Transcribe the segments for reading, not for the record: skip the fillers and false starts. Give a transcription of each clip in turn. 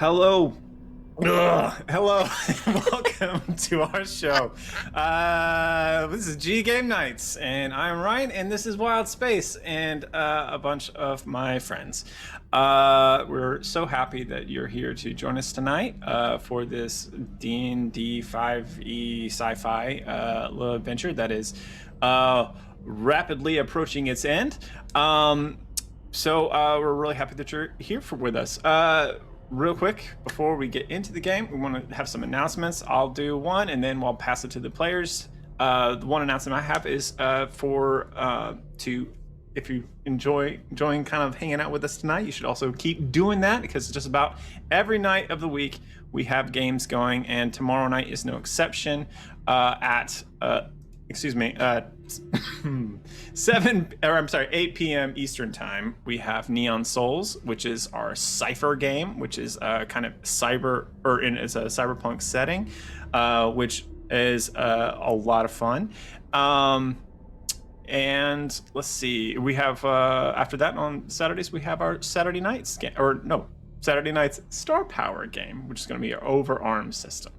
Hello. Hello and welcome to our show. This is Ggameknights, and I'm Ryan, and this is Wildspace, and a bunch of my friends. We're so happy that you're here to join us tonight for this D&D 5e sci-fi little adventure that is rapidly approaching its end. So we're really happy that you're here with us. Real quick, before we get into the game, we want to have some announcements. I'll do one, and then we'll pass it to the players. The one announcement I have is if you enjoying kind of hanging out with us tonight, you should also keep doing that, because just about every night of the week we have games going, and tomorrow night is no exception. At 8 p.m. Eastern time, we have Neon Souls, which is our Cypher game, which is kind of it's a cyberpunk setting, which is a lot of fun. And let's see, we have after that on Saturdays we have our Saturday Nights Star Power game, which is going to be our overarm system.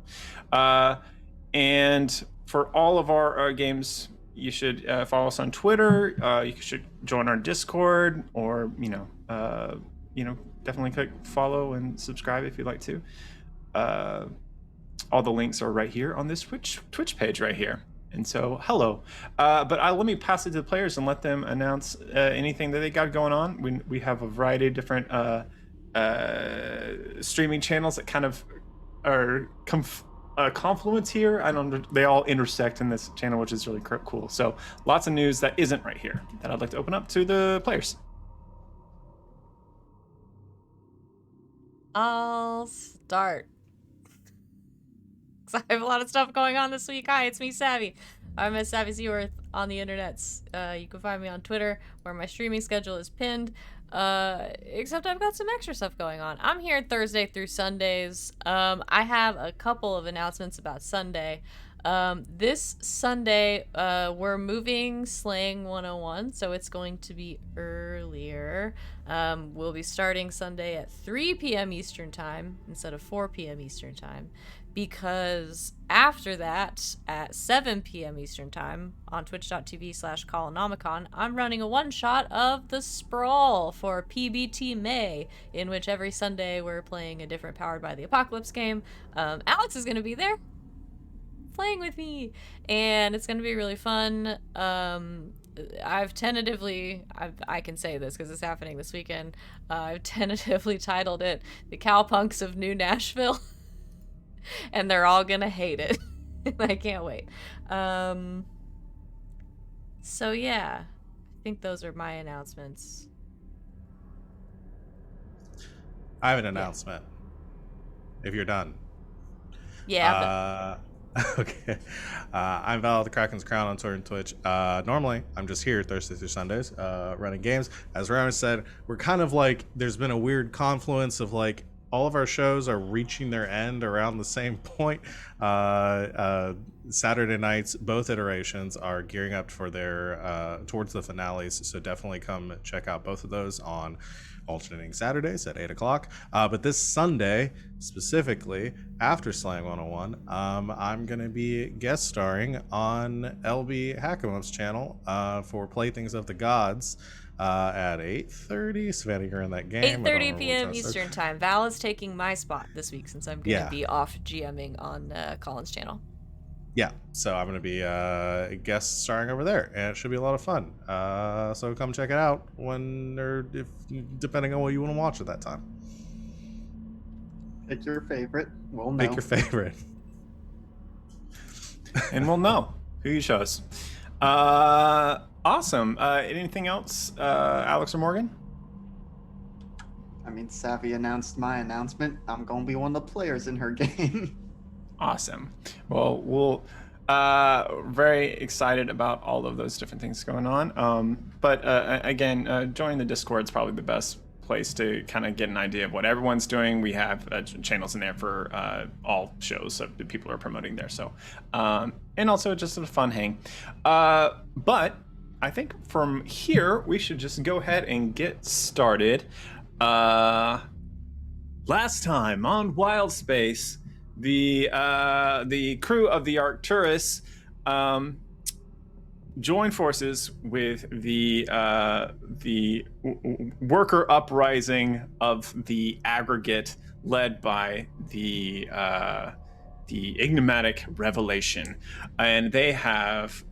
And for all of our games, you should follow us on Twitter. You should join our Discord, or definitely click follow and subscribe if you'd like to. All the links are right here on this Twitch page right here. And so, hello. But let me pass it to the players and let them announce anything that they got going on. We have a variety of different streaming channels that kind of are confluence here. They all intersect in this channel, which is really cool. So lots of news that isn't right here that I'd like to open up to the players. I'll start. I have a lot of stuff going on this week. Hi, it's me, Savvy. I'm at Savvy Seaworth on the internets. You can find me on Twitter, where my streaming schedule is pinned. Except I've got some extra stuff going on. I'm here Thursday through Sundays. I have a couple of announcements about Sunday. This Sunday, we're moving Slang 101, so it's going to be earlier. We'll be starting Sunday at 3 p.m. Eastern Time instead of 4 p.m. Eastern Time, because after that, at 7 p.m. Eastern Time, on twitch.tv/Colonomicon, I'm running a one-shot of The Sprawl for PBT May, in which every Sunday we're playing a different Powered by the Apocalypse game. Alex is going to be there playing with me, and it's going to be really fun. I've tentatively, I can say this because it's happening this weekend, I've tentatively titled it The Cowpunks of New Nashville. And they're all gonna hate it. I can't wait. So yeah, I think those are my announcements. I have an announcement. If you're done. Yeah. Okay. I'm Val, the Kraken's Crown on Twitter and Twitch. Normally, I'm just here Thursdays through Sundays, running games. As Ryan said, we're kind of like, there's been a weird confluence of like, all of our shows are reaching their end around the same point. Saturday nights, both iterations are gearing up for their towards the finales, so definitely come check out both of those on alternating Saturdays at 8 o'clock. But this Sunday, specifically, after Slang 101, I'm going to be guest starring on LB Hackamump's channel for Playthings of the Gods. At 8:30, Savannah, you're in that game. 8:30 p.m. Eastern Time. Val is taking my spot this week since I'm going to be off GMing on Colin's channel. Yeah, so I'm going to be guest starring over there, and it should be a lot of fun. So come check it out depending on what you want to watch at that time. Pick your favorite. We'll know. Pick your favorite. And we'll know who you chose. Awesome. Anything else, Alex or Morgan? I mean, Savvy announced my announcement. I'm going to be one of the players in her game. Awesome. Well, we'll very excited about all of those different things going on. But again, joining the Discord is probably the best place to kind of get an idea of what everyone's doing. We have channels in there for all shows that people are promoting there. So, and also just a fun hang. But I think from here we should just go ahead and get started. Last time on Wildspace, the crew of the Arcturus joined forces with the worker uprising of the aggregate, led by the enigmatic Revelation, and they have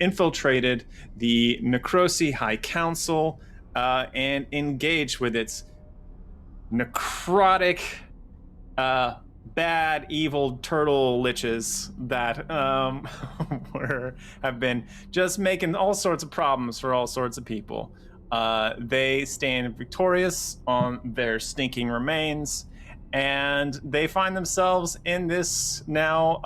infiltrated the Necrosi High Council and engaged with its necrotic, bad, evil turtle liches that have been just making all sorts of problems for all sorts of people. They stand victorious on their stinking remains, and they find themselves in this now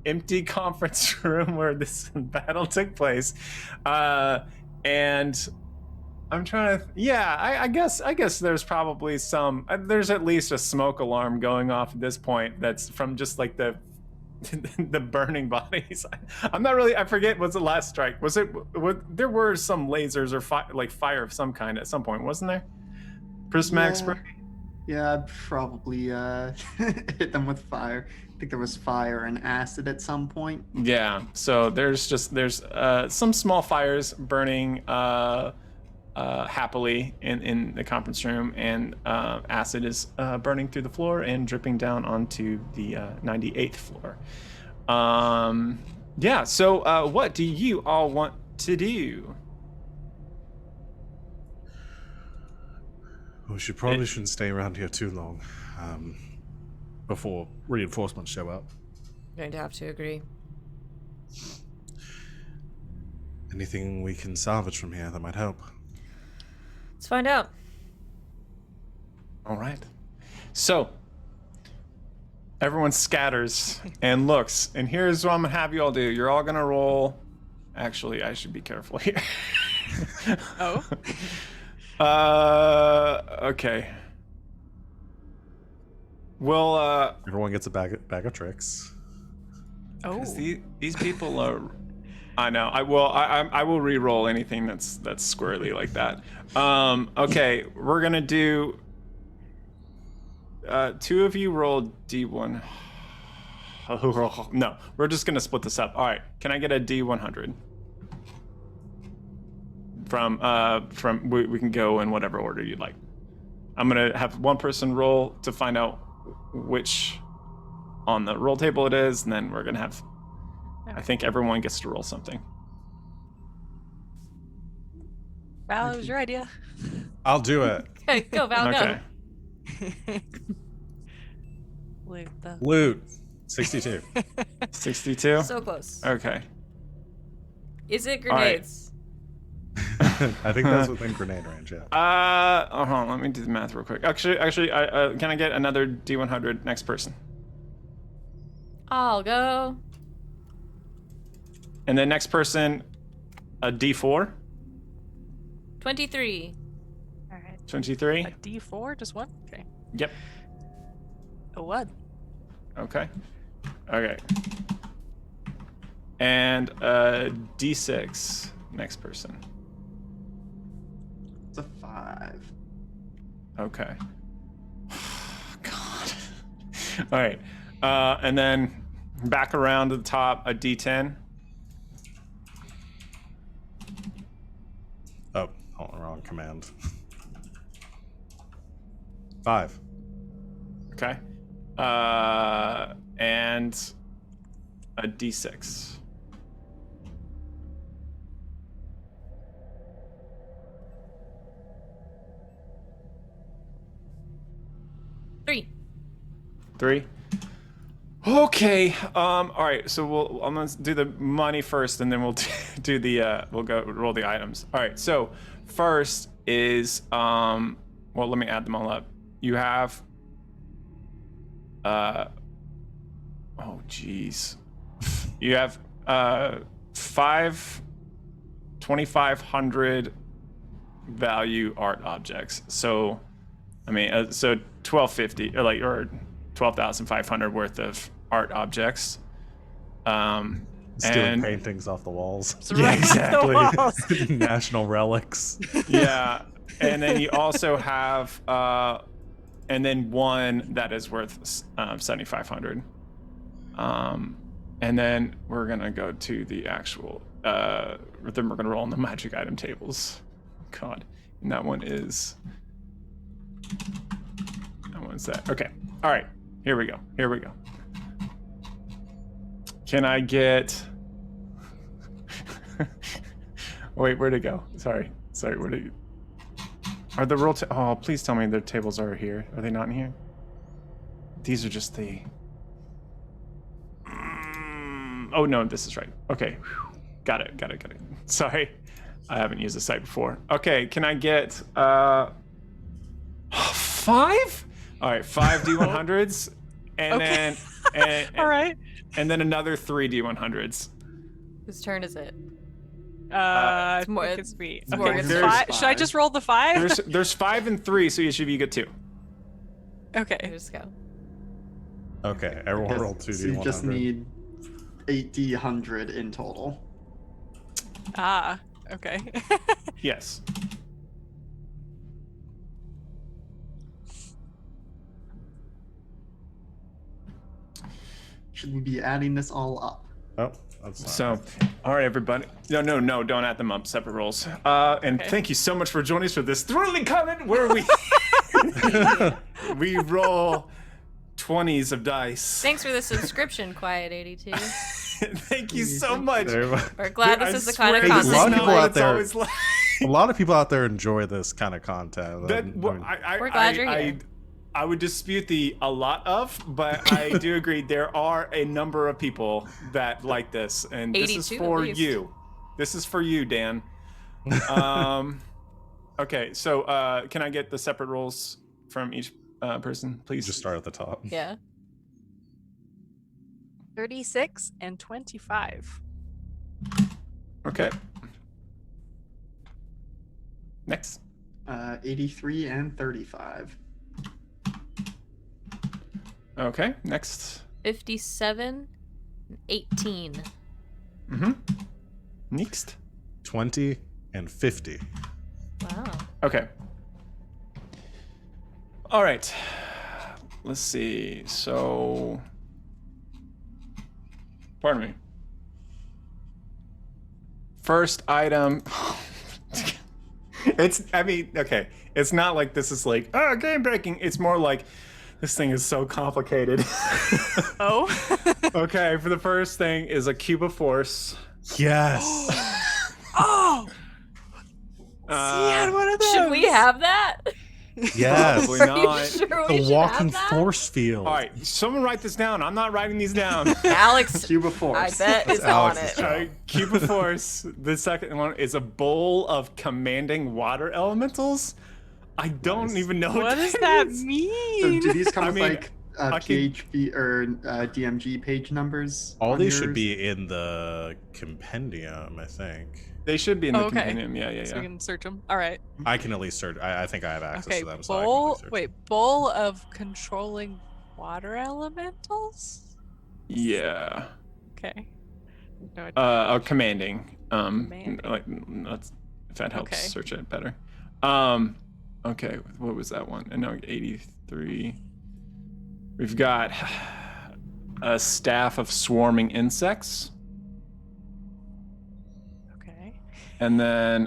empty conference room where this battle took place. And I'm trying to. Yeah, I guess there's probably some. There's at least a smoke alarm going off at this point. That's from just like the burning bodies. I'm not really. I forget. What's the last strike? Was it? There were some lasers or fire of some kind at some point, wasn't there? Prismatic spray. Yeah, I'd probably hit them with fire. I think there was fire and acid at some point. Yeah. So there's some small fires burning. Happily in the conference room, and acid is burning through the floor and dripping down onto the 98th floor. Yeah, so what do you all want to do? We shouldn't stay around here too long before reinforcements show up. Going to have to agree. Anything we can salvage from here that might help? Let's find out. All right. So everyone scatters and looks, and here's what I'm gonna have you all do. You're all gonna roll. Actually, I should be careful here. Oh. Okay. Well, Everyone gets a bag of tricks. Oh. these people are. I know. I will re-roll anything that's squirrely like that. Okay, we're gonna do. Two of you roll D1. No, we're just gonna split this up. All right. Can I get a D100? From we can go in whatever order you'd like. I'm gonna have one person roll to find out which on the roll table it is, and then we're gonna have. I think everyone gets to roll something. Val, it was your idea. I'll do it. Okay, go, Val, Okay. go. Loot. 62. 62. So close. Okay. Is it grenades? I think that's within grenade range, yeah. Hold on. Let me do the math real quick. Actually, can I get another D100 next person? I'll go. And then next person, a D4. 23. All right. 23. A D4, just one? Okay. Yep. A what? Okay. Okay. And a D6 next person. It's a 5. Okay. God. All right. And then back around to the top, a D10. Oh, wrong command. 5. Okay. And a D6. Three. Okay. All right. So I'm gonna do the money first, and then we'll do the we'll go roll the items. All right. So first is well, let me add them all up. You have oh geez, you have 2,500 value art objects. So I mean, so 1,250 or 12,500 worth of art objects. Stealing paintings off the walls. Yeah, exactly. National relics. Yeah. And then you also have, and then one that is worth 7,500. And then we're gonna go to the actual. Then we're gonna roll on the magic item tables. God, and that one is. That one's that. Okay. All right. Here we go. Here we go. Can I get? Wait, where'd it go? Sorry, where'd it? Are the roll? Oh, please tell me the tables are here. Are they not in here? These are just the. Oh no, this is right. Okay, whew. Got it. Sorry, I haven't used the site before. Okay, can I get 5? All right, 5 D100s, and Okay. then All right. and then another 3 D100s. Whose turn is it? I It's more- think it's me. it's Okay, Morgan's turn. Should I just roll the 5? There's 5 and 3, so you should be good too. Okay. Just go. Okay, everyone roll 2d100. So you just need 8 D100 in total. Ah. Okay. Yes. Should we be adding this all up? Oh, that's not So, right. all right, everybody. No, don't add them up. Separate rolls. And Okay. thank you so much for joining us for this thrilling comment where we we roll 20s of dice. Thanks for the subscription, Quiet 82. Thank you so much. We're glad this I is the kind of swear Hey, a lot of content. people out it's there- always like- A lot of people out there enjoy this kind of content. We're glad you're here. I would dispute the a lot of, but I do agree there are a number of people that like this, and this is 82 for at least. you. This is for you, Dan. Okay, so can I get the separate rolls from each person, please? Just start at the top. Yeah. 36 and 25. Okay. Next. 83 and 35. Okay, next. 57, 18. Mm-hmm. Next. 20 and 50. Wow. Okay. All right. Let's see. So, pardon me. First item. Okay. It's not like this is like, game breaking. It's more like this thing is so complicated. Oh. Okay, for the first thing is a cube of force. Yes. Oh. See, I had one of those. Should we have that? Yes. Probably Are you not. sure we The should walking have that? force field. All right, someone write this down. I'm not writing these down. Alex, Cube of I force. bet, is on Alex's it. job. All right, cube of force. The second one is a bowl of commanding water elementals. I don't Nice. even know What does that mean? So do these come I with mean, like I can- PHP or DMG page numbers? All on these should yours? be in the compendium, I think. They should be in the Okay. compendium. Yeah. So we can search them. All right. I can at least search. I think I have access Okay. to them. So I can at least Bowl. search. Wait. Bowl of controlling water elementals. Yeah. Okay. No, Commanding. Commanding. Like, let's, if that helps, Okay. search it better. Okay, what was that one? I know 83. We've got a staff of swarming insects, okay. and then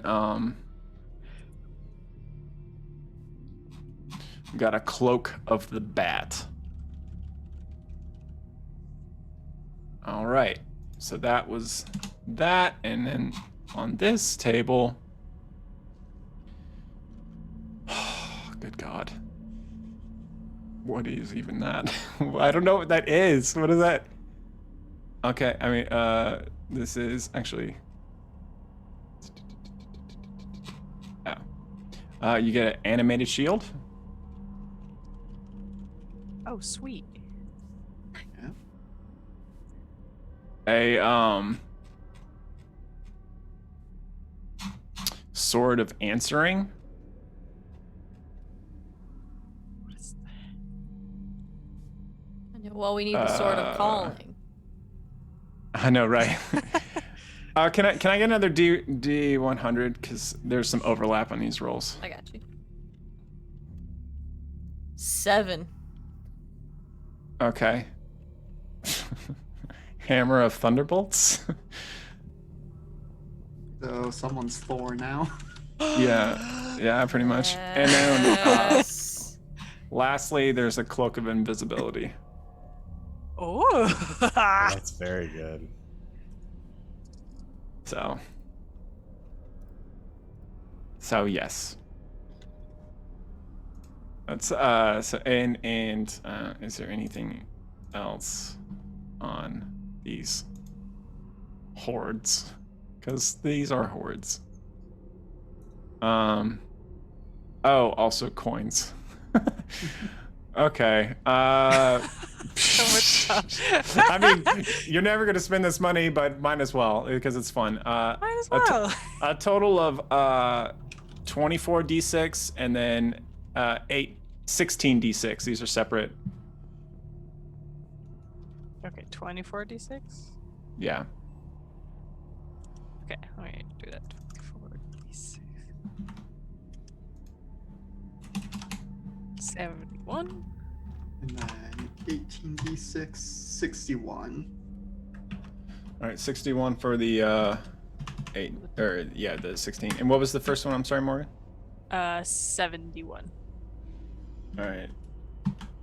we've got a cloak of the bat. All right, so that was that, and then on this table. Good God. What is even that? I don't know what that is. What is that? Okay, I mean, this is actually. Oh. You get an animated shield. Oh, sweet. A sword of answering. What's that? Well, we need the sword of calling. I know, right? Can I get another D100? Because there's some overlap on these rolls. I got you. 7. Okay. Hammer of Thunderbolts. So someone's Thor now. Yeah, pretty much. And then Yes. lastly, there's a Cloak of Invisibility. Oh. That's very good. So yes. That's so and is there anything else on these hordes? Because these are hordes. Oh, also coins. Okay. So much stuff. I mean, you're never gonna spend this money, but might as well because it's fun. Might as well. A total of 24 d6 and then 16 d6. These are separate. Okay, 24 d6. Yeah. Okay, let me do that. 24 d6. 71. And then 18d6, 61. All right, 61 for the the 16. And what was the first one? I'm sorry, Morgan. 71. All right.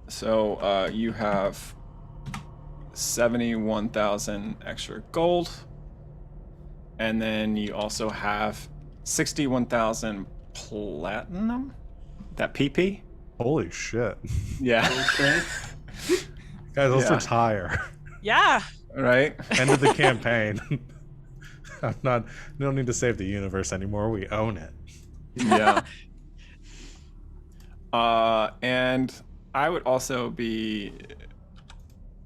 So you have 71,000 extra gold, and then you also have 61,000 platinum. That PP. Holy shit. Yeah. Okay. Guys, let's Yeah. retire. Yeah. Right. End of the campaign. We don't need to save the universe anymore. We own it. Yeah. And I would also be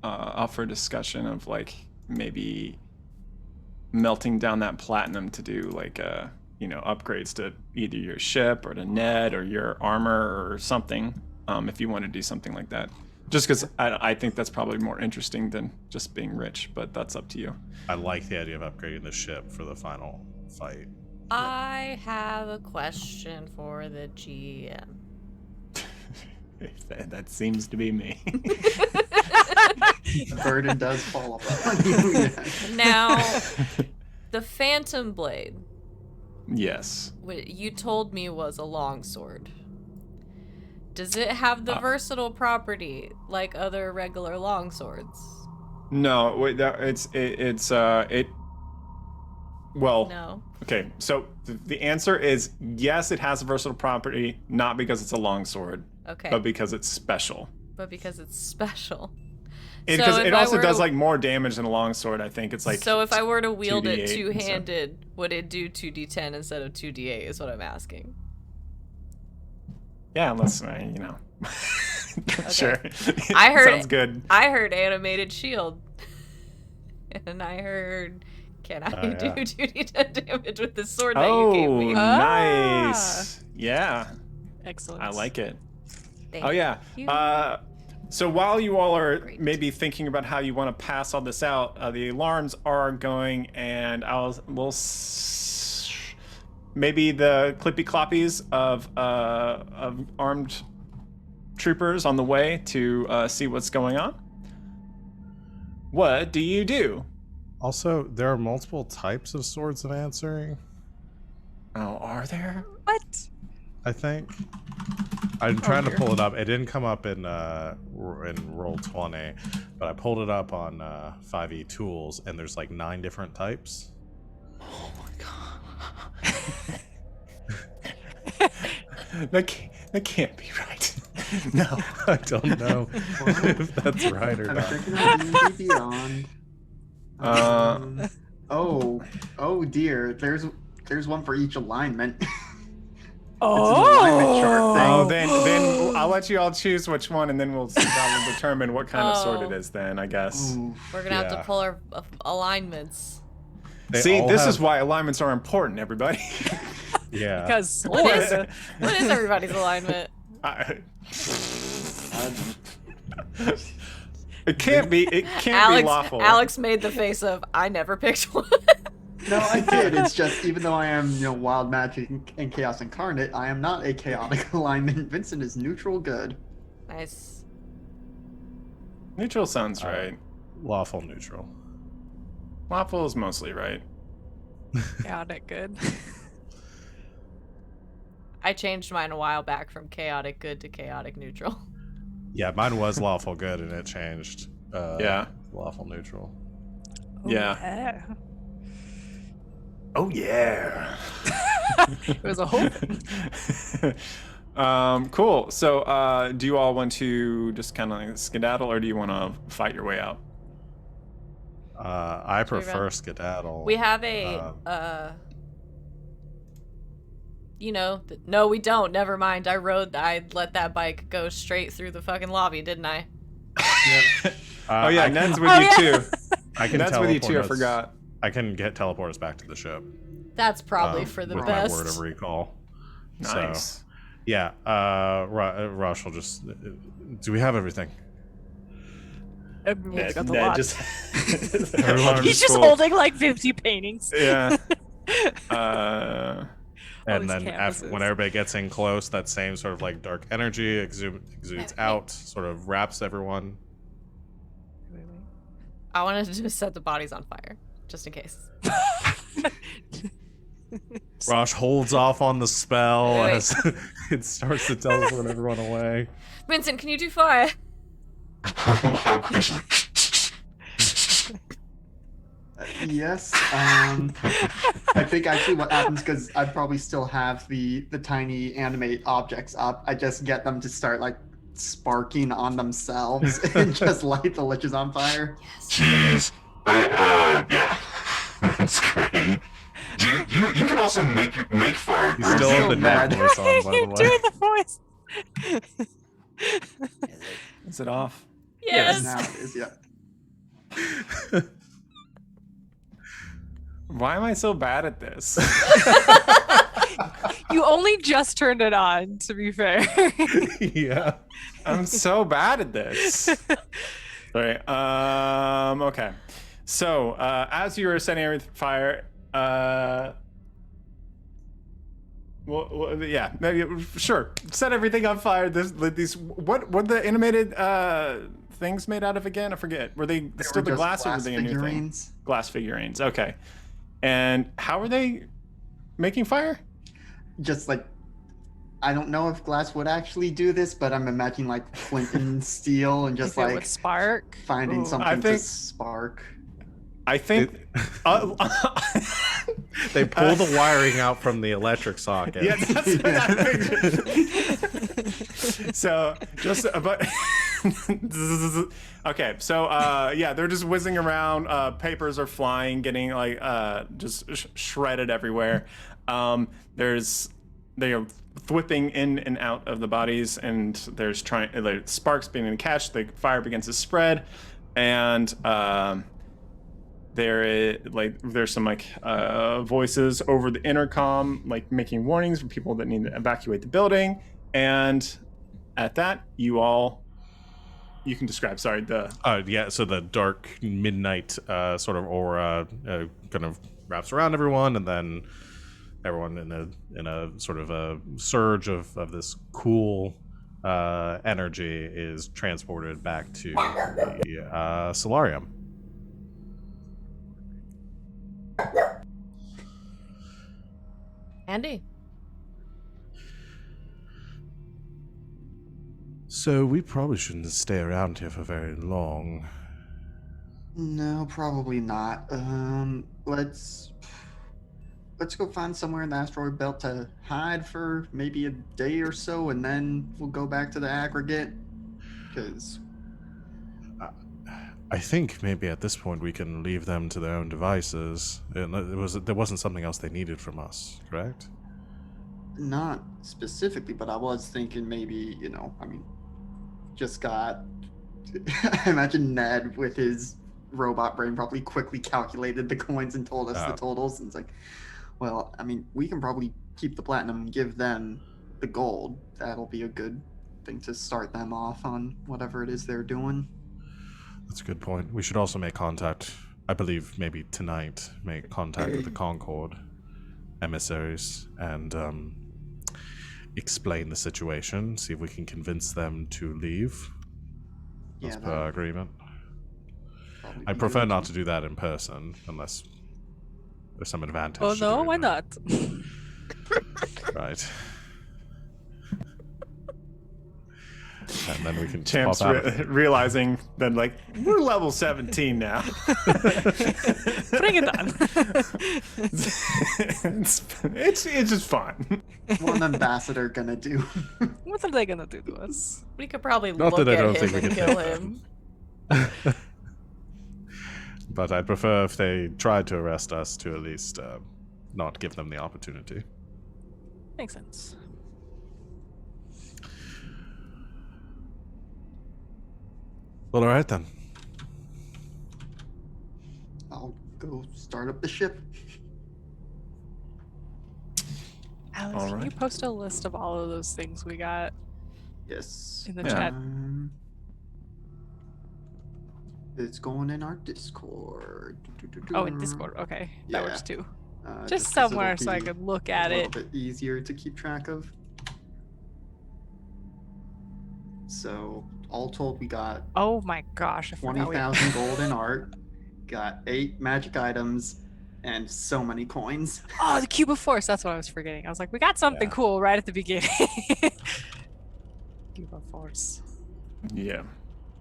up for discussion of like maybe melting down that platinum to do like upgrades to either your ship or to Ned or your armor or something. If you want to do something like that, just because I think that's probably more interesting than just being rich. But that's up to you. I like the idea of upgrading the ship for the final fight. I have a question for the GM. That seems to be me. The burden does fall upon you. Yeah. Now, the Phantom Blade, Yes. you told me was a longsword. Does it have the versatile property like other regular longswords? No, wait. Well. No. Okay, so the answer is yes. It has a versatile property, not because it's a longsword, Okay. but because it's special. But because it's special. Because So if it I also were does to- like more damage than a longsword. I think it's like. So if I were to wield it 2d8 two-handed, would it do 2d10 instead of 2d8 is what I'm asking. Yeah, unless Sure. I heard Sounds good. I heard animated shield. And I heard, can I do yeah. 2d10 damage with the sword that you gave me? Nice. Yeah, Excellent. I like it. Thank Oh yeah. you. So while you all are Great. maybe thinking about how you want to pass all this out, the alarms are going, and maybe the clippy cloppies of armed troopers on the way to see what's going on. What do you do? Also, there are multiple types of swords of answering, Oh, are there? What? I think. I'm trying to pull it up. It didn't come up in Roll20, but I pulled it up on 5e Tools, and there's like 9 different types. Oh my god. That can't be right. No. I don't know if that's right or I'm not. checking out D&D Beyond. Oh dear. There's one for each alignment. alignment chart Oh, thing. then I'll let you all choose which one, and then that will determine what kind of sword it Oh. is. Then I guess. Ooh. We're gonna have yeah. to pull our alignments. They See, all this have- is why alignments are important, everybody. Yeah. Because What is everybody's alignment? It can't be. It can't be Alex lawful. Alex made the face of I never picked one. No, I did. It's just even though I am, wild magic and chaos incarnate, I am not a chaotic alignment. Vincent is neutral good. Nice. Neutral sounds right. Lawful neutral. Lawful is mostly right. Chaotic good. I changed mine a while back from chaotic good to chaotic neutral. Yeah, mine was lawful good and it changed. Yeah. Lawful neutral. Yeah. Oh yeah. It was a whole thing. Cool. So, do you all want to just kind of like skedaddle, or do you want to fight your way out? I prefer skedaddle. We have a, no, we don't. Never mind. I let that bike go straight through the fucking lobby, didn't I? Oh yeah, Ned's with you too. I can Ned's with you too. I teleport us- forgot. I can teleport us back to the ship. That's probably for the with best. my word of recall. Nice. So, yeah, Rosh will just. Do we have everything? Everyone's got the Ned lot. just. He's just holding like 50 paintings. Yeah. And these then canvases. when everybody gets in close, that same sort of like dark energy exudes out, sort of wraps everyone. I wanted to just set the bodies on fire, just in case. Rosh holds off on the spell Wait. as it starts to teleport everyone away. Vincent, can you do fire? Yes. I think actually what happens, because I probably still have the tiny animate objects up, I just get them to start like sparking on themselves and just light the liches on fire. Jeez. That's great. You can also make fire. He's still in the mad. net voice on, by You're the doing way. the voice. Is it off? Yes. Now it is, yeah. Why am I so bad at this? You only just turned it on, to be fair. Yeah. I'm so bad at this. Sorry. Okay. So, as you were setting everything on fire, well, yeah, maybe, sure. Set everything on fire. What the animated things made out of again? I forget. Were they still the just glass, or were glass they a new thing? figurines. Glass figurines. Okay. And how are they making fire? Just like, I don't know if glass would actually do this, but I'm imagining like flint and steel and just If it like would spark. finding Ooh. something think- to spark. I think. They pull the wiring out from the electric socket. Yeah, that's what I figured. So just but okay, so yeah, they're just whizzing around. Papers are flying, getting like just shredded everywhere. They are whipping in and out of the bodies, and there's sparks being catched. The fire begins to spread, and there's some voices over the intercom, like making warnings for people that need to evacuate the building. And at that, you can describe. Sorry, Yeah, so the dark midnight sort of aura kind of wraps around everyone, and then everyone in a sort of a surge of this cool energy is transported back to the solarium. Andy. So we probably shouldn't stay around here for very long. No, probably not. Let's go find somewhere in the asteroid belt to hide for maybe a day or so, and then we'll go back to the aggregate. Because I think maybe at this point we can leave them to their own devices. There wasn't something else they needed from us, correct? not specifically, but I was thinking maybe, just got. I imagine Ned with his robot brain probably quickly calculated the coins and told us the totals. And it's like, well, we can probably keep the platinum and give them the gold. That'll be a good thing to start them off on whatever it is they're doing. That's a good point. We should also make contact I believe maybe tonight, make contact with the Concord emissaries and explain the situation, see if we can convince them to leave as Yeah, per agreement. probably I be prefer good. not to do that in person unless there's some advantage. Oh to no, doing why that. not? Right. And then we can Champ's pop out of here. realizing that like we're level 17 now. Bring it on. it's just fun. What an ambassador gonna do? What are they gonna do to us? We could probably Not look that I at don't him think we and can kill take him. But I'd prefer if they tried to arrest us to at least not give them the opportunity. Makes sense. Well, alright then. I'll go start up the ship. Alex, All can you right. post a list of all of those things we got Yes. in the Yeah. chat? It's going in our Discord. Oh, in Discord. Okay, that works Yeah. too. Just Just 'cause it'll somewhere so I be could look a at little it. bit easier to keep track of. So all told, we got Oh my gosh, I forgot we 20,000 gold in art, got 8 magic items, and so many coins. Oh, the Cube of Force. That's what I was forgetting. I was like, we got something Yeah. cool right at the beginning. Cube of Force. Yeah.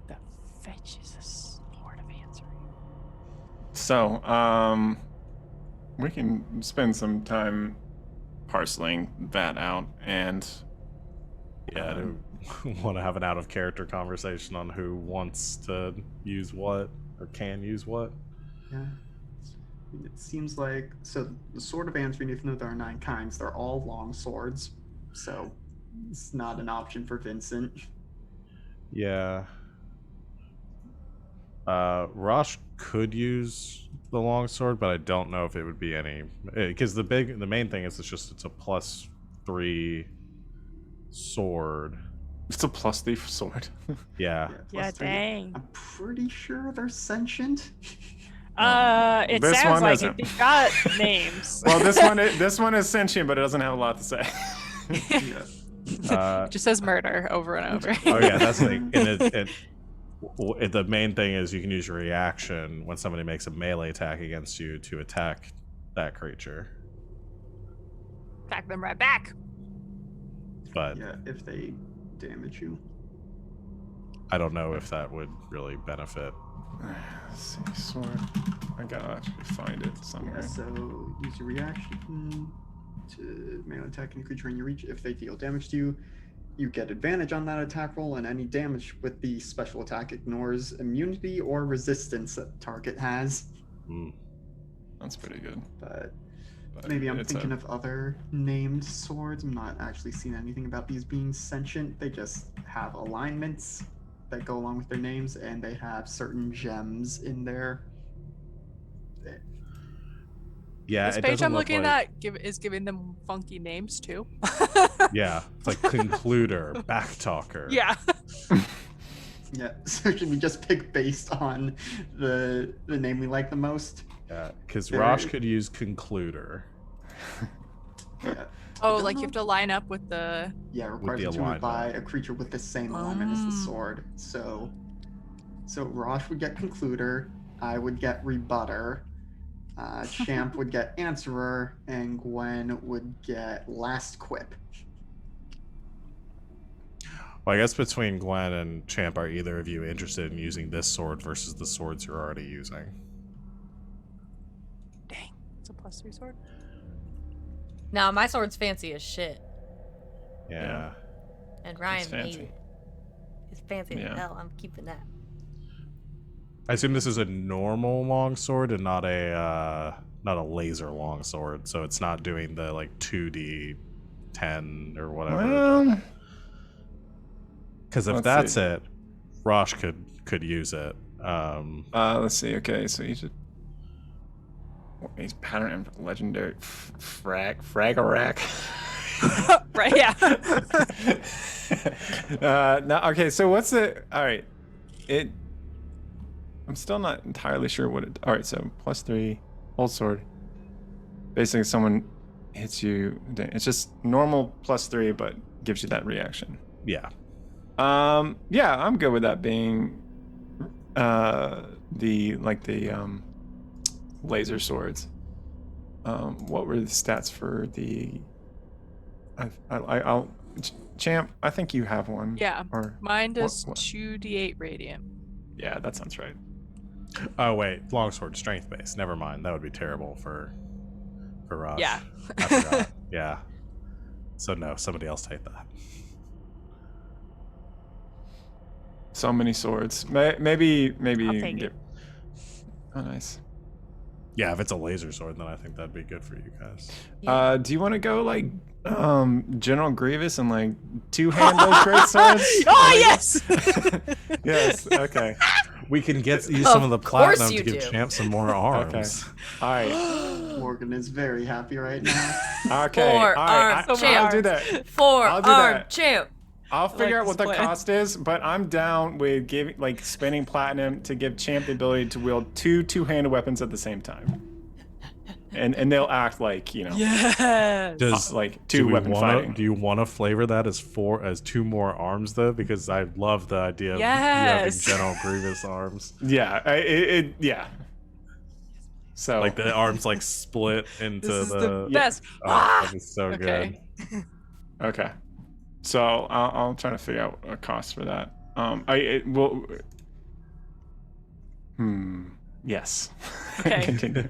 The fetch is a sword of answering. So, we can spend some time parceling that out, and Yeah, I don't want to have an out of character conversation on who wants to use what or can use what. Yeah. It seems like so the sword of answering, even though there are 9 kinds, they're all long swords. So it's not an option for Vincent. Yeah. Rosh could use the longsword, but I don't know if it would be any because the main thing is it's a +3 sword. it's a +3 sword. Yeah. Yeah, plus 3. dang. I'm pretty sure they're sentient. It This sounds one like isn't. it. They got names. Well, this one is sentient, but it doesn't have a lot to say. Yeah. It just says murder over and over. Oh yeah, that's like the main thing is you can use your reaction when somebody makes a melee attack against you to attack that creature. Attack them right back. But Yeah, if they damage you. I don't know if that would really benefit. Let's see, sword. I gotta actually find it somewhere. Yeah, so use your reaction to melee attack any creature in your reach. If they deal damage to you, you get advantage on that attack roll, and any damage with the special attack ignores immunity or resistance that the target has. Mm. That's pretty good. But But maybe I'm it's thinking of other named swords. I'm not actually seeing anything about these being sentient. They just have alignments that go along with their names, and they have certain gems in there. Yeah, This it page doesn't I'm look looking like, at is giving them funky names too. Yeah, it's like concluder, backtalker. Yeah. Yeah, so should we just pick based on the name we like the most? Yeah, because There- Rosh could use concluder. Yeah. Oh, like you have to line up with the. Yeah, With requires the you to alignment. buy a creature with the same alignment as the Mm. sword. So Rosh would get Concluder, I would get Rebutter, Champ would get Answerer, and Gwen would get Last Quip. Well, I guess between Gwen and Champ, are either of you interested in using this sword versus the swords you're already using? Dang, it's a +3 sword. Nah, my sword's fancy as shit. Yeah. And Ryan It's made fancy. it. It's fancy Yeah. as hell. I'm keeping that. I assume this is a normal longsword and not a laser longsword, so it's not doing the like 2d10 or whatever. Well, Because if let's that's see. it, Rosh could use it. let's see. Okay, so he's pattern and legendary frag-a-rack. Right, yeah. No, okay. So what's the? All right, it. I'm still not entirely sure what it. All right, so +3, old sword. Basically, someone hits you. It's just normal +3, but gives you that reaction. Yeah. Yeah, I'm good with that being the laser swords. What were the stats for the? I'll champ. I think you have one. Yeah. Or Mine does what? 2d8 radiant. Yeah, that sounds right. Oh wait, longsword strength base. Never mind. That would be terrible for Rosh. Yeah. I forgot. Yeah. So no, somebody else take that. So many swords. Maybe I'll take it. Oh, nice. Yeah, if it's a laser sword, then I think that'd be good for you guys. Do you want to go like General Grievous and like two-hand those great swords? Oh, yes! Yes. Okay. We can use some of the course platinum you to give do. Champ some more arms. All right. Morgan is very happy right now. Okay. Four All right. arms, I'll do that. I'll that. champ. I'll figure like out what the this plan. cost is, but I'm down with spending platinum to give Champ the ability to wield two-handed weapons at the same time. And they'll act like, Yes. like two-weapon fighting. Do you want to flavor that as 2 more arms though? Because I love the idea of you having Yes. General Grievous arms. Yeah. Yeah. So Like the arms like split into This is the. the best. Oh, that'd be so Okay. good. Okay. So I'll try to figure out a cost for that. Yes. Okay. Continue.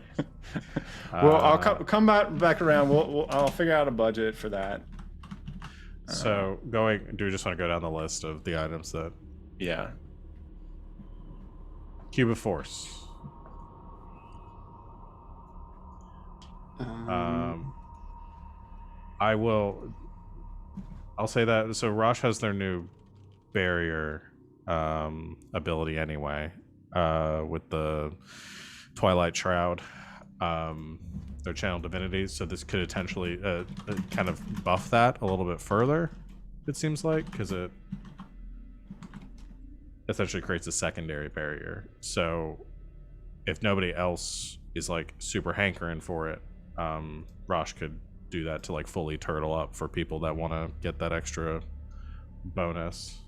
Well, I'll come back around. I'll figure out a budget for that. So do we just want to go down the list of the items that? Yeah. Cube of Force. I'll say that. So Rosh has their new barrier ability anyway, with the Twilight Shroud. Their channel divinities, so this could potentially kind of buff that a little bit further, it seems like, because it essentially creates a secondary barrier. So if nobody else is like super hankering for it, Rosh could do that to like fully turtle up for people that want to get that extra bonus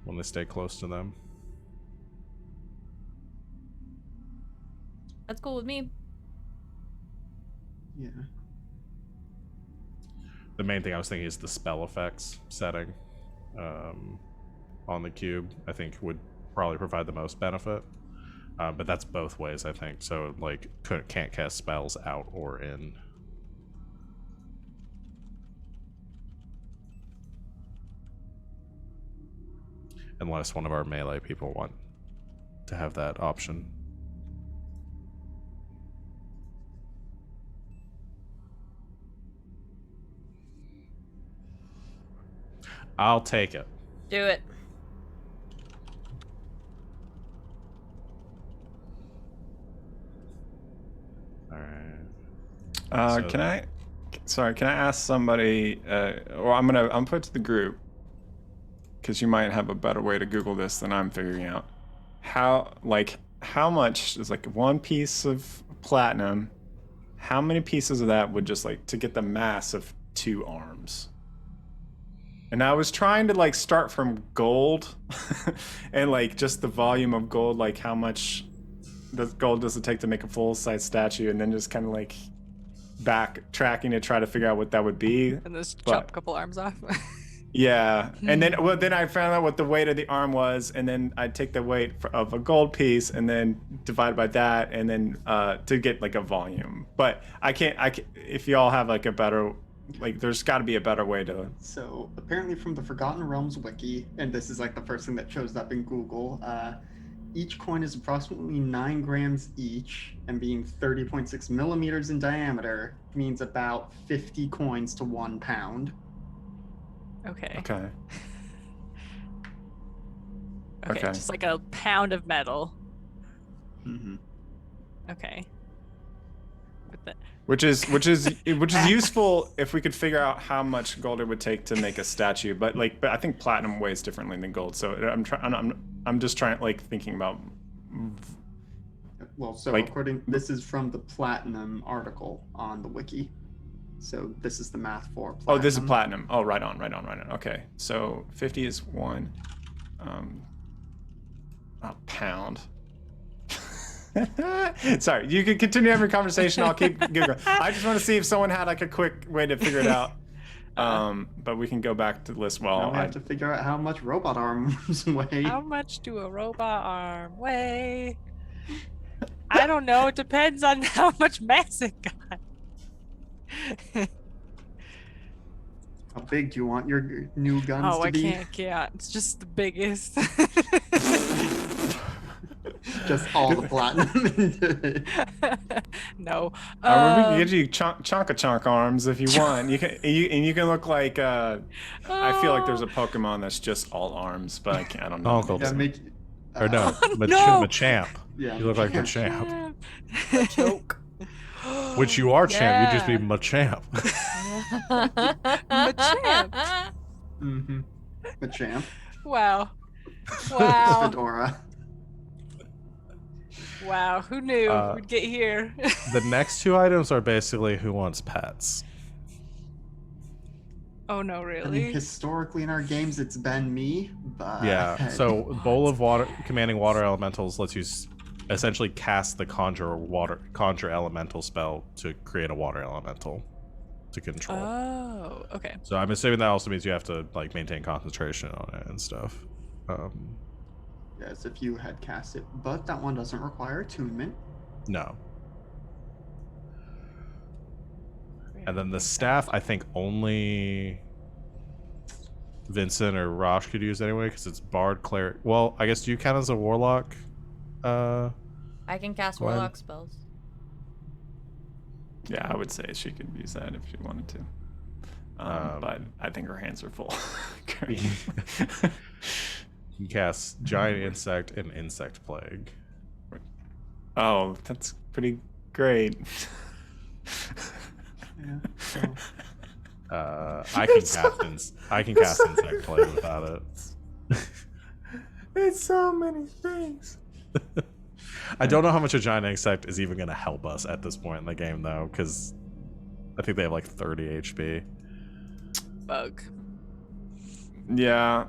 when they stay close to them. That's cool with me. Yeah. The main thing I was thinking is the spell effects setting on the cube, I think would probably provide the most benefit. But that's both ways, I think. So like can't cast spells out or in. Unless one of our melee people want to have that option. I'll take it. Do it. All right. Can I ask somebody? Or I'm put it to the group because you might have a better way to Google this than I'm figuring out. How much is like one piece of platinum? How many pieces of that would just like to get the mass of 2 arms? And I was trying to like start from gold and like just the volume of gold, like how much the gold does it take to make a full-size statue, and then just kind of like backtracking to try to figure out what that would be. And just chop a couple arms off. Yeah, and then I found out what the weight of the arm was, and then I'd take the weight of a gold piece and then divide by that, and then to get like a volume. But I can't. If y'all have like a better, like, there's got to be a better way to. So apparently from the Forgotten Realms wiki, and this is like the first thing that shows up in Google, each coin is approximately 9 grams each, and being 30.6 millimeters in diameter means about 50 coins to 1 pound. Okay. Okay. Okay. Just like a pound of metal. Mm-hmm. Okay. Which is useful if we could figure out how much gold it would take to make a statue. But I think platinum weighs differently than gold. So I'm just trying thinking about. Well, so this is from the platinum article on the wiki. So this is the math for platinum. Oh, this is platinum. Oh, right on. Okay, so 50 is 1 pound. Sorry, you can continue having a conversation. I'll keep Googling. I just want to see if someone had a quick way to figure it out. But we can go back to the list. Well, now we have to figure out how much robot arms weigh. How much do a robot arm weigh? I don't know. It depends on how much mass it got. How big do you want your new guns to be? I can't. It's just the biggest. Just all the platinum into it. No. We can get you chonk arms if you want. You can look like. I feel like there's a Pokemon that's just all arms, but I don't know. Uncle. Yeah, Or no, no! Machamp. Yeah, You look like Machamp. Choke. Which you are champ. You just be Machamp. Machamp. Mm-hmm. Machamp. Wow. Wow. Fedora. Wow. Who knew we'd get here? The next two items are basically who wants pets. Oh no, I really? mean, historically in our games, it's been me, but Yeah. So bowl of water, commanding water elementals lets you essentially cast the conjure elemental spell to create a water elemental to control. Oh, okay. So I'm assuming that also means you have to maintain concentration on it and stuff. yes, if you had cast it, but that one doesn't require attunement. No. And then the staff, I think only Vyncent or Rosh could use anyway, because it's Bard, Cleric. Well, I guess do you count as a Warlock? I can cast Gwen? warlock spells. Yeah, I would say she could use that if she wanted to. But I think her hands are full. He casts Giant Insect and Insect Plague. Oh, that's pretty great. Yeah. So, I can cast Insect Plague without it. It's so many things. I don't know how much a Giant Insect is even going to help us at this point in the game, though, because I think they have 30 HP. Bug. Yeah,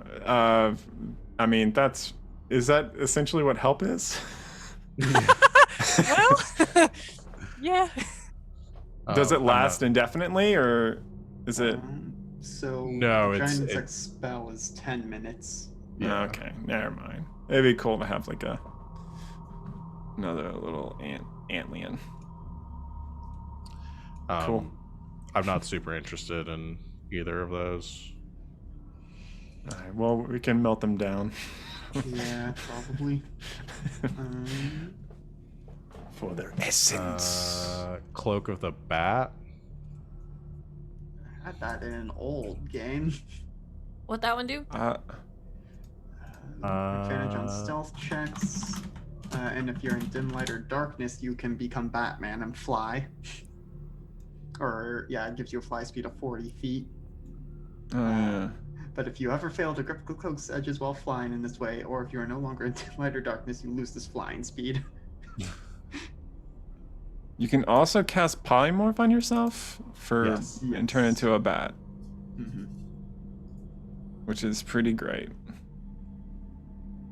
I mean, is that essentially what help is? Well, yeah. Does it I'm last not- indefinitely, or is it? so No, the it's- giant insect it's- spell is 10 minutes. Yeah. Okay, never mind. It'd be cool to have another little antlion. Cool. I'm not super interested in either of those. All right, well, we can melt them down. Yeah, probably. For their essence. Cloak of the Bat. I had that in an old game. What that one do? Advantage on stealth checks. And if you're in dim light or darkness, you can become Batman and fly. Or, yeah, it gives you a fly speed of 40 feet. But if you ever fail to grip the cloak's edges while flying in this way, or if you are no longer in dim light or darkness, you lose this flying speed. You can also cast polymorph on yourself and turn into a bat, which is pretty great.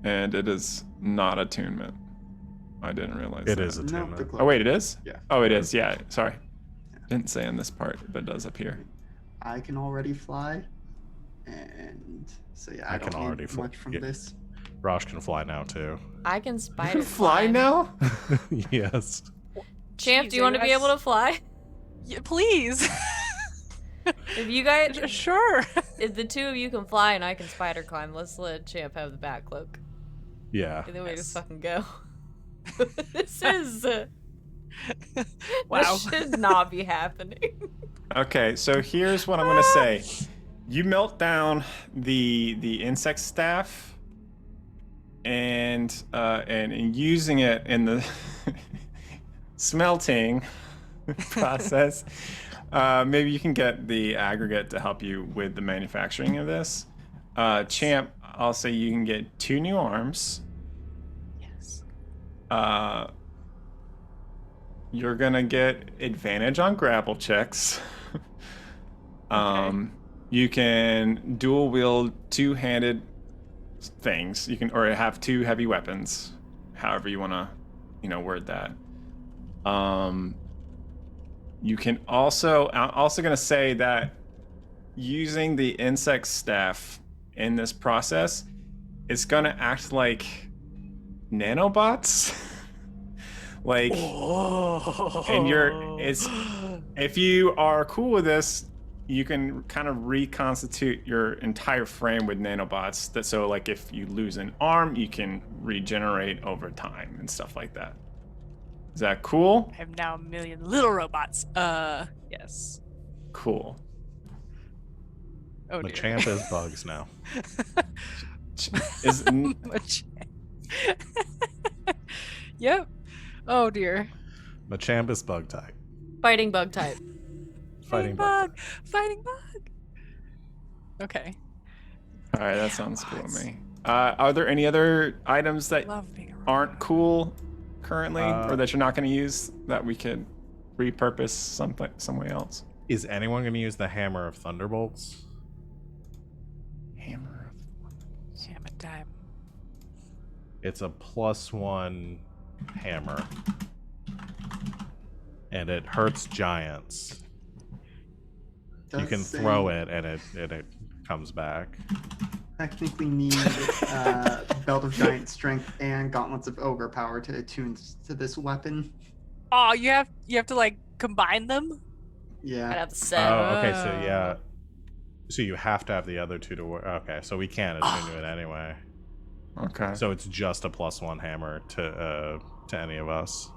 And it is not attunement. I didn't realize It that. is attunement. the cloak. Oh wait, it is? Yeah. Oh, it is. Yeah. Sorry. Didn't say on this part, but it does appear. I can already fly. And so, yeah, I I don't can need already fly. much from Yeah. this. Rosh can fly now too. I can spider Fly climb. now? Yes. Champ, do you Jeez, want to be able to fly? Yeah, please. If you guys, Sure. if the two of you can fly and I can spider climb, let's let Champ have the bat cloak. Yeah. And then we just fucking go. This is. Wow. This should not be happening. Okay, so here's what I'm gonna say. You melt down the insect staff, and using it in the smelting process. Maybe you can get the aggregate to help you with the manufacturing of this. Champ, I'll say you can get 2 new arms. Yes. You're gonna get advantage on grapple checks. Okay. You can dual wield 2-handed things. You can, or have 2 heavy weapons, however you wanna, word that. You can also, I'm also gonna say that using the insect staff in this process, it's gonna act like nanobots. Like, and if you are cool with this, you can kind of reconstitute your entire frame with nanobots. So like if you lose an arm, you can regenerate over time and stuff like that. Is that cool? I'm now a million little robots. Yes. Cool. Oh dear. Machamp is bugs now. Is Machamp. Yep. Oh dear. Machamp is bug type. Fighting bug type. Fighting bug. Fighting bug. Okay. all right? That sounds cool to me. Are there any other items that Love being a robot. aren't cool currently, or that you're not going to use that we could repurpose some way else? Is anyone going to use the Hammer of Thunderbolts? Hammer. Hammer time. It's a +1 hammer. And it hurts giants. You can throw it and it comes back. Technically need Belt of Giant Strength and Gauntlets of Ogre Power to attune to this weapon. Oh, you have to like combine them? I'd Yeah. have to say. Oh, okay, so yeah. So you have to have the other 2 to work. Okay, so we can't attune to it anyway. Okay. So it's just a +1 hammer to any of us.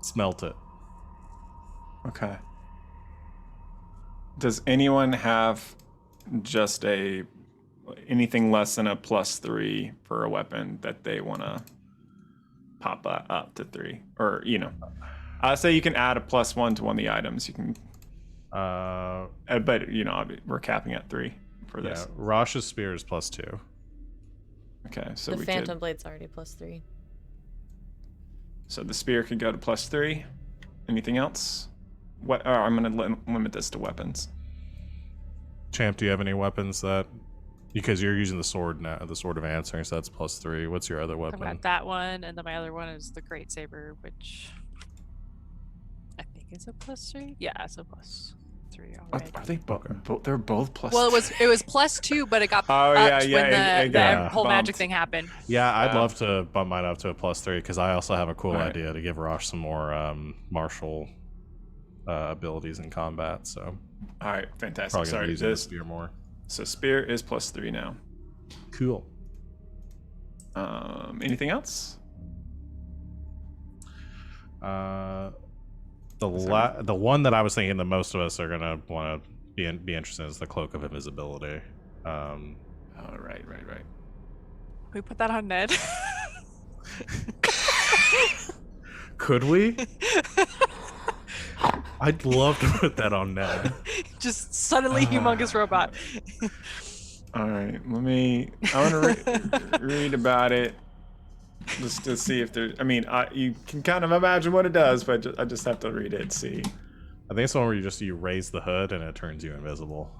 Smelt it. Okay. Does anyone have just anything less than a +3 for a weapon that they want to pop up to 3? Or, I'll say you can add a +1 to one of the items. You can, but we're capping at 3 for Yeah, this. Rosh's spear is +2. Okay, so The we Phantom could, Blade's already +3. so the spear could go to +3. Anything else? What? Oh, I'm gonna limit this to weapons. Champ, do you have any weapons that? Because you're using the sword now, the sword of answering, so that's +3. What's your other I've weapon? got that one, and then my other one is the Great Saber, which I think is a +3. Yeah, it's a +3 already. Are they both? They're both +3. Well, it was +2, but it got Oh, upped yeah, when it the got whole magic bumped. thing happened. Yeah, I'd Yeah. love to bump mine up to a +3 because I also have a cool Alright. idea to give Rosh some more martial abilities in combat. So All right, fantastic. probably gonna Sorry, be using the spear more. So spear is +3 now. Cool. Anything else? The one that I was thinking that most of us are gonna want to be interested in is the Cloak of Invisibility. Oh, right. Can we put that on Ned? Could we? I'd love to put that on Ned. Just suddenly humongous robot. All right, I want to read about it just to see if there. I mean, you can kind of imagine what it does, but I just have to read it and see. I think it's the one where you raise the hood and it turns you invisible.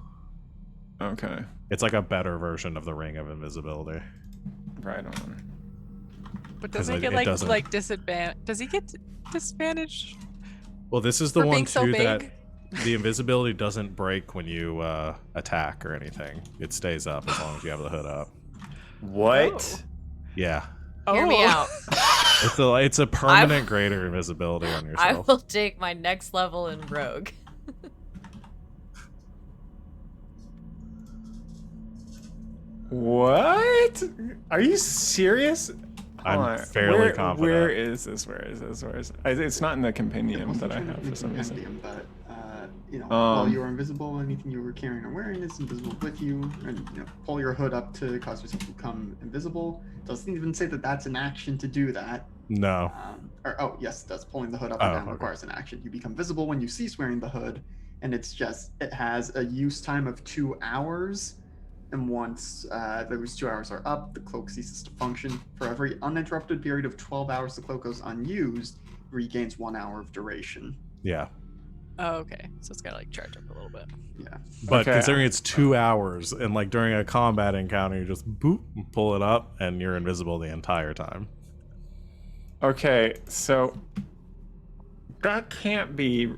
Okay, It's like a better version of the Ring of Invisibility. right on. But 'Cause doesn't he it get doesn't- like disadvantage? Does he get disadvantage Well, this is the for one being too so that big? the invisibility doesn't break when you attack or anything. It stays up as long as you have the hood up. What? Yeah, Hear me out. it's a permanent greater invisibility on I yourself. will take my next level in Rogue. What? Are you serious? I'm Hold on. fairly confident. Where is this? It's not in the compendium that I have for some reason. Compendium, but while Um, you are invisible, anything you were carrying or wearing is invisible with you. And pull your hood up to cause yourself to become invisible. Doesn't even say that that's an action to do that. No. oh yes, it does. Pulling the hood up and down okay. requires an action. You become visible when you cease wearing the hood, and it has a use time of 2 hours. And once those 2 hours are up, the cloak ceases to function. For every uninterrupted period of 12 hours the cloak goes unused, it regains 1 hour of duration. Yeah. Oh, okay. So it's gotta like charge up a little bit. Yeah. But Okay. considering it's 2 hours and like during a combat encounter, you just boop, pull it up, and you're invisible the entire time. Okay, so that can't be.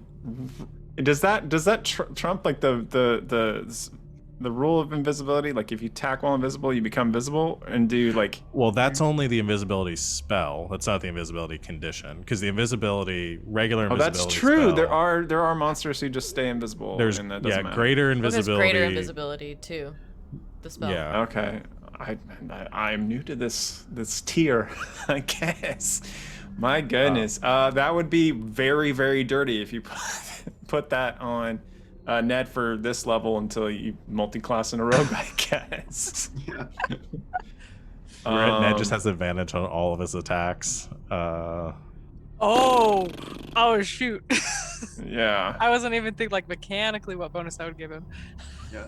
Does that trump like the rule of invisibility? Like if you attack while invisible, you become visible, and do like. Well, that's only the invisibility spell. That's not the invisibility condition, because the regular Oh, invisibility. that's true. Spell, There are monsters who just stay invisible. There's and that doesn't matter. greater Well, there's invisibility. greater invisibility too. The spell. Yeah. Okay, I'm new to this tier, I guess. My goodness, that would be very, very dirty if you put that on Ned for this level until you multi-class in a rogue, I guess. Yeah. Ned just has advantage on all of his attacks. Oh shoot! Yeah. I wasn't even thinking like mechanically what bonus I would give him. Yeah.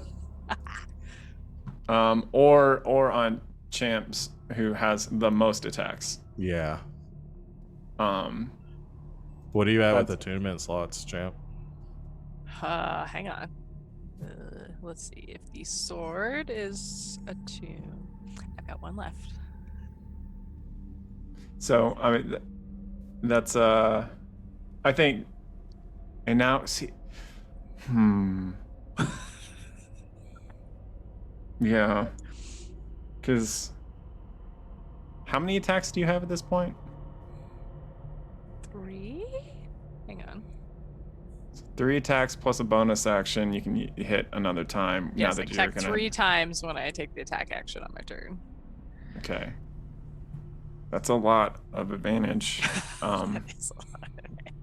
Or on champs who has the most attacks. Yeah. What do you have with That's- attunement slots, champ? Hang on. Let's see if the sword is attuned. I've got one left. So I mean, that's I think, and now see, yeah, because how many attacks do you have at this point? 3? Hang on. 3 attacks plus a bonus action. You can hit another time. Yes, now I that attack you're gonna. 3 times when I take the attack action on my turn. Okay. That's a lot of advantage. It's a lot of damage.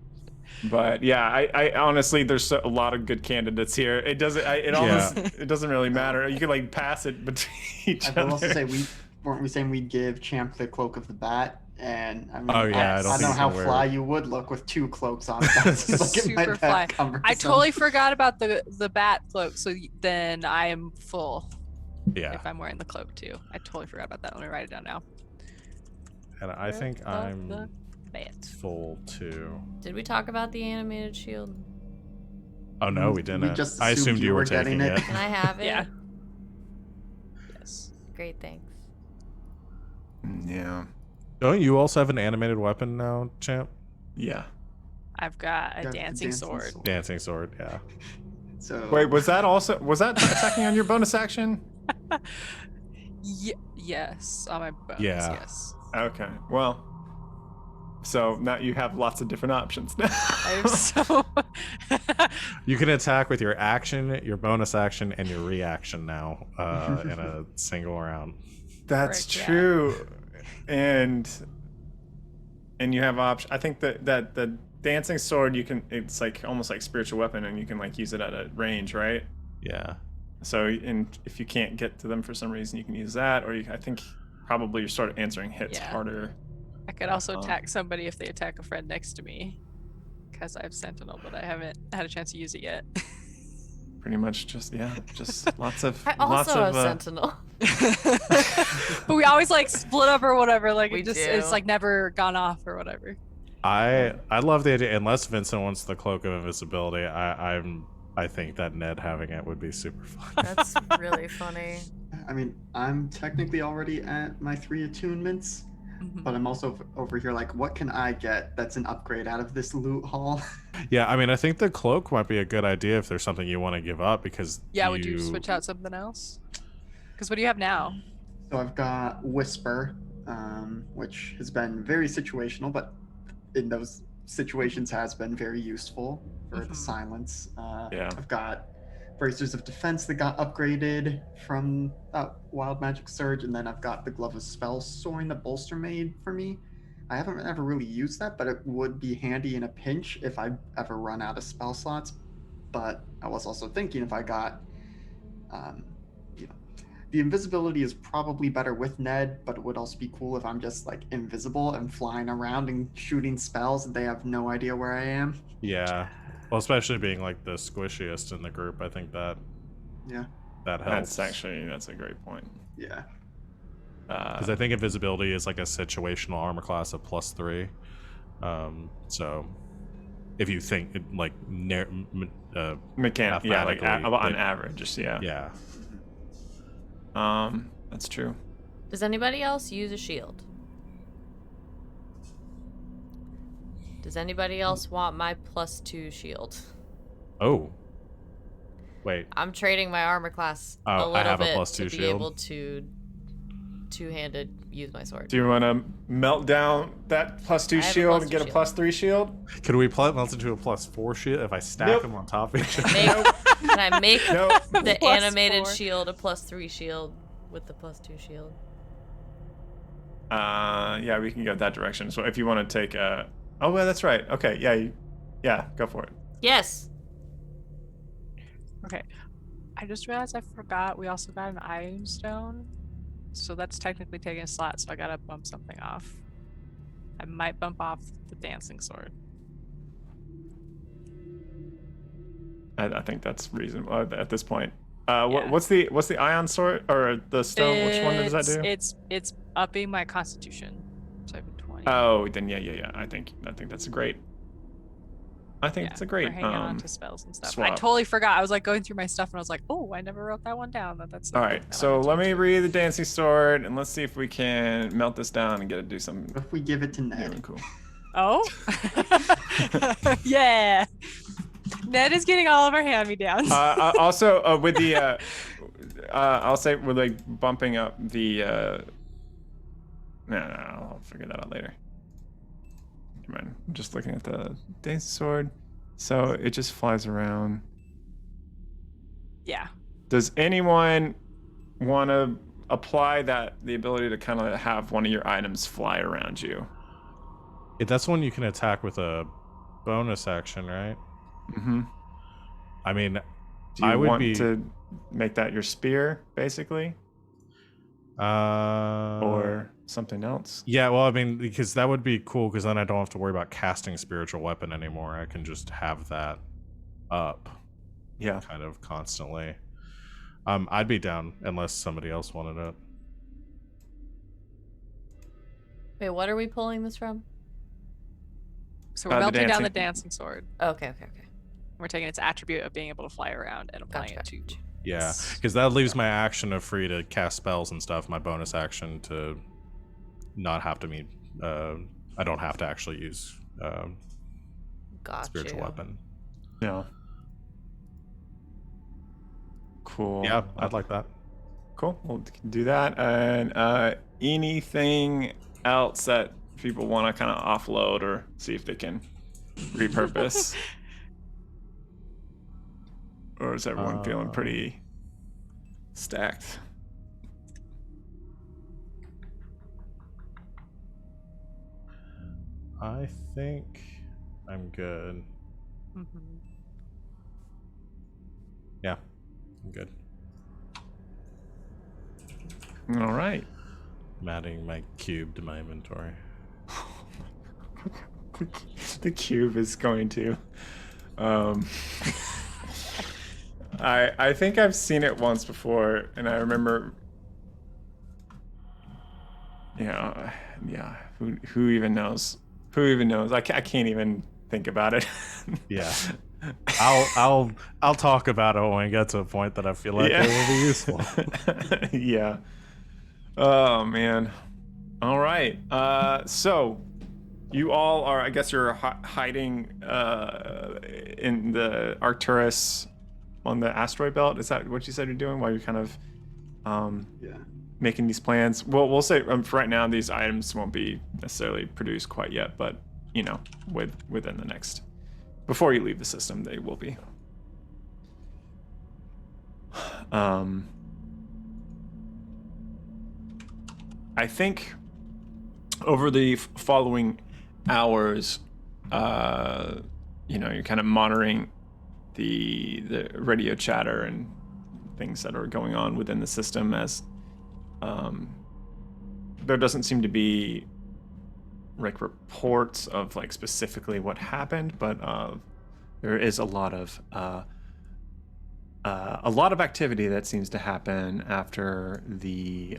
But yeah, I honestly, there's a lot of good candidates here. It doesn't, it doesn't really matter. You can like pass it between each I other. will also say weren't we saying we'd give Champ the cloak of the bat? And I mean, Oh, yeah, I don't I think know you how can wear fly it. you would look with 2 cloaks on. That seems like it might Super be fly. cumbersome. I totally forgot about the bat cloak, so then I am full Yeah. if I'm wearing the cloak too. I totally forgot about that. Let me write it down now. And I think The I'm bat. full too. Did we talk about the animated shield? Oh no, we didn't. just I assumed assumed you were getting taking it. Can I have it? Yeah. Yes. Great, thanks. Yeah. Don't you also have an animated weapon now, champ? Yeah. I've got a Got the dancing sword. Dancing sword, yeah. So Wait, was that attacking on your bonus action? Yes, on my bonus. Yeah. Yes. Okay. Well, so now you have lots of different options now. I'm so. You can attack with your action, your bonus action, and your reaction now in a single round. That's Frick, yeah. true. And you have option. I think that the dancing sword, it's like almost like spiritual weapon, and you can like use it at a range, right? Yeah. So, and if you can't get to them for some reason, you can use that, or I think probably you're sort of answering hits Yeah. harder. I could also attack somebody if they attack a friend next to me, because I have Sentinel, but I haven't had a chance to use it yet. Pretty much just lots of I lots also of have Sentinel. But we always like split up or whatever. Like We it's do. like never gone off or whatever. I love the idea. Unless Vincent wants the cloak of invisibility, I think that Ned having it would be super fun. That's really funny. I mean, I'm technically already at my 3 attunements, Mhm. but I'm also over here like, what can I get that's an upgrade out of this loot haul? Yeah, I mean, I think the cloak might be a good idea if there's something you want to give up because Yeah, would you switch out something else? Because what do you have now? So I've got Whisper, which has been very situational, but in those situations has been very useful for the Mhm. silence. Yeah. I've got Bracers of Defense that got upgraded from Wild Magic Surge, and then I've got the Glove of Spell Soaring that Bolster made for me. I haven't ever really used that, but it would be handy in a pinch if I ever run out of spell slots. But I was also thinking if I got, the invisibility is probably better with Ned, but it would also be cool if I'm just like invisible and flying around and shooting spells and they have no idea where I am. Yeah. Well, especially being like the squishiest in the group, I think that Yeah. helps. That's a great point. Yeah. Because I think invisibility is like a situational armor class of +3. So if you think like Mechanic, yeah, like mathematically, on average, just yeah. yeah. That's true. Does anybody else use a shield? Does anybody else want my +2 shield? Oh. Wait. I'm trading my armor class a I little have a bit +2 to be shield. able to two-handed use my sword. Do you want to melt down that +2 I have a shield and +2 get a shield. +3 shield? Could we melt into a +4 shield if I stack Nope. them on top of each other? Can I make Nope. the Plus animated 4. shield a +3 shield with the +2 shield? Yeah, we can go that direction. So if you want to take a, oh well, that's right. Okay, yeah, go for it. Yes. Okay. I just realized I forgot we also got an iron stone. So that's technically taking a slot, so I gotta bump something off. I might bump off the dancing sword. I think that's reasonable at this point. Yeah. What's the ion sword or the stone? Which one does that do? It's upping my constitution. So I have a 20. Oh, then yeah. I think that's great. I think it's a great for hanging on to spells and stuff. I swap. totally forgot. I was like going through my stuff and I was like, oh, I never wrote that one down. That's All right, so let me read the dancing sword and let's see if we can melt this down and get it to do something What if we give it to new Ned? and cool. Oh, yeah. Ned is getting all of our hand-me-downs. Also, with the, I'll say we're like bumping up the. No, I'll figure that out later. Come on, I'm just looking at the dancing sword. So it just flies around. Yeah. Does anyone want to apply the ability to kind of have one of your items fly around you? That's one you can attack with a bonus action, right? Mm-hmm. I mean, Do you I would want be to make that your spear, basically, or something else? Yeah, well, I mean, because that would be cool, because then I don't have to worry about casting spiritual weapon anymore. I can just have that up, Yeah. kind of constantly. I'd be down unless somebody else wanted it. Wait, what are we pulling this from? So we're The melting down the dancing- dancing sword. Okay. We're taking its attribute of being able to fly around and applying Gotcha. it to. Yeah, because that leaves my action of free to cast spells and stuff. My bonus action to not have to meet. I don't have to actually use Got spiritual you. weapon. Yeah. Cool. Yeah, I'd like that. Cool. We'll do that. And anything else that people want to kind of offload or see if they can repurpose? Or is everyone feeling pretty stacked? I think I'm good. Mm-hmm. Yeah, I'm good. All right. I'm adding my cube to my inventory. The cube is going to. I think I've seen it once before, and I remember. Yeah. Who even knows? Who even knows? I can't even think about it. Yeah, I'll talk about it when we get to a point that I feel like it will be useful. Yeah. Oh man. All right. So you all are. I guess you're hiding in the Arcturus on the asteroid belt. Is that what you said you're doing while you're kind of Yeah. making these plans? Well, we'll say for right now these items won't be necessarily produced quite yet, but you know, within the next, before you leave the system, they will be. I think over the following hours, you know, you're kind of monitoring the radio chatter and things that are going on within the system, as there doesn't seem to be like reports of like specifically what happened, but there is a lot of activity that seems to happen after the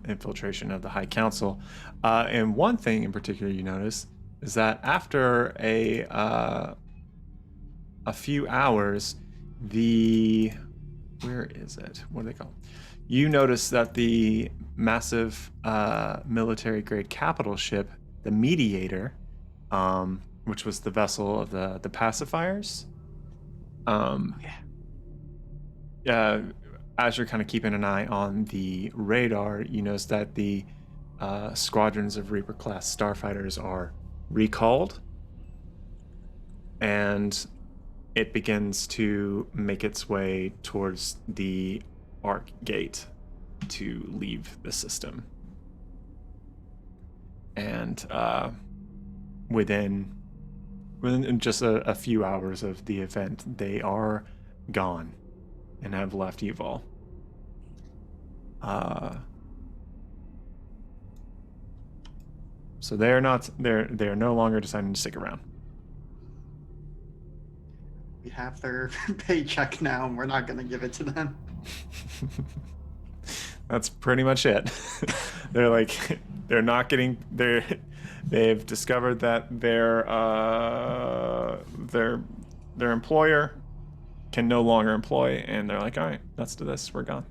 infiltration of the High Council. And one thing in particular you notice is that after a few hours, where is it? What do they call? You notice that the massive military-grade capital ship, the Mediator, which was the vessel of the pacifiers. As you're kind of keeping an eye on the radar, you notice that the squadrons of Reaper-class starfighters are recalled, and it begins to make its way towards the Arc Gate to leave the system. And within just a few hours of the event, they are gone and have left Evol. So they're no longer deciding to stick around. We have their paycheck now, and we're not going to give it to them. That's pretty much it. They've discovered that their employer can no longer employ, and they're like, all right, let's do this. We're gone.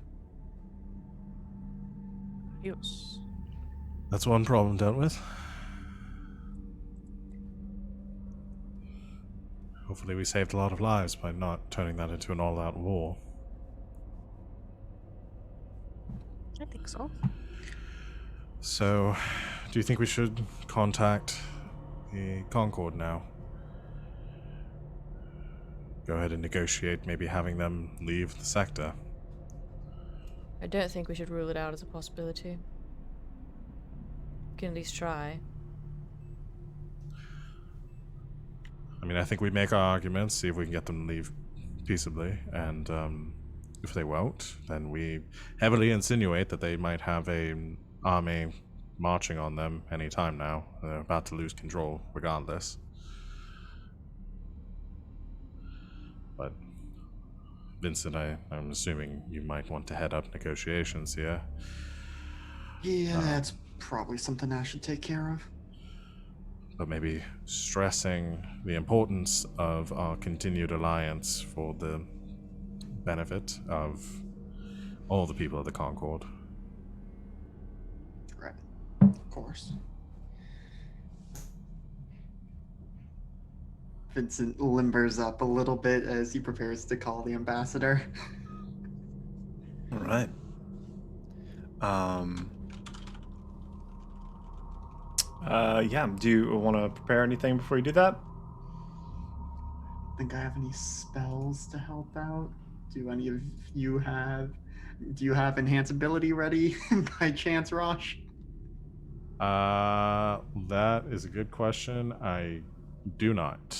Yes. That's one problem dealt with. Hopefully we saved a lot of lives by not turning that into an all-out war. I think so. So, do you think we should contact the Concord now? Go ahead and negotiate maybe having them leave the sector. I don't think we should rule it out as a possibility. We can at least try. I mean, I think we make our arguments, see if we can get them to leave peaceably, and if they won't, then we heavily insinuate that they might have an army marching on them any time now. They're about to lose control regardless. But Vincent, I'm assuming you might want to head up negotiations here. Yeah, that's probably something I should take care of. But maybe stressing the importance of our continued alliance for the benefit of all the people of the Concord. Right. Of course. Vincent limbers up a little bit as he prepares to call the ambassador. All right. Yeah, do you want to prepare anything before you do that? Think I have any spells to help out? Do any of you have... Do you have enhance ability ready by chance, Rosh? That is a good question. I do not.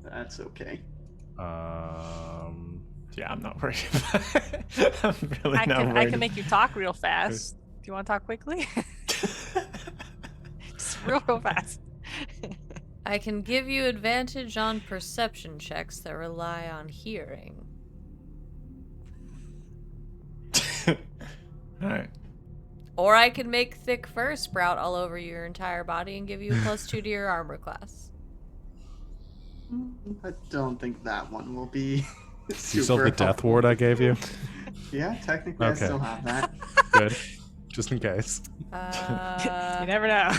That's okay. Yeah, I'm not worried about it. I'm really I not can worried. make you talk real fast. Do you want to talk quickly? Just real fast. I can give you advantage on perception checks that rely on hearing. Alright. Or I can make thick fur sprout all over your entire body and give you a +2 to your armor class. I don't think that one will be You still super have the death helpful. ward I gave you? Yeah, technically Okay. I still have that. Good. Just in case. You never know.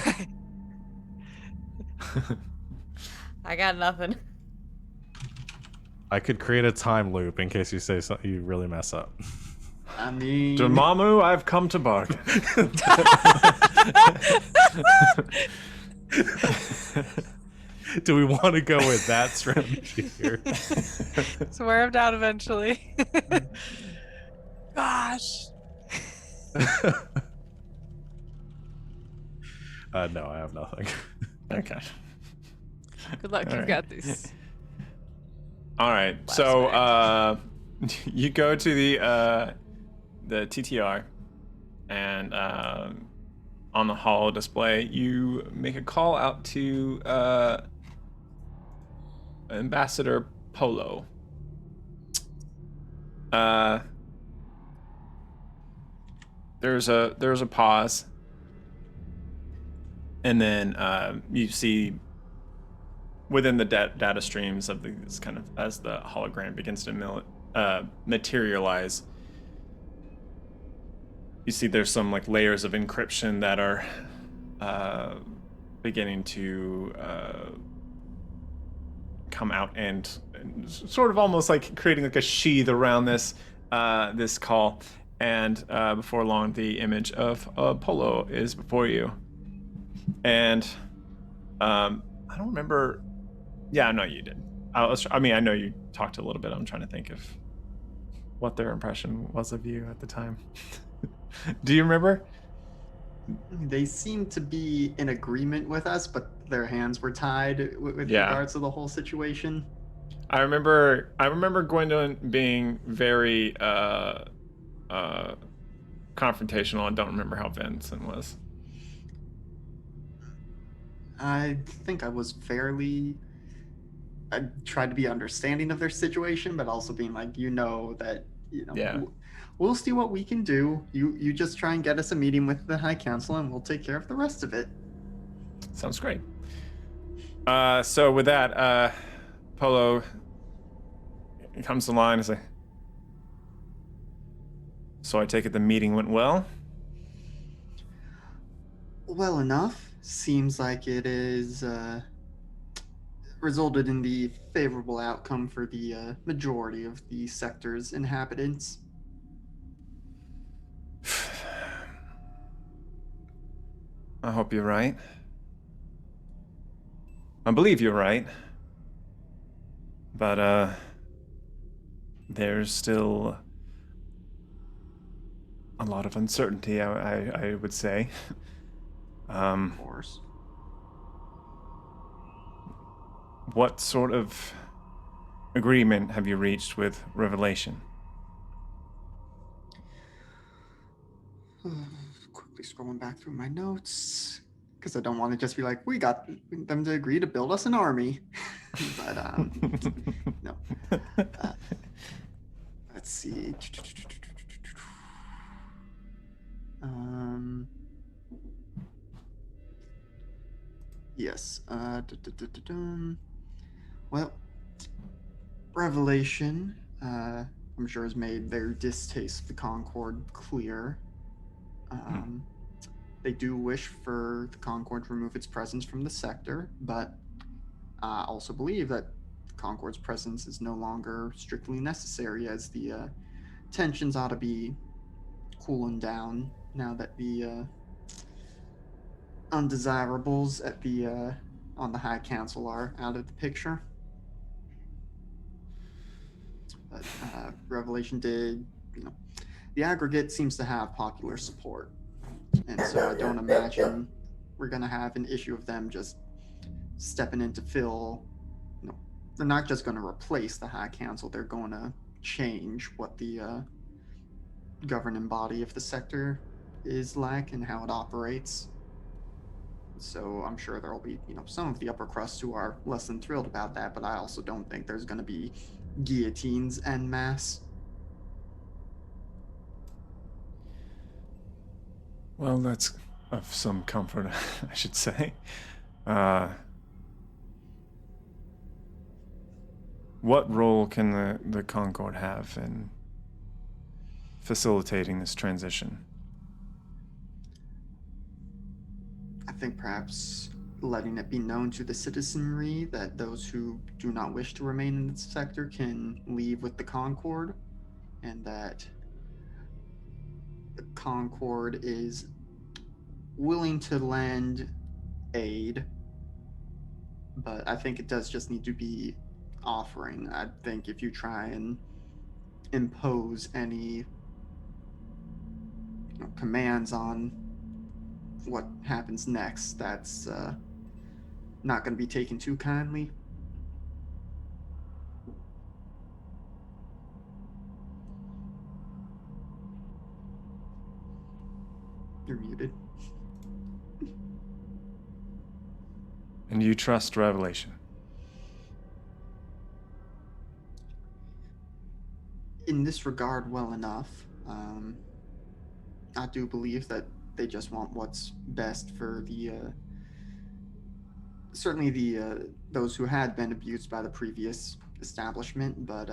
I got nothing. I could create a time loop in case you say something you really mess up. I mean... Dormammu, I've come to bargain. Do we want to go with that strategy here? Swear him down eventually. Gosh. No, I have nothing. Okay. Good luck. All You right. got this. Alright, Last so, you go to the TTR, and on the hall display, you make a call out to Ambassador Polo. There's a pause, and then you see within the data streams of this kind of as the hologram begins to materialize. You see there's some like layers of encryption that are beginning to come out and sort of almost like creating like a sheath around this this call. And before long, the image of Polo is before you. And I don't remember. Yeah, I know you did. I mean, I know you talked a little bit. I'm trying to think of what their impression was of you at the time. Do you remember? They seemed to be in agreement with us, but their hands were tied with regards to the whole situation. I remember Gwendolyn being very confrontational. I don't remember how Vincent was. I think I was fairly... I tried to be understanding of their situation, but also being like, that, we'll see what we can do. You just try and get us a meeting with the High Council, and we'll take care of the rest of it. Sounds great. So with that, Polo comes to line and say, so I take it the meeting went well? Well enough. Seems like it is resulted in the favorable outcome for the majority of the sector's inhabitants. I hope you're right. I believe you're right. But, there's still a lot of uncertainty, I would say. Of course. What sort of agreement have you reached with Revelation? Quickly scrolling back through my notes, because I don't want to just be like, we got them to agree to build us an army. But, no. Let's see. Yes. Well, Revelation, I'm sure, has made their distaste for the Concord clear. They do wish for the Concord to remove its presence from the sector, but I also believe that Concord's presence is no longer strictly necessary, as the tensions ought to be cooling down now that the undesirables at the on the High Council are out of the picture. But Revelation did, the aggregate seems to have popular support, and so I don't imagine we're gonna have an issue of them just stepping in to fill. They're not just going to replace the High Council. They're going to change what the governing body of the sector is like and how it operates. So I'm sure there'll be, some of the upper crust who are less than thrilled about that, but I also don't think there's going to be guillotines en masse. Well, that's of some comfort, I should say. What role can the Concord have in facilitating this transition? I think perhaps letting it be known to the citizenry that those who do not wish to remain in the sector can leave with the Concord, and that the Concord is willing to lend aid, but I think it does just need to be offering. I think if you try and impose any commands on what happens next, that's not going to be taken too kindly. And you trust Revelation? In this regard, well enough. I do believe that they just want what's best for the certainly the those who had been abused by the previous establishment, but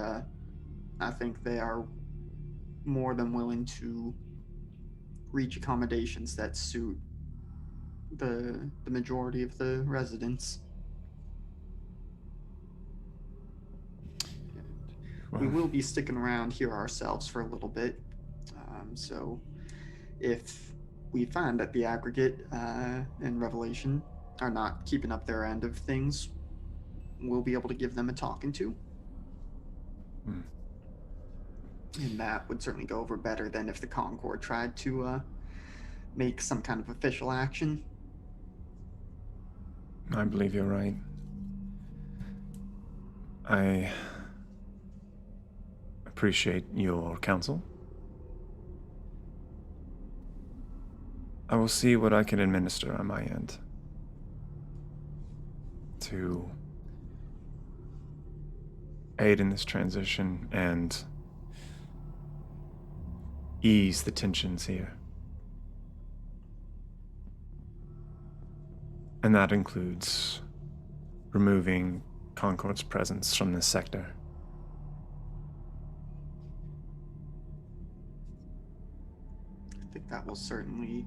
I think they are more than willing to reach accommodations that suit the majority of the residents. We Well, will be sticking around here ourselves for a little bit, so if we find that the aggregate and Revelation are not keeping up their end of things, we'll be able to give them a talking to. Hmm. And that would certainly go over better than if the Concord tried to make some kind of official action. I believe you're right. I appreciate your counsel. I will see what I can administer on my end to aid in this transition and ease the tensions here. And that includes removing Concord's presence from this sector. I think that will certainly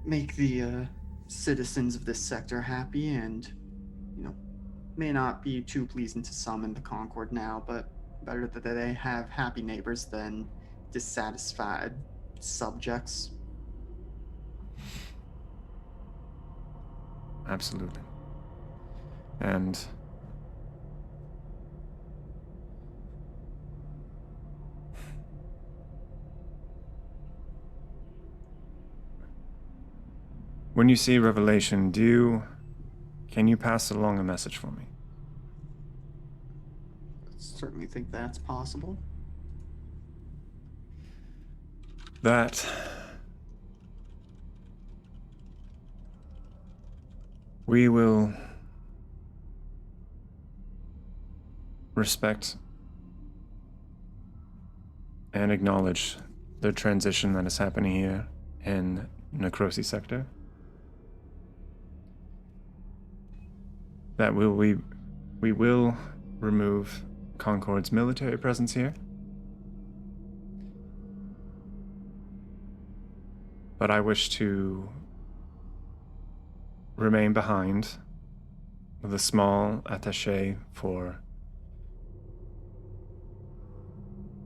make the citizens of this sector happy, and may not be too pleasing to some in the Concord now, but better that they have happy neighbors than dissatisfied subjects. Absolutely. And when you see Revelation, can you pass along a message for me? Certainly think that's possible. That we will respect and acknowledge the transition that is happening here in Necrosi sector. That we will remove Concord's military presence here. But I wish to remain behind with a small attaché for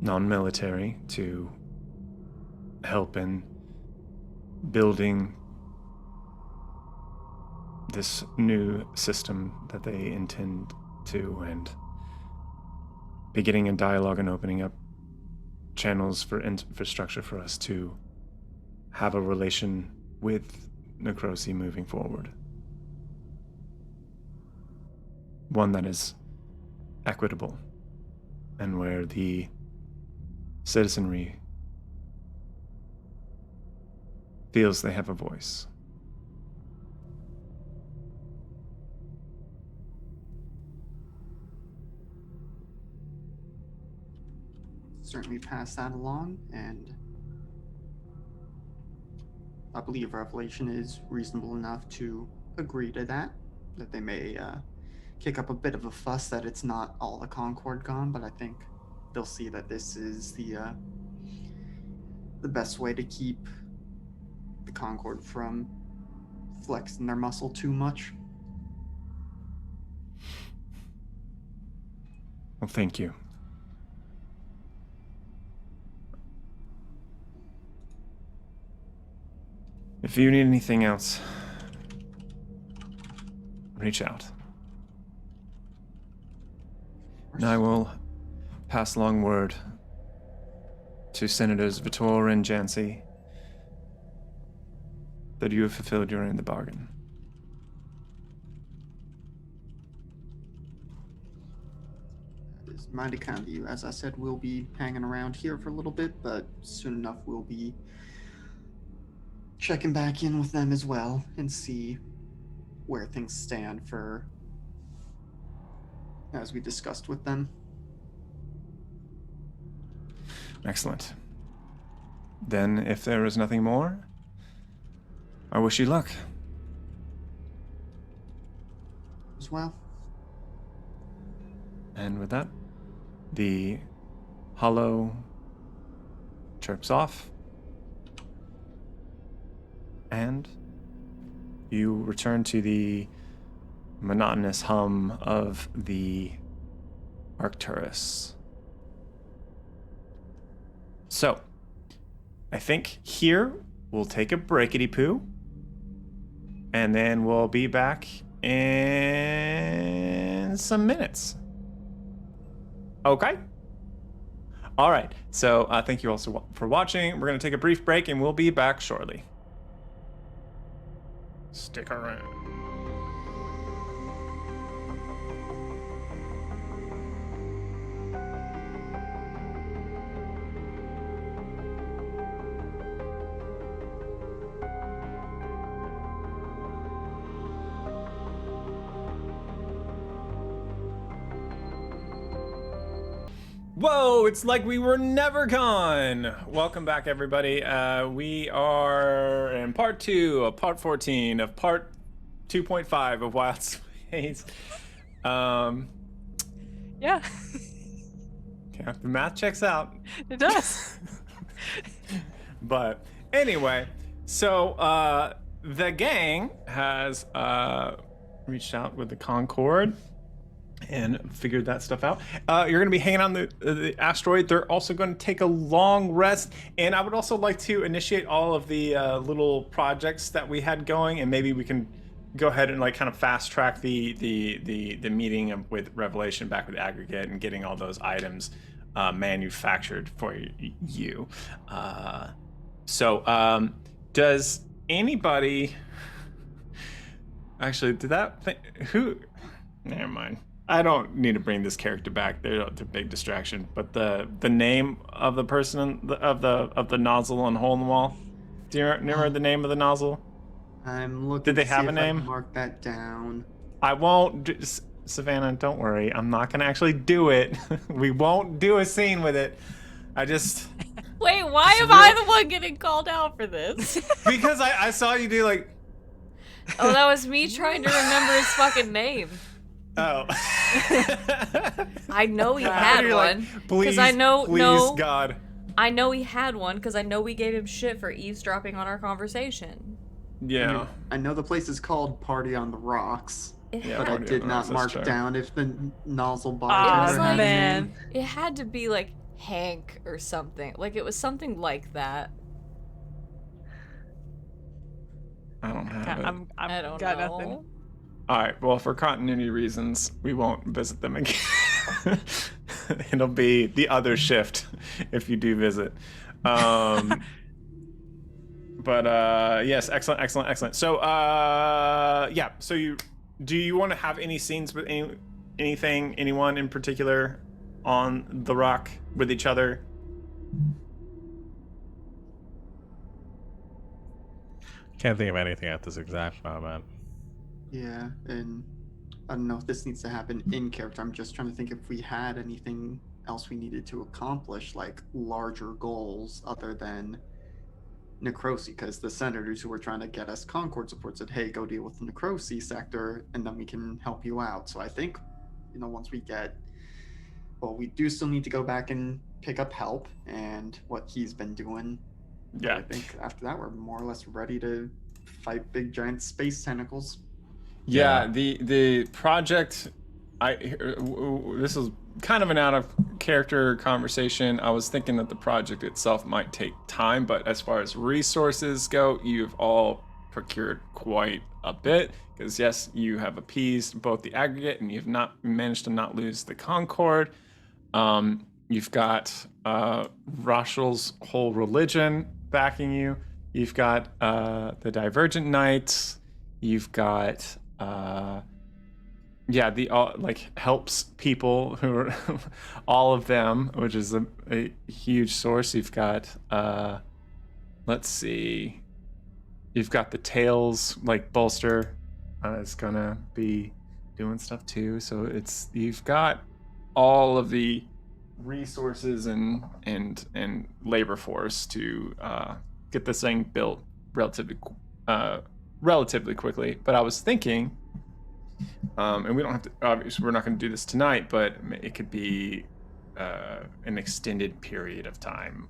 non-military to help in building this new system that they intend to, and beginning a dialogue and opening up channels for infrastructure for us to have a relation with Necrosi moving forward. One that is equitable and where the citizenry feels they have a voice. Certainly pass that along, and I believe Revelation is reasonable enough to agree to that they may kick up a bit of a fuss that it's not all the Concord gone, but I think they'll see that this is the best way to keep the Concord from flexing their muscle too much. Well, thank you. If you need anything else, reach out. And I will pass along word to Senators Vitor and Jancy that you have fulfilled your end of the bargain. That is mighty kind of you. As I said, we'll be hanging around here for a little bit, but soon enough we'll be checking back in with them as well and see where things stand for, as we discussed with them. Excellent. Then, if there is nothing more, I wish you luck. As well. And with that, the hollow chirps off, and you return to the monotonous hum of the Arcturus. So, I think here we'll take a breakity-poo, and then we'll be back in some minutes. Okay? All right. So thank you also for watching. We're going to take a brief break, and we'll be back shortly. Stick around. Whoa, it's like we were never gone. Welcome back, everybody. We are in part 2 of part 14 of part 2.5 of Wildspace. Yeah, Okay, the math checks out. it does. But anyway, so the gang has reached out with the Concorde and figured that stuff out. You're going to be hanging on the asteroid. They're also going to take a long rest. And I would also like to initiate all of the little projects that we had going, and maybe we can go ahead and like kind of fast track the meeting with Revelation back with Aggregate and getting all those items manufactured for you. So does anybody actually did that thing? Who? Never mind. I don't need to bring this character back. They're a big distraction. But the name of the person of the nozzle and hole in the wall. Do you remember the name of the nozzle? I'm looking. Did they to have see a if I can name? mark that down. I won't. Savannah, don't worry. I'm not gonna actually do it. We won't do a scene with it. I just Wait, why am I the one getting called out for this? because I saw you do like. Oh, that was me trying to remember his fucking name. Oh. I know he You're had like, one. please, I know, please, no, God. I know he had one because I know we gave him shit for eavesdropping on our conversation. Yeah. I know the place is called Party on the Rocks, Yeah, but I Party on did the not Rocks, that's mark true. down if the nozzle It was bartender like- had a man. name. It had to be like Hank or something. Like it was something like that. I don't have it. I'm I don't got know. nothing. All right. Well, for continuity reasons, we won't visit them again. It'll be the other shift if you do visit. But yes, excellent. So yeah. So do you want to have any scenes with anyone in particular on the rock with each other? Can't think of anything at this exact moment. Yeah, and I don't know if this needs to happen in character. I'm just trying to think if we had anything else we needed to accomplish, like larger goals other than necrosis, because the senators who were trying to get us Concord support said, hey, go deal with the necrosis sector and then we can help you out. So I think, once we get, well, we do still need to go back and pick up help and what he's been doing. Yeah. I think after that, we're more or less ready to fight big giant space tentacles. Yeah, the project. This is kind of an out of character conversation. I was thinking that the project itself might take time, but as far as resources go, you've all procured quite a bit. Because yes, you have appeased both the aggregate, and you've not managed to not lose the Concorde. You've got Roshal's whole religion backing you. You've got the Divergent Knights. You've got the helps people who are all of them, which is a huge source. You've got let's see, you've got the Tails bolster, is gonna be doing stuff too. So you've got all of the resources and labor force to get this thing built relatively quickly. But I was thinking, and we don't have to. Obviously, we're not going to do this tonight, but it could be an extended period of time,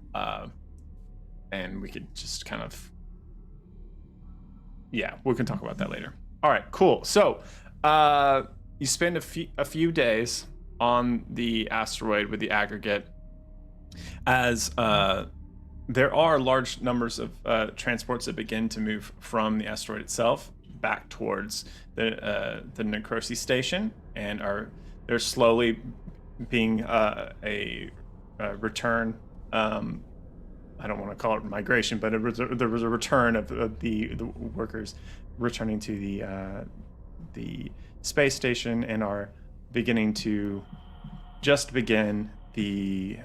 and we could just kind of. Yeah, we can talk about that later. All right, cool. So, you spend a few days on the asteroid with the aggregate, as there are large numbers of transports that begin to move from the asteroid itself back towards the Necrosi station, and they're slowly being a return. I don't want to call it migration, but there was a return of the workers returning to the space station and are beginning to just begin the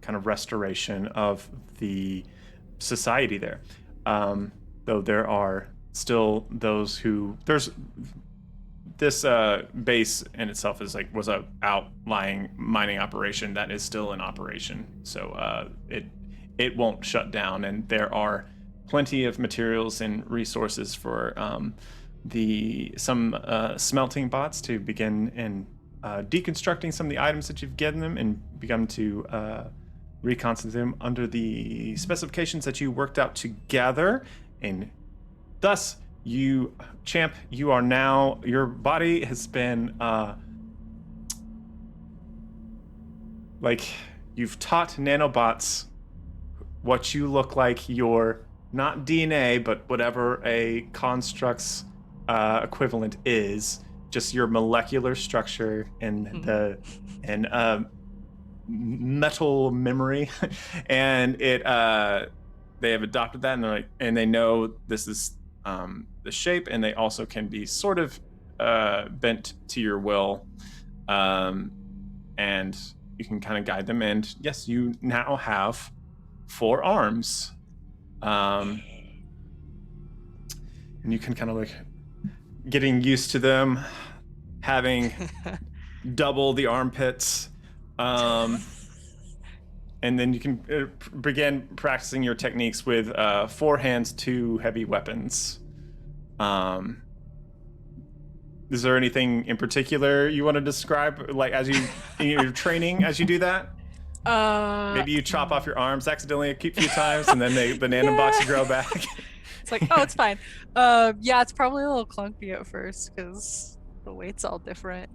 kind of restoration of the society there. Though there are still those who this base in itself was a outlying mining operation that is still in operation. So it won't shut down, and there are plenty of materials and resources for some smelting bots to begin in deconstructing some of the items that you've given them and begun to reconstitute them under the specifications that you worked out together. And thus, you, champ, you are now, your body has been you've taught nanobots what you look like, your not DNA, but whatever a construct's equivalent is, just your molecular structure and metal memory, and they have adopted that, and they know this is the shape, and they also can be sort of bent to your will, and you can kind of guide them. And yes, you now have 4 arms, and you can kind of getting used to them having double the armpits, and then you can begin practicing your techniques with 4 hands, 2 heavy weapons. Is there anything in particular you want to describe, as you're training as you do that? Maybe you chop off your arms accidentally a few times, and then the nanobots grow back. It's like, oh, it's fine. Yeah, it's probably a little clunky at first because the weight's all different.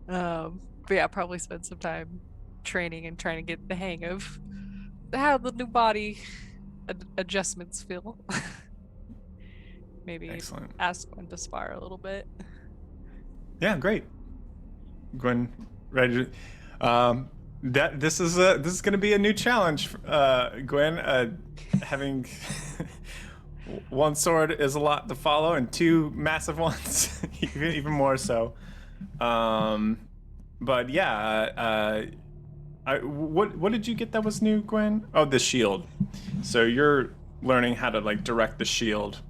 But yeah, probably spend some time training and trying to get the hang of how the new body adjustments feel. Maybe Excellent. Ask Gwen to spar a little bit. Yeah, great. Gwen, ready to... this is going to be a new challenge, Gwen. Having one sword is a lot to follow, and 2 massive ones, even more so. But yeah, what did you get that was new, Gwen? Oh, the shield. So you're learning how to direct the shield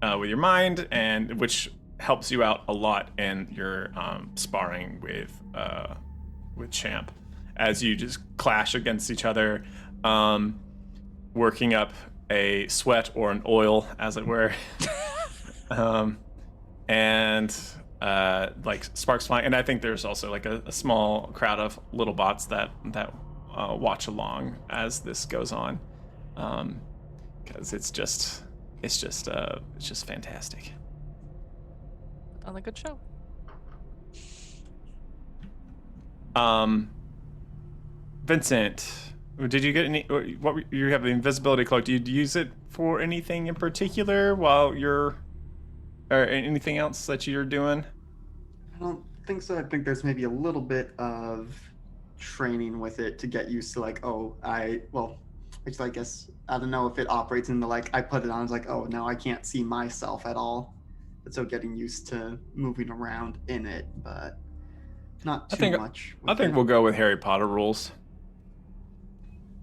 with your mind, and which helps you out a lot in your sparring with Champ, as you just clash against each other, working up a sweat or an oil, as it were, and sparks flying. And I think there's also a small crowd of little bots that watch along as this goes on, because it's just fantastic. On a good show. Vyncent, did you get any? You have the invisibility cloak. Do you use it for anything in particular while or anything else that you're doing? I don't think so. I think there's maybe a little bit of training with it to get used to I guess I don't know if it operates in I put it on, it's now I can't see myself at all. So getting used to moving around in it, but not too much. I think we'll go with Harry Potter rules.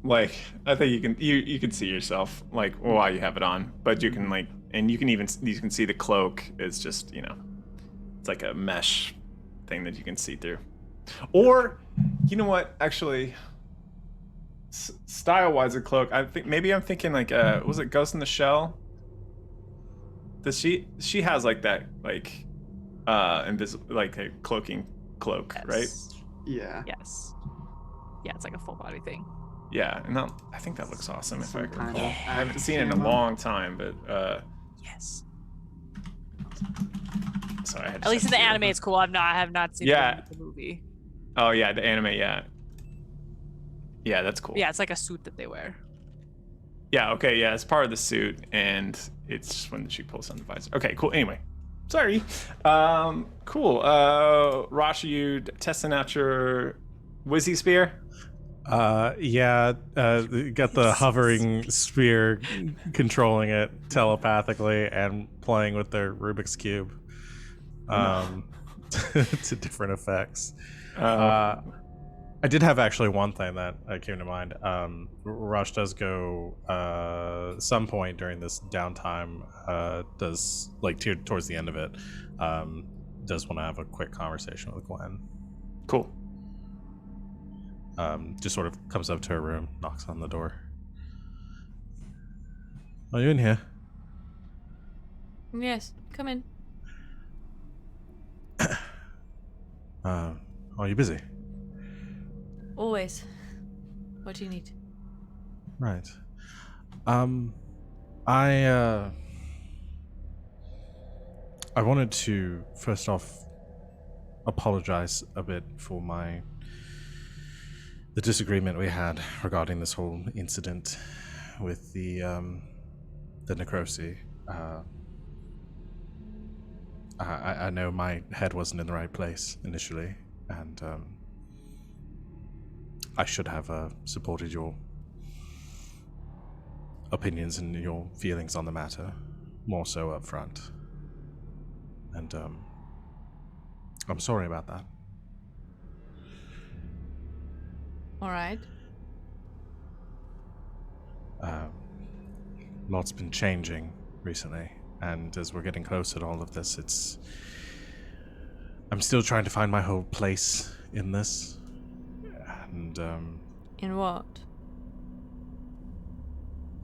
I think you can see yourself while you have it on, but you can and you can see the cloak is just, it's like a mesh thing that you can see through. Or, you know what? Actually, style-wise, a cloak. I'm thinking like was it Ghost in the Shell? Does she has like that invisible like a cloaking cloak, Yes. right? Yeah. Yes. Yeah, it's like a full body thing. Yeah, and I think that looks awesome. Some I kind of I haven't seen it in a camo. long time, but Yes. sorry. I At least in the anime, it's cool. I have not seen Yeah. the movie. Oh yeah, the anime. Yeah. Yeah, that's cool. Yeah, it's like a suit that they wear. Yeah. Okay. Yeah, it's part of the suit, and it's just when she pulls on the visor. Okay. Cool. Anyway, sorry. Cool. Rosh, are you testing out your Wizzy spear? Yeah, got the hovering spear, controlling it telepathically and playing with their Rubik's Cube to different effects. I did have actually one thing that came to mind. Rosh does go some point during this downtime, does like towards the end of it, does want to have a quick conversation with Gwen. Cool. Just sort of comes up to her room, knocks on the door. Are you in here? Yes, come in. Are you busy? Always. What do you need? Right. I wanted to first off apologize a bit for the disagreement we had regarding this whole incident with the necrosi. I know my head wasn't in the right place initially, and I should have supported your opinions and your feelings on the matter more so up front. And I'm sorry about that. All right. Lots been changing recently, and as we're getting closer to all of this, I'm still trying to find my whole place in this. And In what?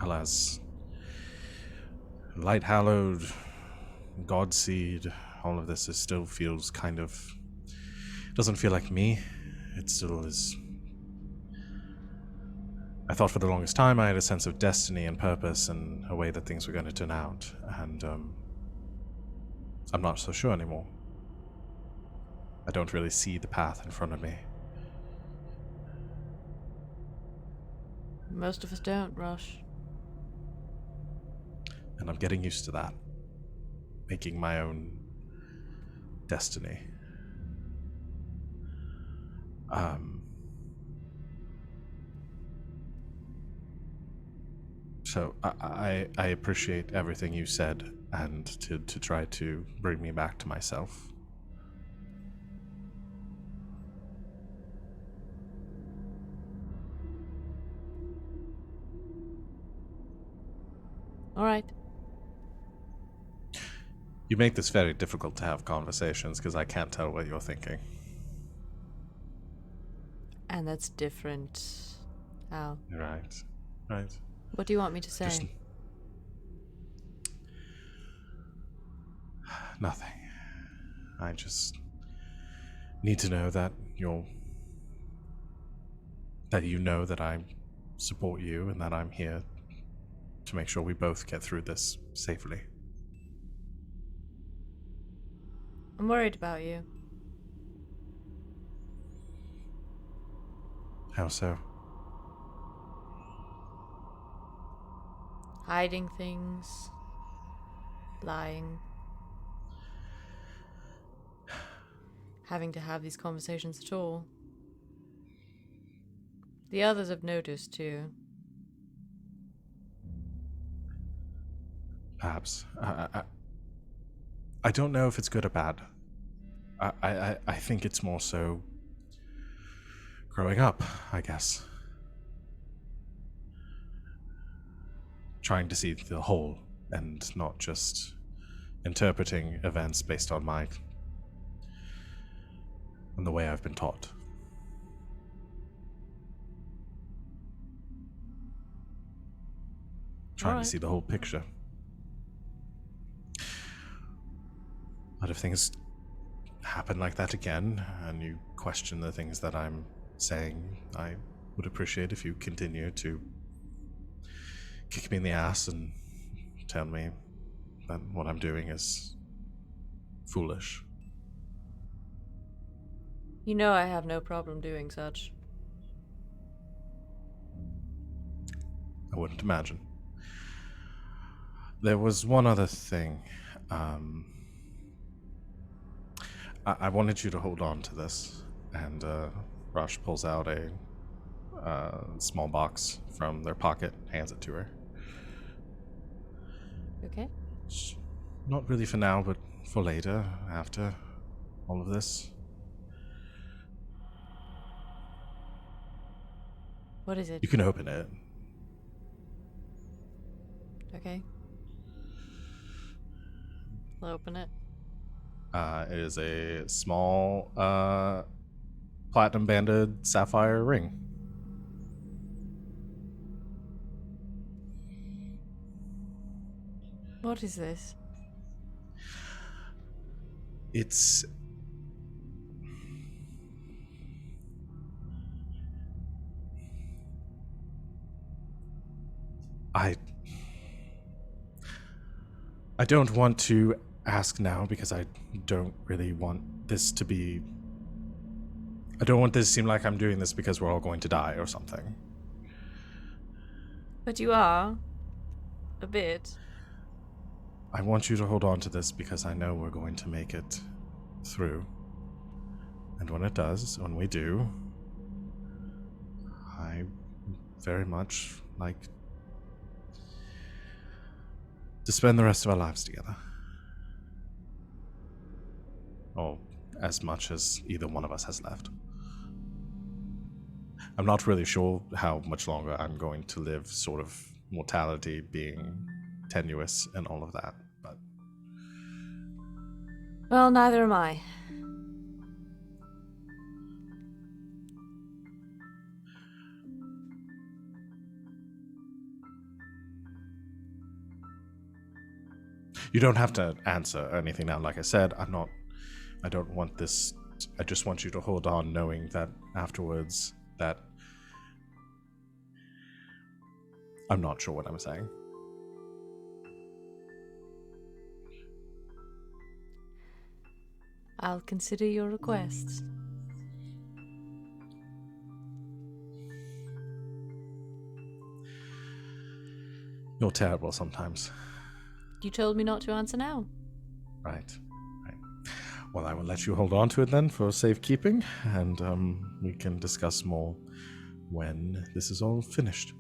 alas, light hallowed, Godseed, all of this still feels kind of, doesn't feel like me. It still is. I thought for the longest time I had a sense of destiny and purpose and a way that things were going to turn out, and I'm not so sure anymore. I don't really see the path in front of me. Most of us don't, Rosh. And I'm getting used to that. Making my own destiny. So I appreciate everything you said, and to try to bring me back to myself. All right. You make this very difficult to have conversations because I can't tell what you're thinking. And that's different. Al. Right. Right. What do you want me to say? Just nothing. I just need to know that you know that I support you and that I'm here to make sure we both get through this safely. I'm worried about you. How so? Hiding things. Lying. Having to have these conversations at all. The others have noticed too. Perhaps. I don't know if it's good or bad. I think it's more so growing up, I guess. Trying to see the whole and not just interpreting events based on the way I've been taught. Trying Alright. to see the whole picture. But if things happen like that again, and you question the things that I'm saying, I would appreciate if you continue to kick me in the ass and tell me that what I'm doing is foolish. You know I have no problem doing such. I wouldn't imagine. There was one other thing. I wanted you to hold on to this, and Rosh pulls out a small box from their pocket, hands it to her. Okay. It's not really for now, but for later, after all of this. What is it? You can open it. Okay. I'll open it. It is a small platinum banded sapphire ring. What is this? It's I don't want to ask now because I don't really want this to be... I don't want this to seem like I'm doing this because we're all going to die or something. But you are. A bit. I want you to hold on to this because I know we're going to make it through. And when it does, when we do, I very much like to spend the rest of our lives together. Or as much as either one of us has left. I'm not really sure how much longer I'm going to live, sort of mortality being tenuous and all of that, but... Well, neither am I. You don't have to answer anything now. Like I said, I don't want this... I just want you to hold on knowing that afterwards that... I'm not sure what I'm saying. I'll consider your requests. You're terrible sometimes. You told me not to answer now. Right. Well, I will let you hold on to it then for safekeeping, and we can discuss more when this is all finished.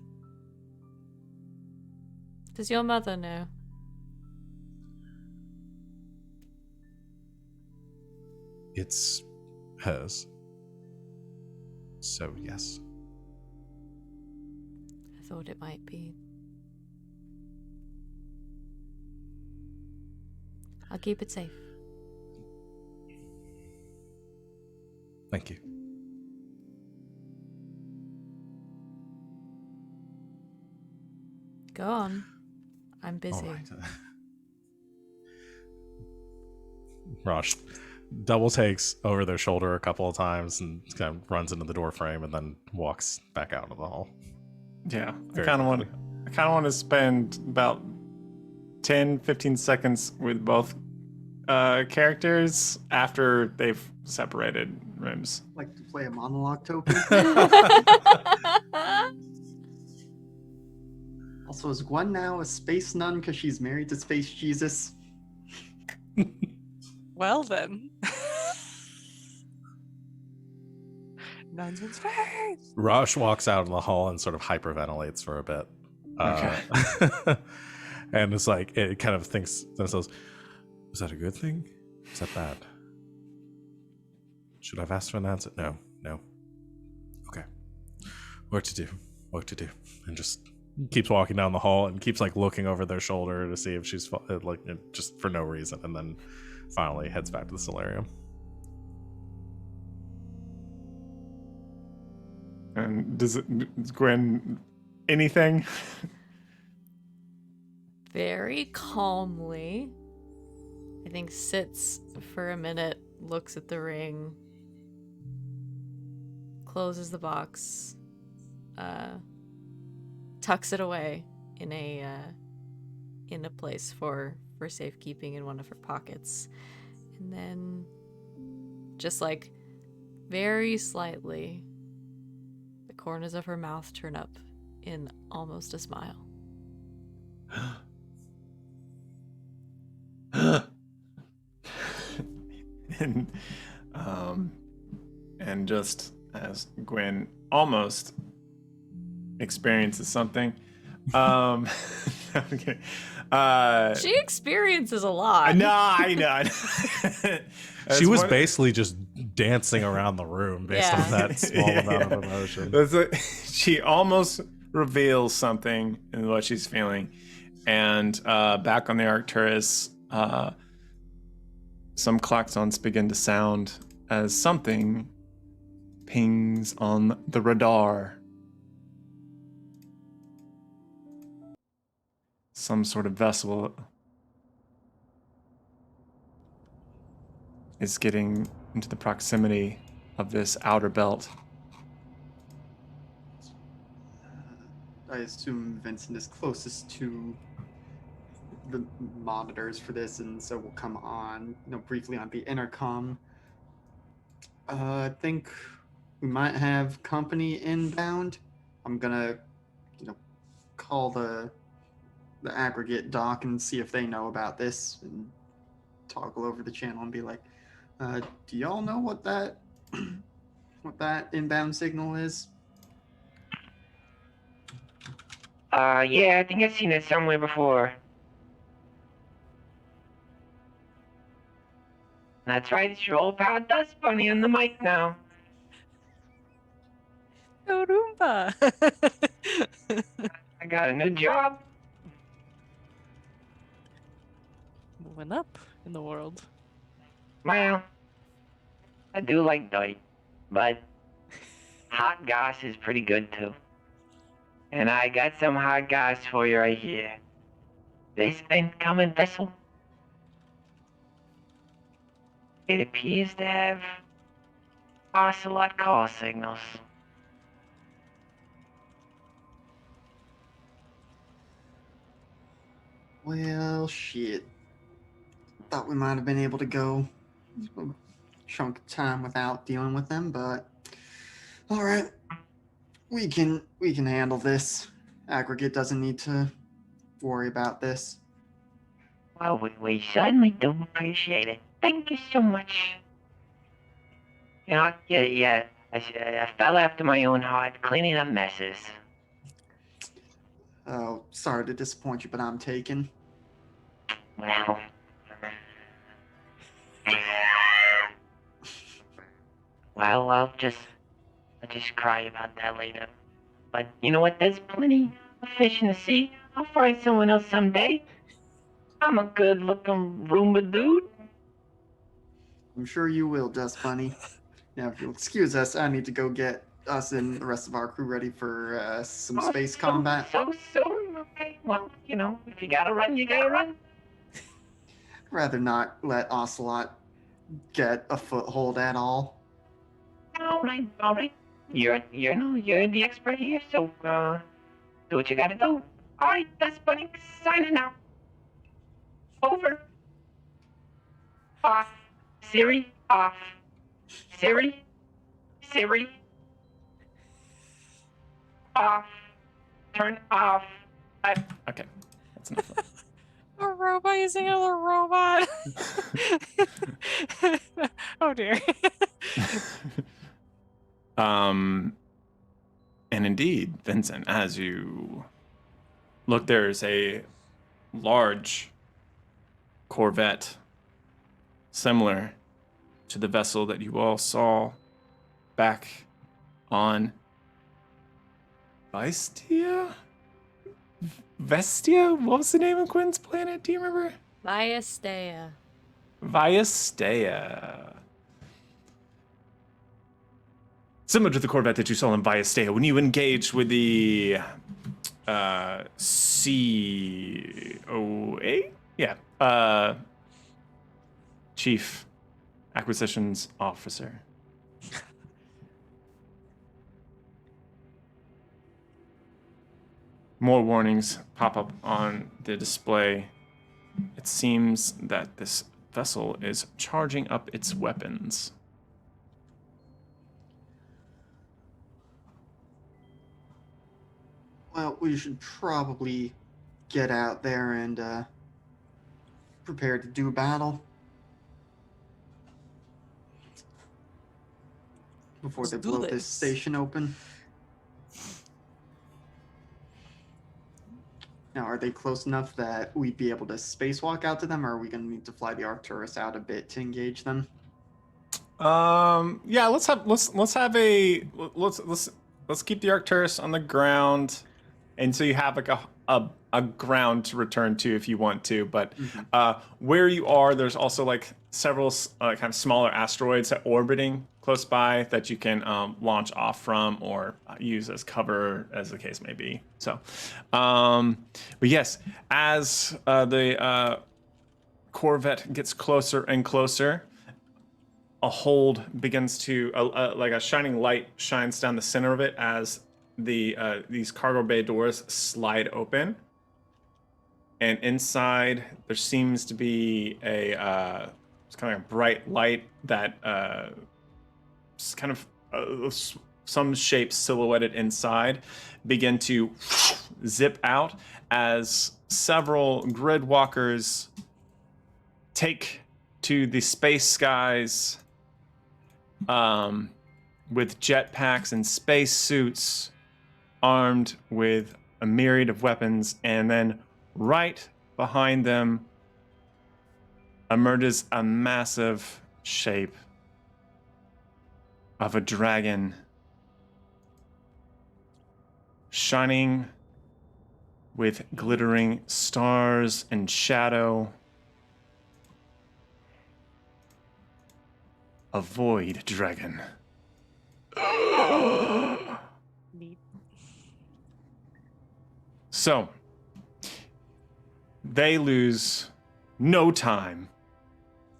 Does your mother know? It's hers. So, yes. I thought it might be. I'll keep it safe. Thank you. Go on. I'm busy. All right. Rosh double takes over their shoulder a couple of times and kind of runs into the door frame and then walks back out of the hall. Yeah, Very I kind quickly. of want to spend about 10-15 seconds with both characters after they've separated rooms. Like to play a monologue token. Also, is Gwen now a space nun because she's married to Space Jesus? Well then. Nuns in space. Rosh walks out in the hall and sort of hyperventilates for a bit. Okay. And it's like, it kind of thinks to themselves, is that a good thing? Is that bad? Should I have asked for an answer? No. Okay. Work to do. And just keeps walking down the hall and keeps like looking over their shoulder to see if she's like just for no reason, and then finally heads back to the solarium. And does Gwen anything? Very calmly, I think sits for a minute, looks at the ring, closes the box, tucks it away in a place for safekeeping in one of her pockets, and then just like very slightly, the corners of her mouth turn up in almost a smile. and and just as Gwen almost experiences something, I'm kidding. She experiences a lot. No, I know. She was basically just dancing around the room based on that small amount of emotion. She almost reveals something in what she's feeling. And back on the Arcturus, some klaxons begin to sound as something pings on the radar. Some sort of vessel is getting into the proximity of this outer belt. I assume Vincent is closest to the monitors for this, and so we'll come on, briefly on the intercom. I think we might have company inbound. I'm gonna, call the aggregate dock and see if they know about this, and toggle over the channel and be like, do y'all know what that inbound signal is? Yeah, I think I've seen it somewhere before. That's right, it's your old pal Dust Bunny on the mic now. Go Roomba! I got a new job. Moving up in the world. Well, I do like dirt, but hot gas is pretty good too. And I got some hot gas for you right here. This incoming vessel, it appears to have ocelot call signals. Well, shit. Thought we might have been able to go a chunk of time without dealing with them, but all right, we can handle this. Aggregate doesn't need to worry about this. Well, we certainly do appreciate it. Thank you so much. Yeah, I fell after my own heart cleaning up messes. Oh, sorry to disappoint you, but I'm taken. Well, I'll just cry about that later. But you know what? There's plenty of fish in the sea. I'll find someone else someday. I'm a good-looking Roomba dude. I'm sure you will, Dust Bunny. Now, if you'll excuse us, I need to go get us and the rest of our crew ready for some space combat. So soon? Okay. Well, if you gotta run, you gotta run. Rather not let Ocelot get a foothold at all. All right. You're the expert here, so do what you gotta do. All right, Dust Bunny signing out. Over. Off. Siri, off. Siri. Off. Turn off. Okay, that's enough. A robot using another robot. Oh dear. And indeed, Vincent, as you look, there's a large corvette similar to the vessel that you all saw back on Vistia? Vestia? What was the name of Gwen's planet? Do you remember? Vyastea. Vyastea. Similar to the Corvette that you saw in Vyastea, when you engaged with the COA? Yeah. Chief Acquisitions Officer. More warnings pop up on the display. It seems that this vessel is charging up its weapons. Well, we should probably get out there and prepare to do battle before Let's they do blow this this. station open. Now, are they close enough that we'd be able to spacewalk out to them, or are we going to need to fly the Arcturus out a bit to engage them? Yeah, let's keep the Arcturus on the ground, and so you have like a ground to return to if you want to. But where you are, there's also like several kind of smaller asteroids that are orbiting close by that you can launch off from or use as cover, as the case may be. So, but yes, as the Corvette gets closer and closer, a hold begins to like a shining light shines down the center of it as these cargo bay doors slide open, and inside there seems to be a it's kind of a bright light that kind of some shapes silhouetted inside begin to zip out as several grid walkers take to the space skies with jetpacks and space suits, armed with a myriad of weapons, and then right behind them emerges a massive shape of a dragon, shining with glittering stars and shadow. A void dragon. Neat. So, they lose no time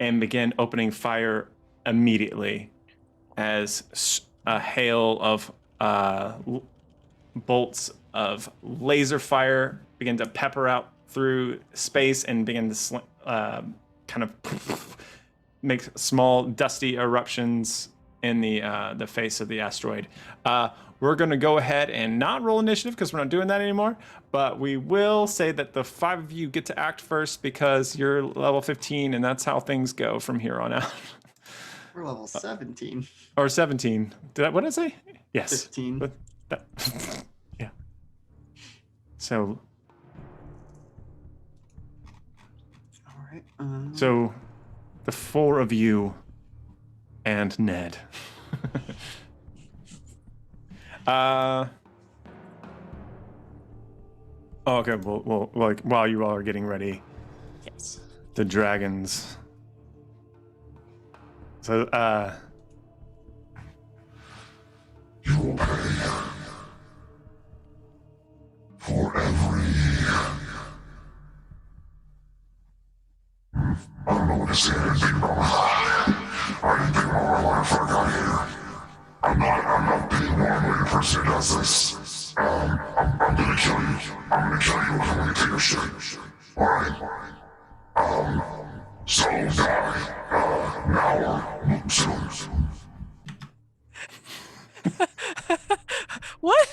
and begin opening fire immediately as a hail of bolts of laser fire begin to pepper out through space and begin to kind of make small dusty eruptions in the face of the asteroid. We're going to go ahead and not roll initiative because we're not doing that anymore, but we will say that the 5 of you get to act first because you're level 15 and that's how things go from here on out. We're level 17. Or 17. What did I say? Yes. 15. But yeah. So. All right. So, the 4 of you and Ned. Okay. Well, like while you all are getting ready, Yes. the dragons. So, You will pay for every... I don't know what to say. I didn't think about my life before I got here. I'm not being one-way person who does this. I'm gonna kill you. I'm gonna kill you when you take your shit. Alright? So die. Now or soon. What?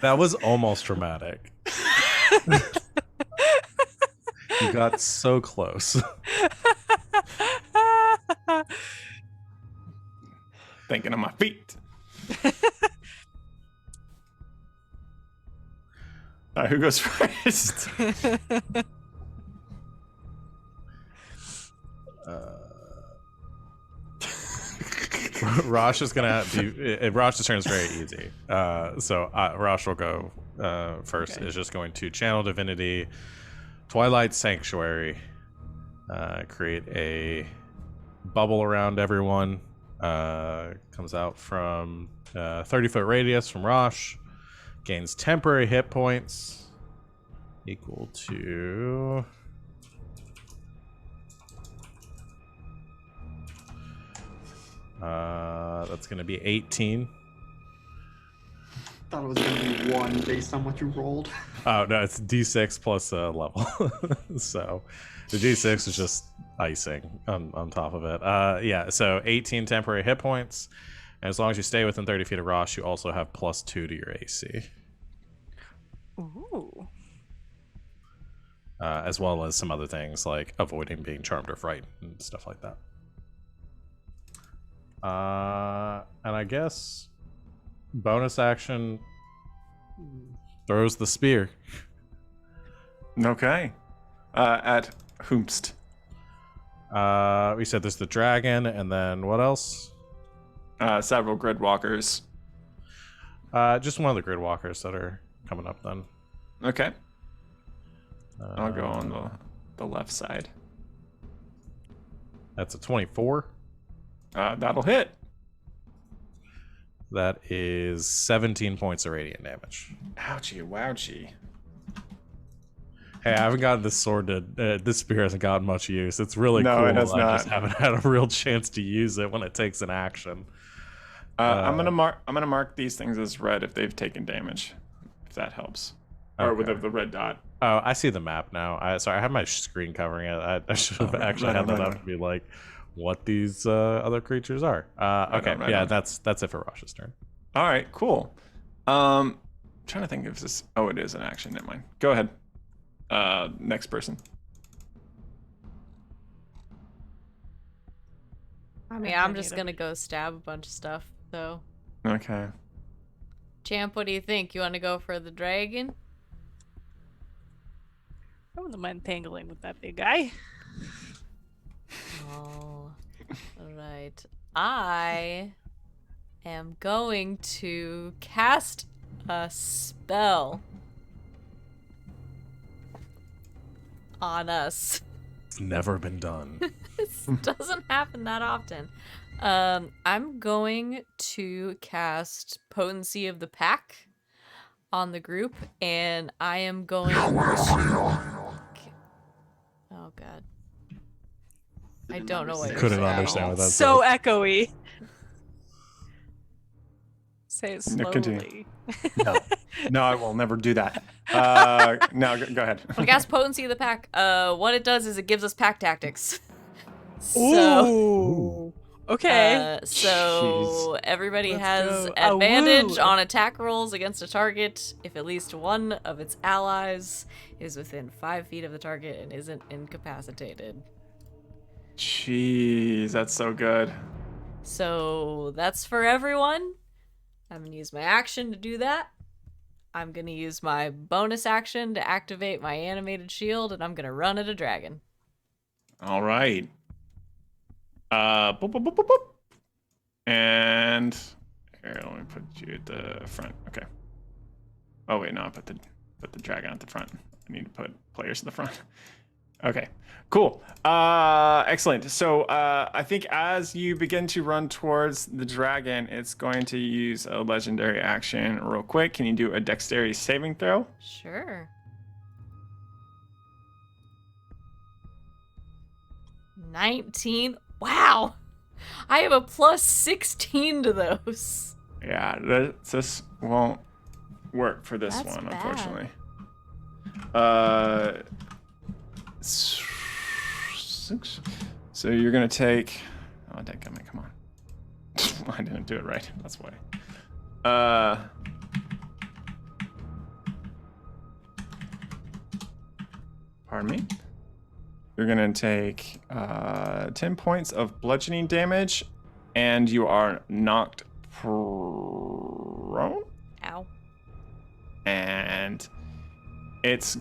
That was almost dramatic. You got so close. thinking on my feet. All right, who goes first? Rosh is gonna be. Rosh's turn is very easy. So Rosh will go first. Okay. Is just going to channel divinity, Twilight Sanctuary, create a bubble around everyone. Comes out from 30-foot radius from Rosh. Gains temporary hit points equal to. That's going to be 18. Thought it was gonna be 1 based on what you rolled. Oh, no, it's D6 plus level. So the D6 is just icing on top of it. Yeah, so 18 temporary hit points. And as long as you stay within 30 feet of Rosh, you also have +2 to your AC. Ooh. As well as some other things like avoiding being charmed or frightened and stuff like that. And I guess bonus action throws the spear. Okay. At Hoomst. We said there's the dragon, and then what else? Several grid walkers. Just one of the grid walkers that are coming up then. Okay. I'll go on the left side. That's a 24. That'll hit. That is 17 points of radiant damage. Ouchie, wouchie. Hey, I haven't gotten this sword to. This spear hasn't gotten much use. It's really No, cool. it has I just not. haven't had a real chance to use it when it takes an action. I'm gonna mark these things as red if they've taken damage, if that helps. Or with Okay. the red dot. Oh, I see the map now. Sorry, I have my screen covering it. I should have actually had that up to be like what these other creatures are. Okay, right yeah, on. that's it for Rosh's turn. All right, cool. Trying to think if this. Oh, it is an action. Never mind. Go ahead. Next person. I mean, I'm just gonna go stab a bunch of stuff, so. Okay. Champ, what do you think? You want to go for the dragon? I wouldn't mind tangling with that big guy. Oh, right. I am going to cast a spell on us. It's never been done. This doesn't happen that often. I'm going to cast Potency of the Pack on the group, and I am going to... Oh, God. I don't know what you're Couldn't saying. understand what that So says. echoey. Say it No, continue. slowly. No, I will never do that. No, go ahead. When I cast Potency of the Pack, what it does is it gives us pack tactics. So, Ooh. Okay. so everybody Let's has go. advantage Awoo. on attack rolls against a target if at least one of its allies is within 5 feet of the target and isn't incapacitated. Jeez, that's so good. So that's for everyone. I'm going to use my action to do that. I'm going to use my bonus action to activate my animated shield, and I'm going to run at a dragon. All right. Boop, boop, boop, boop, boop. And here, let me put you at the front. Okay. Oh wait, no, I put the dragon at the front. I need to put players in the front. Okay, cool. Excellent. So I think as you begin to run towards the dragon, it's going to use a legendary action real quick. Can you do a dexterity saving throw? Sure. 19. Wow. I have a plus 16 to those. Yeah, this won't work for this That's one, bad. unfortunately. 6. So you're gonna take. Oh, dadgummit, come on. I didn't do it right. That's why. Pardon me. You're gonna take 10 points of bludgeoning damage, and you are knocked prone. Ow. And it's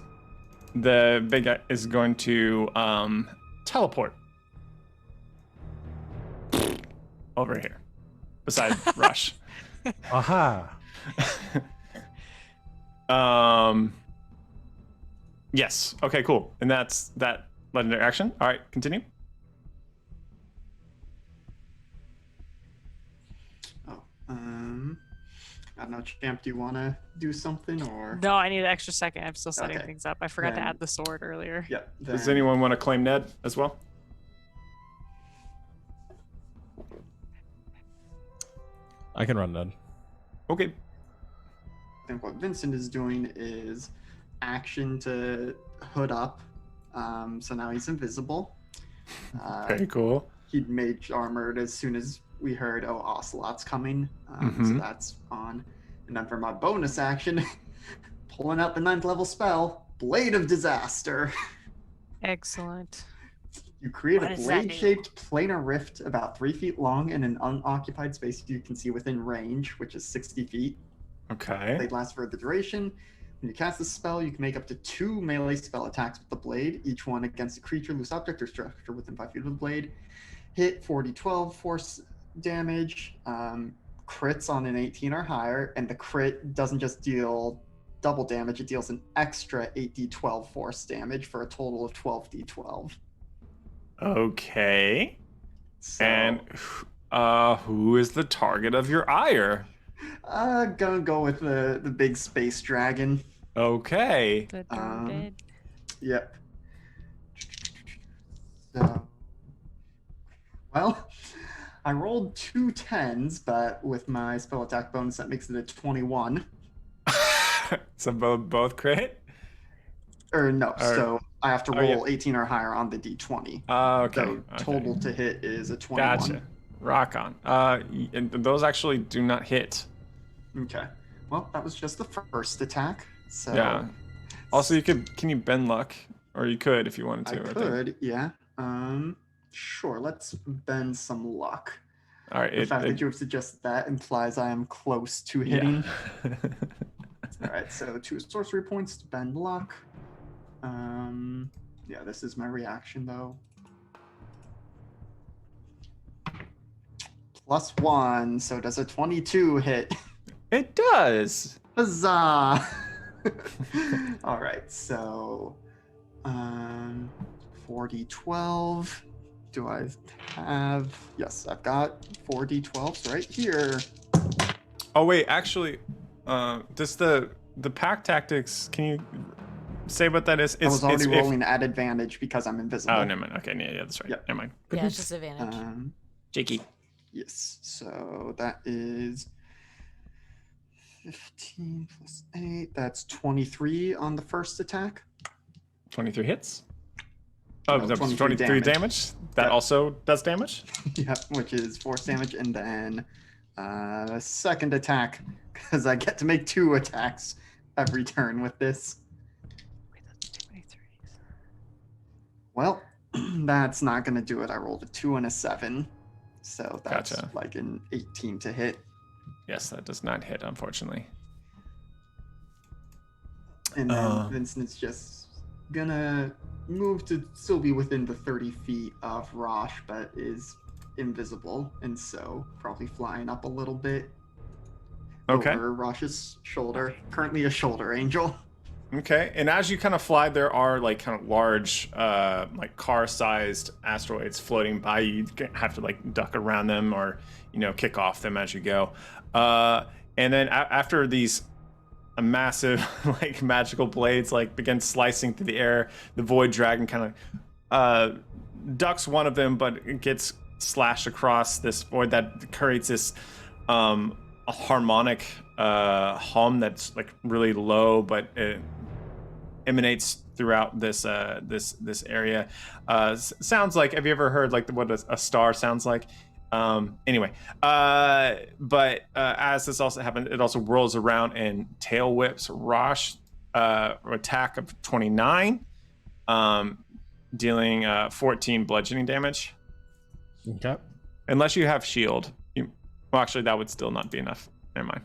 the big guy is going to teleport over here. besides Rosh. Aha. Yes. Okay, cool. And that's that legendary action. All right, continue. Oh, I don't know, Champ, do you want to do something or? No, I need an extra second. I'm still setting Okay. things up. I forgot to Then- add the sword earlier. Yep. Does then- anyone want to claim Ned as well? I can run Ned. Okay. I think what Vincent is doing is action to hood up. So now he's invisible. Very cool. He mage armored as soon as we heard, oh, Ocelot's coming. So Mhm. that's on. And then for my bonus action, pulling out the 9th level spell, Blade of Disaster. Excellent. You create What a does that do? blade-shaped planar rift about 3 feet long in an unoccupied space you can see within range, which is 60 feet. Okay. Blade lasts for the duration. When you cast the spell, you can make up to 2 melee spell attacks with the blade, each one against a creature, loose object, or structure within 5 feet of the blade. Hit 40-12 force damage, crits on an 18 or higher, and the crit doesn't just deal double damage, it deals an extra 8d12 force damage for a total of 12d12. Okay. So, And who is the target of your ire? gonna go with the big space dragon. Okay. The Um, druid. Yep. So, well, I rolled 2 10s, but with my spell attack bonus, that makes it a 21. So both crit? Or no, Or- so I have to oh, yeah. roll 18 or higher on the d20. Okay. So Okay. total to hit is a 21. Gotcha. Rock on. And those actually do not hit. Okay. Well, that was just the first attack. So Yeah. Also, can you bend luck? Or you could if you wanted I to. think. could, yeah. Sure, let's bend some luck. All right. The fact that you have suggested that implies I am close to hitting. Yeah. All right, so 2 sorcery points to bend luck. Yeah, this is my reaction though. +1, so does a 22 hit? It does. Huzzah! All right, so 4d12. Do I have? Yes, I've got 4d12s right here. Oh wait, actually, does the pack tactics? Can you say what that is? I was already if- rolling at advantage because I'm invisible. Oh, never mind. Okay, yeah, that's right. Yep. Never mind. Yeah, it's just advantage. Jakey. Yes, so that is 15 plus 8. That's 23 on the first attack. 23 hits. Oh, No, that's 23 23 damage. damage. That Yep. also does damage. Yep, which is force damage, and then second attack because I get to make 2 attacks every turn with this. Wait, that's 23. Well, that's not gonna do it. I rolled a 2 and a 7, so that's Gotcha. like an 18 to hit. Yes, that does not hit, unfortunately. And then Vincent's just gonna move to still be within the 30 feet of Rosh, but is invisible, and so probably flying up a little bit Okay. over Rosh's shoulder. Currently a shoulder angel. Okay, and as you kind of fly, there are like kind of large, like car-sized asteroids floating by you. You have to like duck around them or, kick off them as you go. And then after these massive, like magical blades like begin slicing through the air, the void dragon kind of ducks one of them, but it gets slashed across this void that creates this a harmonic hum that's like really low, but it emanates throughout this this area. Sounds like, have you ever heard like what a star sounds like? Anyway, but as this also happens, it also whirls around and tail whips Rosh, attack of 29, dealing 14 bludgeoning damage. Okay. Unless you have shield. Well, actually, that would still not be enough. Never mind.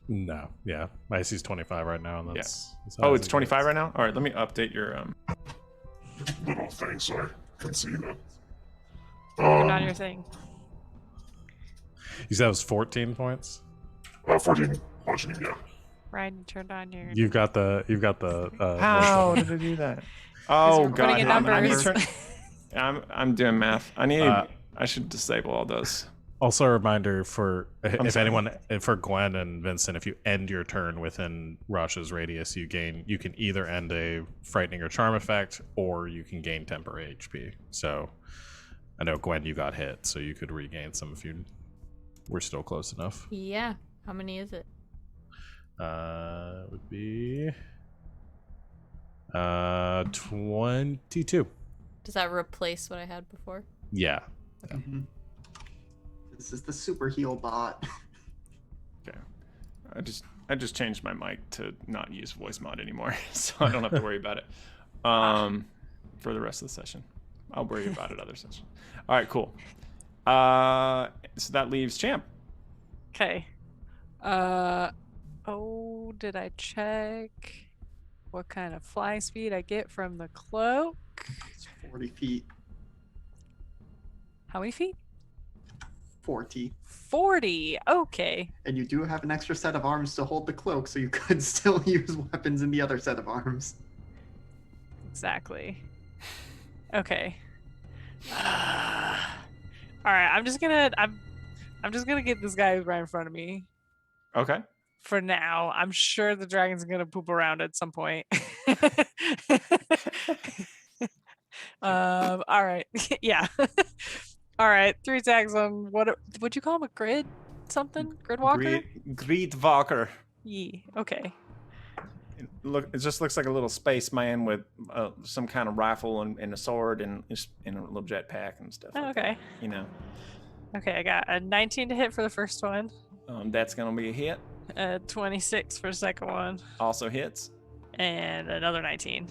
No. Yeah. My AC is 25 right now, and that's. as high Oh, as it's it 25 gets. right now? All right, let me update your Little things I can see that. Put on your thing. You said it was 14 points. 14 bludgeoning, yeah. Ryan, you turned on your. You've got the. How did I do that? Oh we're putting god, in I need to numbers. turn. I'm doing math. I should disable all those. Also, a reminder for sorry. for Gwen and Vincent, if you end your turn within Rosh's radius, you can either end a frightening or charm effect, or you can gain temporary HP. So, I know Gwen, you got hit, so you could regain some if you were still close enough. Yeah. How many is it? It would be 22. Does that replace what I had before? Yeah. This is the super heal bot. Okay. I just changed my mic to not use voice mod anymore, so I don't have to worry about it. For the rest of the session, I'll worry about it other session. All right, cool. So that leaves Champ. Okay. Oh, did I check what kind of flying speed I get from the cloak? It's 40 feet. How many feet? 40. 40. Okay. And you do have an extra set of arms to hold the cloak, so you could still use weapons in the other set of arms. Exactly. Okay. All right. I'm just gonna get this guy who's right in front of me. Okay. For now, I'm sure the dragon's gonna poop around at some point. All right. Yeah. All right. 3 attacks on what would you call him? A grid? Something? Grid walker? Greed Walker. Yeah. Okay. It just looks like a little spaceman with some kind of rifle and a sword and a little jetpack and stuff. Oh, like okay. that, you know. Okay, I got a 19 to hit for the first one. That's gonna be a hit. 26 for the second one. Also hits. And another 19.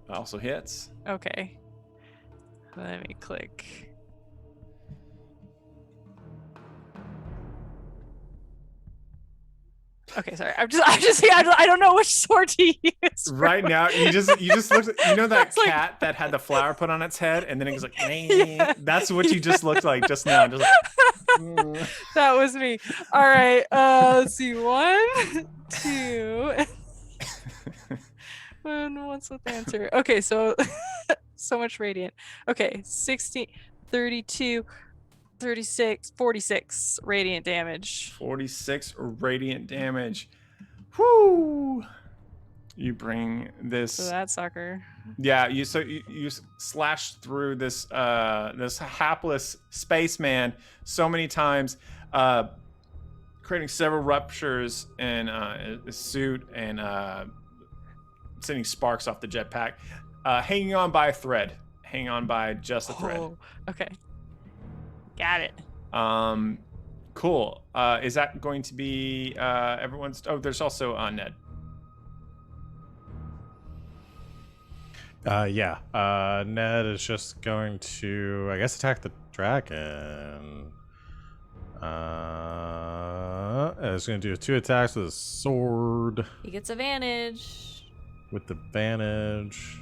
Also hits. Okay. Let me click. Okay, sorry. I don't know which sword to use. Right now, you just looked. You know that It's like- cat that had the flower put on its head, and then it was like, Yeah. That's what you just looked like just now. Just like, That was me. All right. Let's see. 1, 2. And what's with the answer? Okay, so so much radiant. Okay, 16, 32, 36, 46 radiant damage. 46 radiant damage. Whoo! You bring this. So that sucker. Yeah, you slash through this this hapless spaceman so many times, creating several ruptures in his suit and sending sparks off the jetpack. Hanging on by a thread. Hang on by just a thread. Oh, okay. Got it. Cool. Is that going to be everyone's? Oh, there's also Ned. Yeah. Ned is just going to, I guess, attack the dragon. It's going to do 2 attacks with a sword. He gets advantage. With advantage.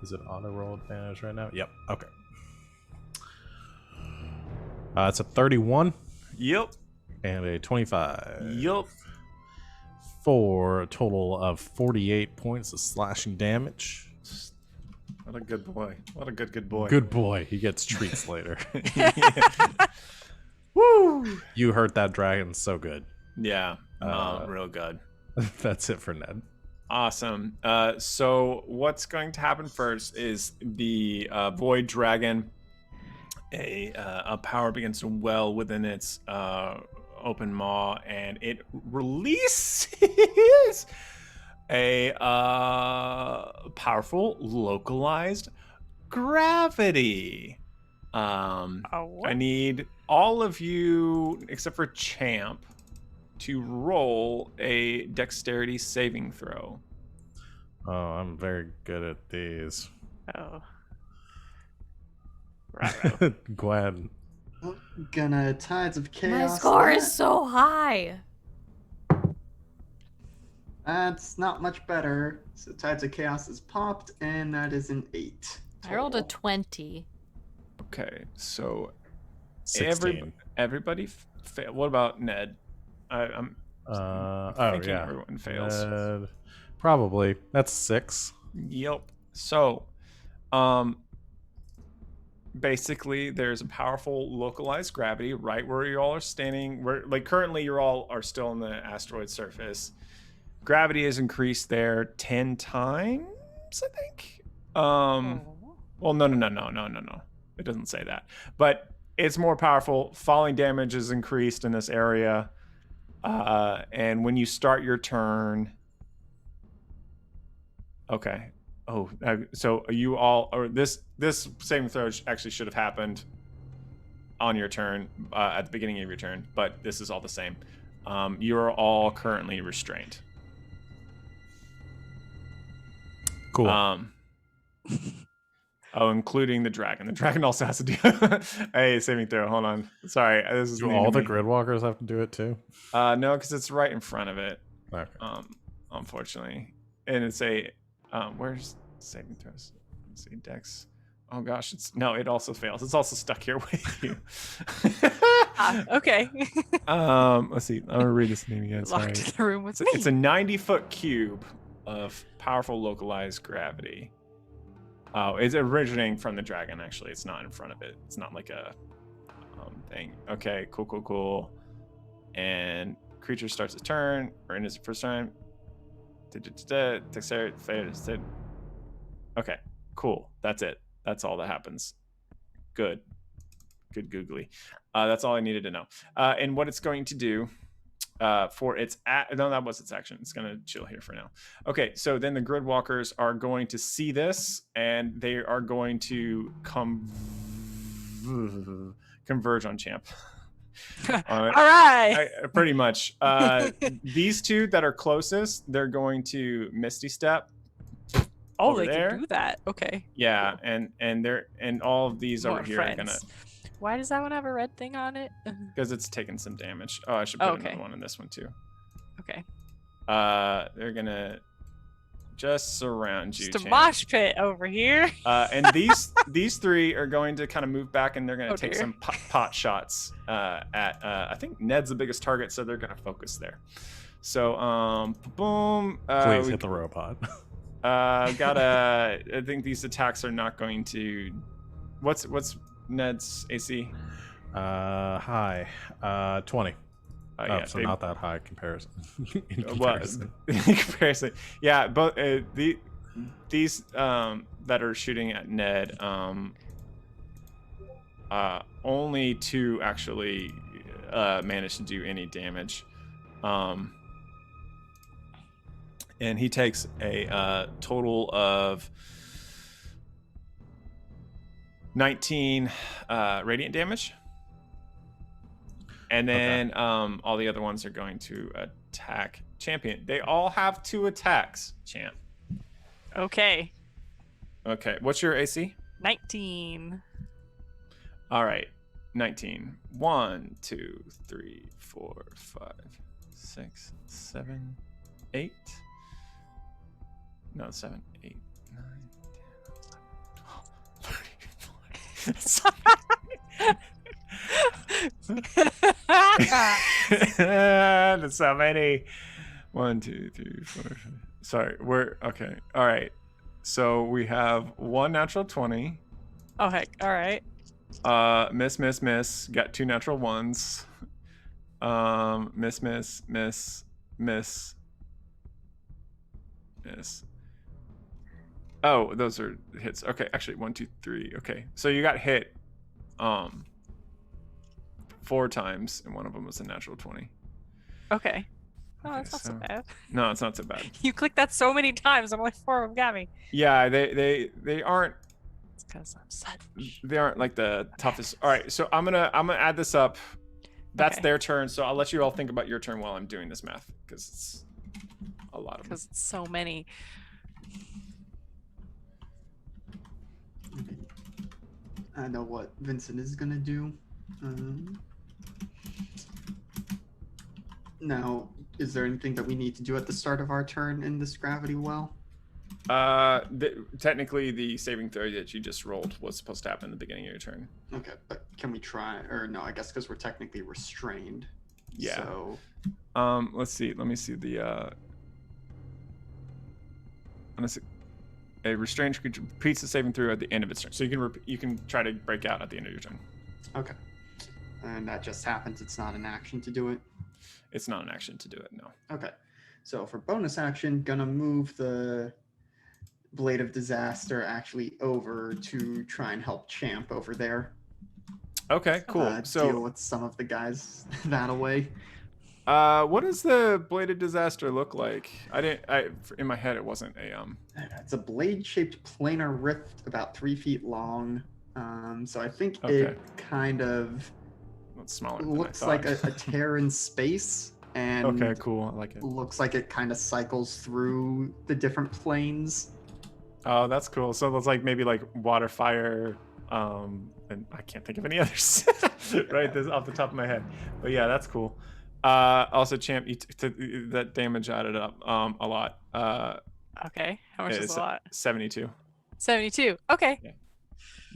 Is it auto roll advantage right now? Yep. Okay. It's a 31 Yep. and a 25. Yep. For a total of 48 points of slashing damage. What a good boy. What a good boy. Good boy. He gets treats later. Woo! You hurt that dragon so good. Yeah. Real good. That's it for Ned. Awesome. So what's going to happen first is the Void Dragon, a power begins to well within its open maw, and it releases a powerful localized gravity. I need all of you, except for Champ, to roll a dexterity saving throw. Oh, I'm very good at these. Oh. Gwen. Gonna Tides of Chaos. My score that. is so high. That's not much better. So Tides of Chaos is popped, and that is an 8. I rolled a total. 20. Okay, so 16. Everybody fail. What about Ned? I'm thinking everyone fails. Probably. That's 6. Yep. So, basically, there's a powerful localized gravity right where you all are standing. Where, like, currently you all are still on the asteroid surface. Gravity is increased there 10 times, I think. Well, no. It doesn't say that, but it's more powerful. Falling damage is increased in this area, and when you start your turn. Okay. Oh, so you all, or this saving throw actually should have happened on your turn, at the beginning of your turn, but this is all the same. You're all currently restrained. Cool. Oh, including the dragon. The dragon also has to do a saving throw. Hold on. Sorry, this is Do all the grid walkers have to do it too? No, because it's right in front of it. Okay. Unfortunately, and it's a where's saving throws? Let's see, Dex. Oh gosh, it also fails. It's also stuck here with you. Okay. Let's see. I'm gonna read this name again. Sorry. Locked in the room with me. It's a 90-foot cube of powerful localized gravity. Oh, it's originating from the dragon. Actually, it's not in front of it. It's not like a thing. Okay, cool. And creature starts its turn, or in its first turn. Okay, cool. That's it. That's all that happens. Good googly. That's all I needed to know. And what it's going to do for its no, that was its action. It's going to chill here for now. Okay, so then the grid walkers are going to see this, and they are going to converge on Champ. All right. Pretty much. These two that are closest, they're going to Misty Step. Oh, over they there. can do that. Okay. Yeah, and all of these More over here friends. are gonna. Why does that one have a red thing on it? Because it's taking some damage. Oh, I should put another one in this one too. Okay. They're gonna just surround you. Just a Champ. mosh pit over here. And these three are going to kind of move back, and they're gonna take some pot shots at. I think Ned's the biggest target, so they're gonna focus there. So boom. Please hit the robot. I think these attacks are not going to. What's Ned's AC? High. 20. Yeah, so not that high comparison. in comparison. In comparison. Yeah, but these that are shooting at Ned, only 2 actually managed to do any damage. And he takes a total of 19 radiant damage. And then all the other ones are going to attack Champion. They all have 2 attacks, Champ. Okay. Okay, what's your AC? 19. All right, 19. 1, 2, 3, 4, 5, 6, 7, 8. No, 7, 8, 9, 10, 11, 12, 13, 14. That's so many. 1, 2, 3, 4, 5. Sorry, we're okay. All right. So we have 1 natural 20. Oh heck! All right. Miss. Got 2 natural 1s. Miss. Oh, those are hits. Okay, actually 1, 2, 3. Okay, so you got hit 4 times, and one of them was a natural 20. Okay. Oh, Okay, that's not so bad. No, it's not so bad. You clicked that so many times. I'm like 4 of them got me. Yeah, they aren't. It's because I'm selfish. They aren't like the toughest. All right, so I'm gonna add this up. That's Okay. their turn. So I'll let you all think about your turn while I'm doing this math, because it's a lot of them. Because it's so many. I know what Vincent is gonna do. Now, is there anything that we need to do at the start of our turn in this gravity well? Technically, the saving throw that you just rolled was supposed to happen at the beginning of your turn. Okay, but can we try? Or no, I guess because we're technically restrained. Yeah. So Let's see. Let me see the. A restrained creature repeats the saving throw at the end of its turn. So you can try to break out at the end of your turn. okay, and that just happens. It's not an action to do it. It's not an action to do it. No. Okay, so for bonus action, gonna move the Blade of Disaster actually over to try and help Champ over there. Okay. Cool. Deal with some of the guys that away. What does the Blade of Disaster look like? In my head it wasn't a It's a blade-shaped planar rift about 3 feet long. So I think Okay. it kind of It's smaller than looks I like thought. a tear in space, and Okay, cool. I like it. looks like it kind of cycles through the different planes. Oh, that's cool. So it's like maybe like water, fire, and I can't think of any others right this off the top of my head. But yeah, that's cool. Also, Champ, that damage added up a lot. Okay. How much is It's a lot? 72. 72. Okay.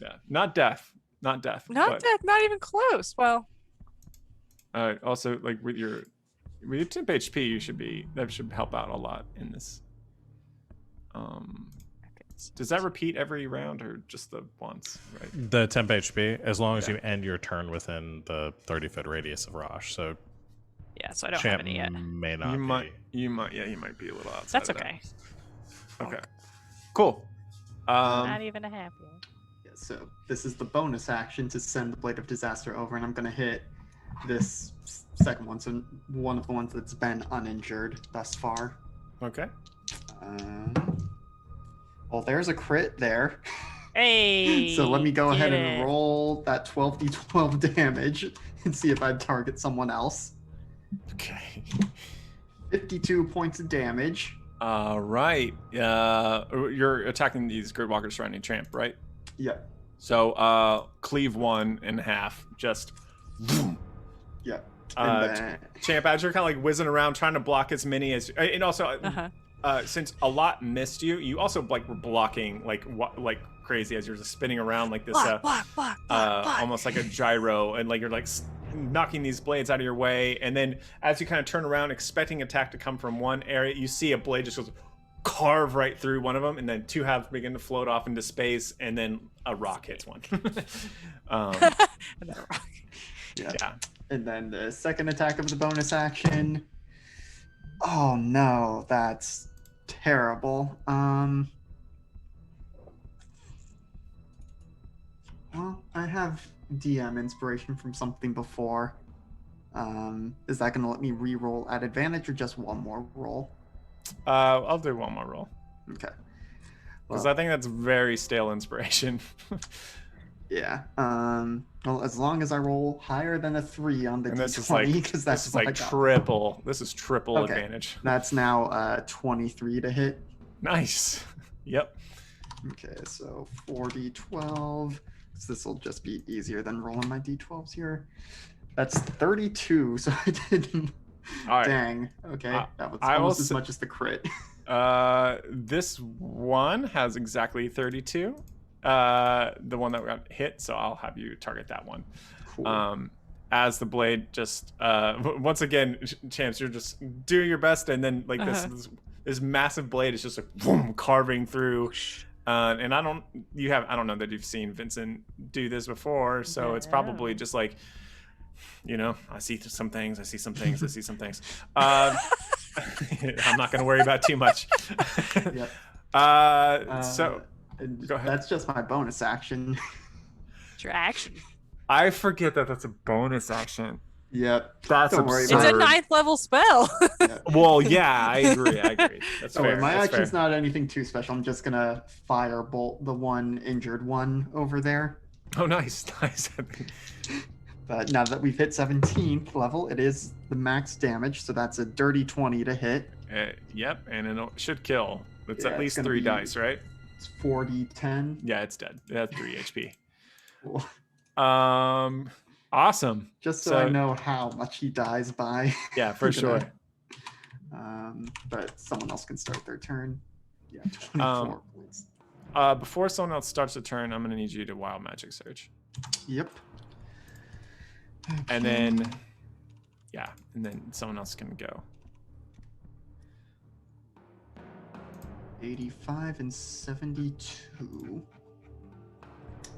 Yeah, not death. Not but, death. Not even close. Well. Also, like with your temp HP, that should help out a lot in this. Does that repeat every round or just the once? Right. The temp HP, as long as you end your turn within the 30-foot radius of Rosh. So Yeah. So I don't have Champ any yet. may not. You might be a little outside. That's of that. okay. Okay. Cool. Not even a half yet. Yeah, so this is the bonus action to send the Blade of Disaster over, and I'm going to hit this second one, so one of the ones that's been uninjured thus far. Okay. Well, there's a crit there. Hey. So let me go ahead get and it. roll that 12d12 damage and see if I target someone else. Okay. 52 points of damage. Right. You're attacking these Gridwalkers surrounding Champ, right? Yep. So cleave one in half. Just. Boom. Yep. Champ, as you're kind of like whizzing around trying to block as many as, and also since a lot missed you, you also like were blocking like crazy as you're just spinning around like this, block. almost like a gyro, and like you're like knocking these blades out of your way, and then as you kind of turn around expecting attack to come from one area, you see a blade just goes carve right through one of them, and then two halves begin to float off into space, and then a rock hits one. Another rock. Yeah. And then the second attack of the bonus action. Oh no, that's terrible. Well, I have DM inspiration from something before. Is that going to let me re-roll at advantage or just one more roll? I'll do one more roll Okay. because Well, I think that's very stale inspiration. yeah. Well, as long as I roll higher than a 3 on the And this is D20, like because that's this is what I like got. triple. This is triple Okay. advantage. That's now 23 to hit. Nice. Yep. Okay, so 4d12. So this will just be easier than rolling my d12s here. That's 32, so I didn't. All right. Dang. Okay, that was I will almost as s- much as the crit. This one has exactly 32. The one that got hit, so I'll have you target that one. Cool. As the blade just once again, Champs, you're just doing your best, and then like this massive blade is just like boom, carving through. And I don't know that you've seen Vyncent do this before, so it's probably just like, I see some things, I see some things. I'm not gonna worry about too much. Yep. So And go ahead. That's just my bonus action. It's your action. I forget that that's a bonus action. Yep. That's Don't worry It's about a absurd. 9th level spell. Well, yeah, I agree. That's Don't worry, fair. my That's action's fair. not anything too special. I'm just gonna firebolt the one injured one over there. Oh, nice. But now that we've hit 17th level, it is the max damage, so that's a dirty 20 to hit. Yep, and it should kill. It's Yeah, at it's least gonna 3 be- dice, right? It's 4d10. Yeah, it's dead. It has 3 HP. Cool. Awesome. Just so So- I know how much he dies by. Yeah, for I'm sure. gonna- But someone else can start their turn. Yeah, 24 points. Before someone else starts a turn, I'm gonna need you to wild magic surge. Yep. And then, yeah, and then someone else can go. 85 and 72.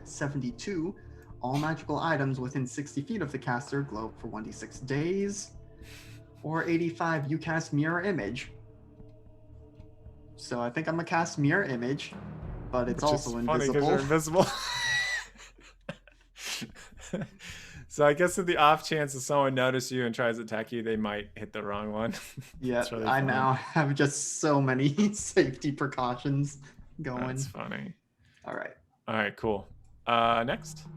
72. All magical items within 60 feet of the caster glow for 1d6 days. Or 85, you cast Mirror Image. So I think I'm gonna cast Mirror Image, but it's Which also is funny 'cause invisible. you're invisible. So I guess if the off chance that someone notices you and tries to attack you, they might hit the wrong one. Yeah, It's really I funny. now have just so many safety precautions going. That's funny. All right. All right, cool. Next.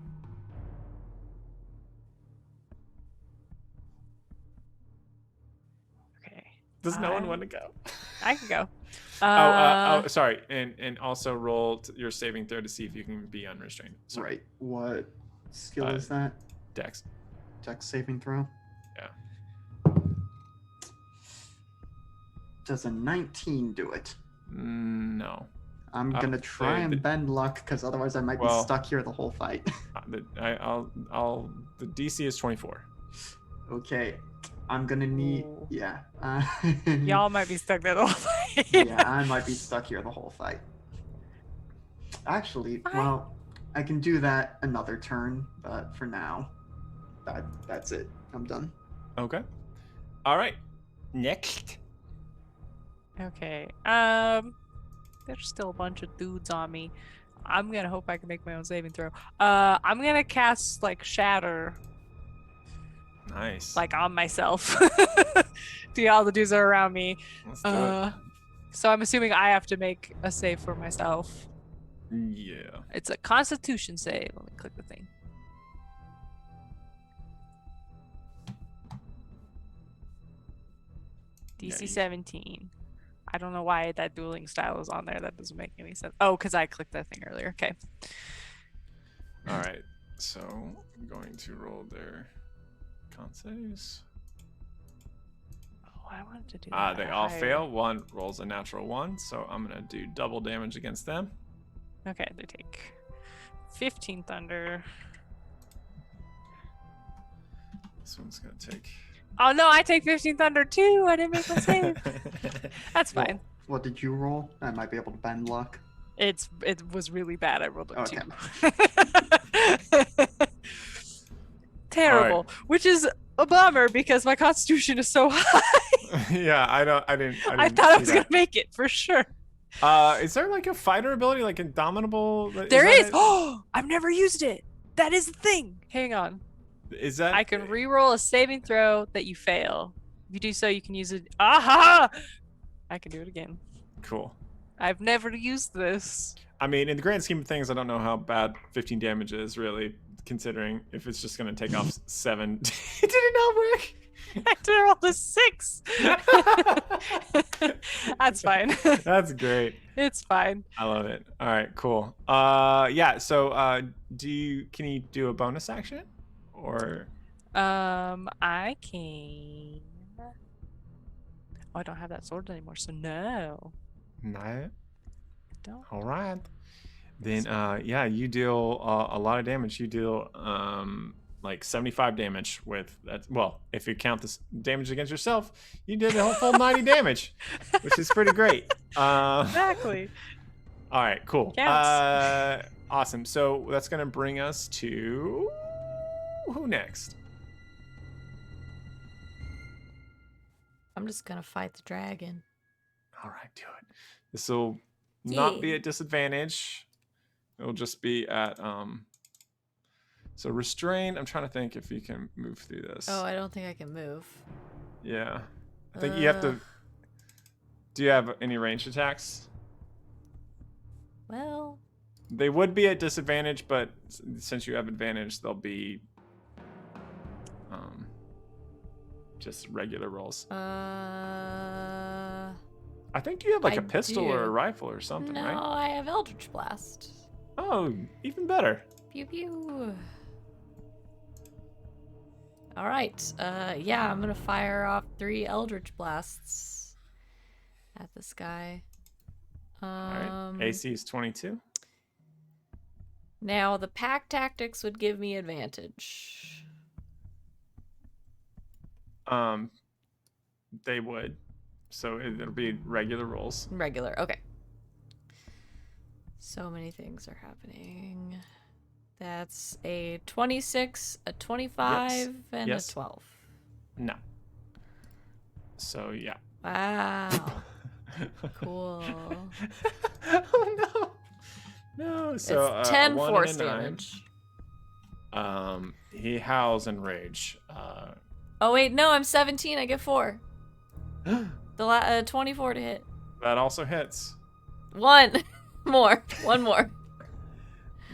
Okay. Does no one want to go? I can go. Sorry, and also roll your saving throw to see if you can be unrestrained. Sorry. Right. What skill is that? Dex. Dex saving throw? Yeah. Does a 19 do it? No. I'm gonna try and bend luck because otherwise I might be stuck here the whole fight. The DC is 24. Okay. I'm gonna need. Ooh. Yeah. Y'all might be stuck there the whole fight. Yeah, I might be stuck here the whole fight. Actually, well, I can do that another turn, but for now, that's it. I'm done. Okay. All right. Next. Okay. There's still a bunch of dudes on me. I'm gonna hope I can make my own saving throw. I'm gonna cast like Shatter, Nice. like on myself. To all the dudes that are around me. Let's do it. So I'm assuming I have to make a save for myself. Yeah. It's a Constitution save. Let me click the thing. DC Nice. 17. I don't know why that dueling style is on there. That doesn't make any sense. Oh, because I clicked that thing earlier. Okay. All right. So I'm going to roll their con saves. Oh, I wanted to do that. They all fail. One rolls a natural 1, so I'm gonna do double damage against them. Okay, they take 15 thunder. This one's gonna take. Oh no, I take 15 thunder too. I didn't make my save. That's fine. What did you roll? I might be able to bend luck. It was really bad. I rolled a Okay. 2. Terrible. Which is a bummer because my constitution is so high. Yeah, I didn't. I thought I was gonna make it for sure. Is there like a fighter ability, like Indomitable? There is. It? Oh, I've never used it. That is the thing. Hang on. Is that? I can re-roll a saving throw that you fail. If you do so, you can use it. Aha! I can do it again. Cool. I've never used this. I mean, in the grand scheme of things, I don't know how bad 15 damage is, really, considering if it's just going to take off 7. Did it not work? I rolled a 6. That's fine. That's great. It's fine. I love it. All right, cool. Yeah. So, can you do a bonus action, or? I can. Oh, I don't have that sword anymore, so no. No. Don't. All right. Then, yeah, you deal a lot of damage. You deal like 75 damage with that. Well, if you count this damage against yourself, you did a full 90 damage, which is pretty great. Exactly. All right, cool. Counts. Awesome. So that's gonna bring us to who next? I'm just gonna fight the dragon. All right, do it. This will not be at disadvantage. It'll just be at so restrained. I'm trying to think if you can move through this. Oh, I don't think I can move. Yeah. I think you have to. Do you have any ranged attacks? Well, They would be at disadvantage, but since you have advantage, they'll be just regular rolls. I I think you have like I a pistol or a do. rifle or something, no, right? I have Eldritch Blast. Oh, even better. Pew pew. All right. Yeah, I'm gonna fire off 3 Eldritch Blasts at this guy. All right. AC is 22. Now the pack tactics would give me advantage. They would. So it'll be regular rolls. Regular. Okay. So many things are happening. That's a 26, a 25, and Yes. a 12. No. So yeah. Wow. Cool. Oh no. No. So it's 10 a 1 force and a 9. damage. He howls in rage. Oh wait, no, I'm 17. I get 4. The 24 to hit. That also hits. 1 more. 1 more.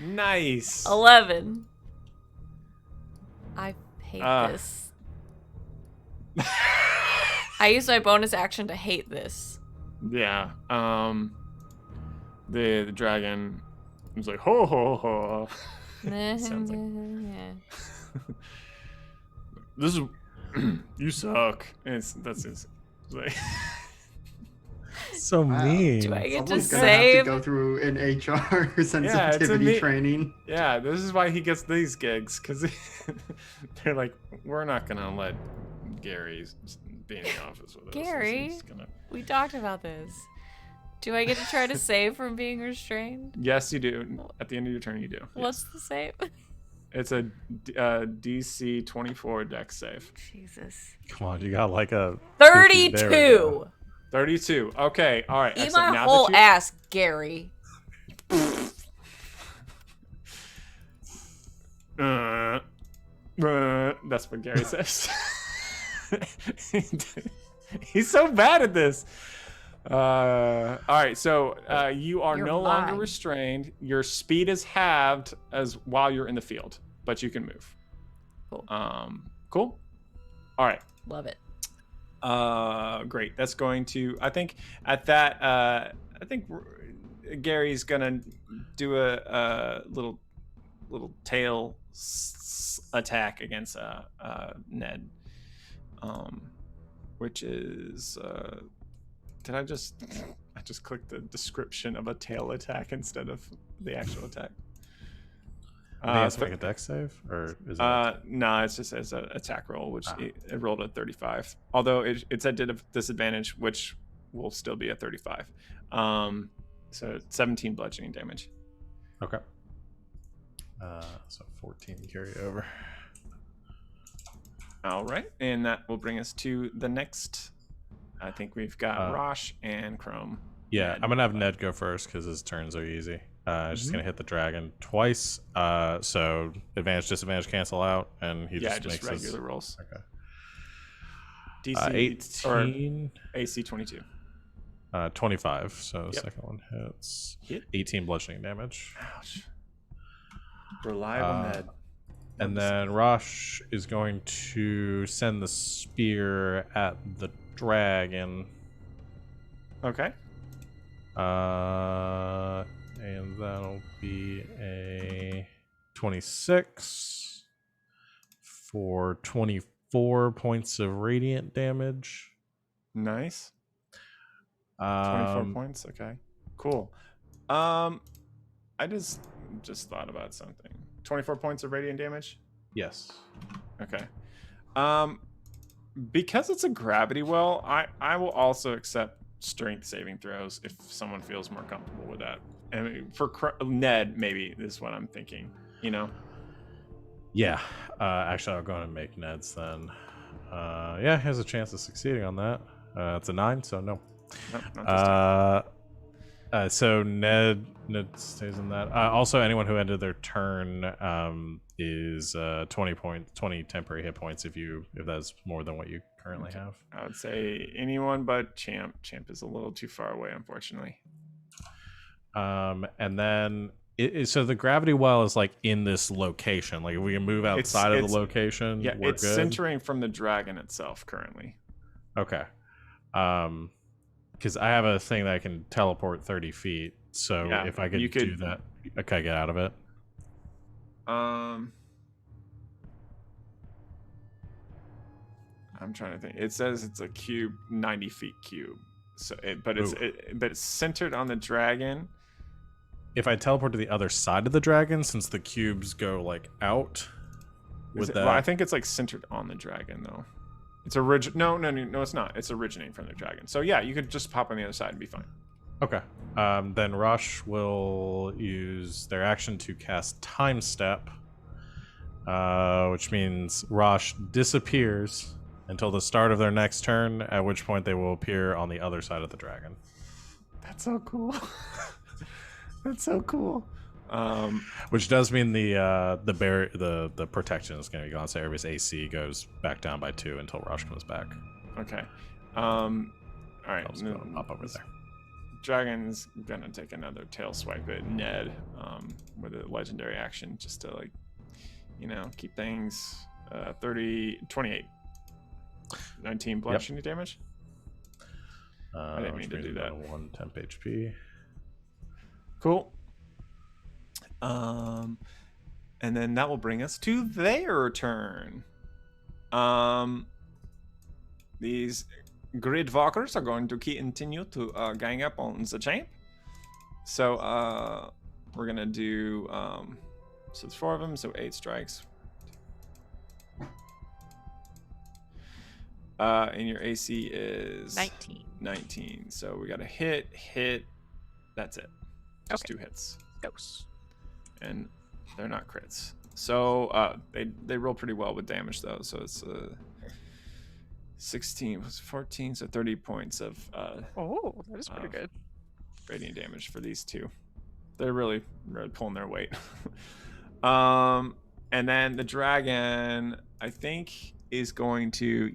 Nice. 11. I hate this. I used my bonus action to hate this. Yeah. The dragon was like ho ho ho. Sounds like this is you suck. That's his. Like, So Wow. mean. Do I get to Someone's gonna have to save? go through an HR it's sensitivity a training. yeah, this is why he gets these gigs because they're like, we're not gonna let Gary be in the office with us. Gary? He's gonna... We talked about this. Do I get to try to save from being restrained? Yes, you do. At the end of your turn, you do. What's the save? It's a DC 24 dex save. Jesus. Come on, you got like a 32. There we go. 32. Okay. All right. Eat Excellent. my Now whole that you... ass, Gary. That's what Gary says. He's so bad at this. All right, so you are You're no longer mine. restrained. Your speed is halved as while you're in the field, but you can move. Cool. Cool. All right. Love it. Great. That's going to. I think at that. I think Gary's gonna do a little tail attack against Ned, which is. Did I just clicked the description of a tail attack instead of the actual attack? I think it's make a dex save, or is it? No, it's just as an attack roll, which it rolled a 35. Although it said did a disadvantage, which will still be a 35. So 17 bludgeoning damage. Okay. So 14 carry over. All right, and that will bring us to the next. I think we've got Rosh and Chrome. Yeah, Ned. I'm gonna have Ned go first because his turns are easy. Just gonna hit the dragon twice. So advantage, disadvantage cancel out, and he just makes regular his... rolls. Okay. DC 18, or AC 22. 25. So the Yep. second one hits. Hit. 18 bludgeoning damage. Ouch. Reliable Ned. And then Rosh is going to send the spear at the dragon. Okay. And that'll be a 26 for 24 points of radiant damage. Nice. 24 points. Okay. Cool. I just thought about something. 24 points of radiant damage? Yes. Okay. Because it's a gravity well, I will also accept strength saving throws if someone feels more comfortable with that. I mean, for Ned, maybe is what I'm thinking. You know? Yeah. Actually, I'll go ahead and make Ned's then. Yeah, he has a chance of succeeding on that. It's a 9, so no. Nope, not this time. So Ned stays in that. Also, anyone who ended their turn is 20 temporary hit points if that's more than what you currently have. I would say anyone but Champ. Champ is a little too far away, unfortunately. And then so the gravity well is like in this location. Like if we can move outside of the location, yeah, we're it's good. centering from the dragon itself currently. Okay. Because I have a thing that I can teleport 30 feet. So Yeah, if I could do that, can I get out of it? I'm trying to think. It says it's a cube, 90 feet cube. So, but it's centered on the dragon. If I teleport to the other side of the dragon, since the cubes go like out, Well, I think it's like centered on the dragon though. It's No, it's not. It's originating from the dragon. So yeah, you could just pop on the other side and be fine. Okay. Then Rosh will use their action to cast Time Step, which means Rosh disappears until the start of their next turn, at which point they will appear on the other side of the dragon. That's so cool. That's so cool. Which does mean the protection is going to be gone, so everybody's AC goes back down by 2 until Rosh comes back. Okay. All right. I'll just go up over there. Dragon's gonna take another tail swipe at Ned with a legendary action, just to keep things 28. 19 bludgeoning damage. I didn't mean to do that. 1 temp HP. Cool. And then that will bring us to their turn. These grid walkers are going to continue to gang up on the champ. So we're gonna do so there's 4 of them, so 8 strikes. And your AC is 19. So we got a hit. That's it. Just 2 hits. Dose. And they're not crits. So they roll pretty well with damage though. So it's 16 was 14, so 30 points of that is pretty good. Radiant damage for these 2. They're really pulling their weight. And then the dragon, I think, is going to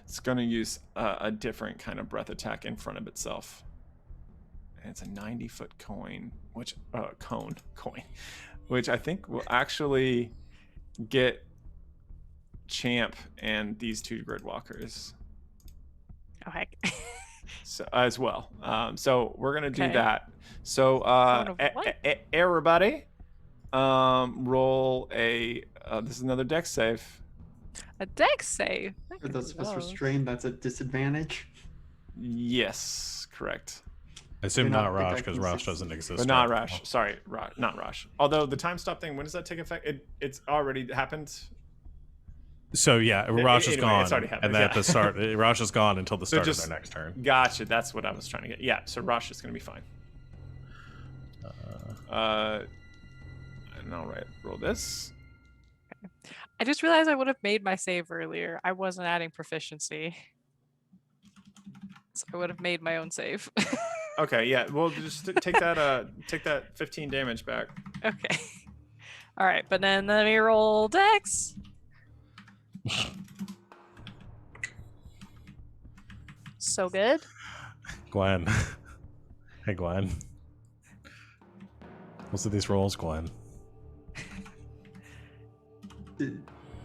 it's going to use a different kind of breath attack in front of itself. And it's a 90-foot coin, which which I think will actually get Champ and these 2 gridwalkers. Oh heck. So as well. So we're gonna do that. So everybody, roll a. This is another dex save. A dex save. For those of us restrained, that's a disadvantage. Yes, correct. I assume not Rosh, because Rosh doesn't exist. But not Rosh. Sorry, not Rosh. Although the time stop thing, when does that take effect? It's already happened. So yeah, Rosh is gone, it's already happened, and then at the start, Rosh is gone until the start of their next turn. Gotcha. That's what I was trying to get. Yeah. So Rosh is gonna be fine. And all right, roll this. I just realized I would have made my save earlier. I wasn't adding proficiency, so I would have made my own save. Okay. Yeah. Well, just take that 15 damage back. Okay. All right, but then let me roll dex. So good. Gwen. Hey, Gwen. What's with these rolls, Gwen?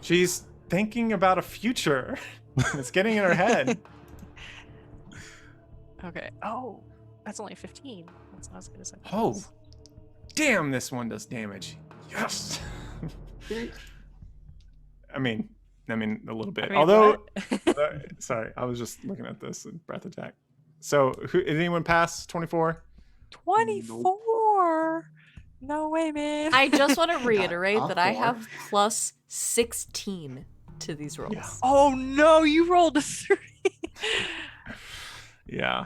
She's thinking about a future. It's getting in her head. Okay. Oh, that's only 15. That's not as good as I thought. Oh, damn! This one does damage. Yes. I mean, a little bit. Although, sorry, I was just looking at this breath attack. So, did anyone pass 24? 24. No way, man. I just want to reiterate that I have plus 16 to these rolls. Yeah. Oh no, you rolled a 3. Yeah.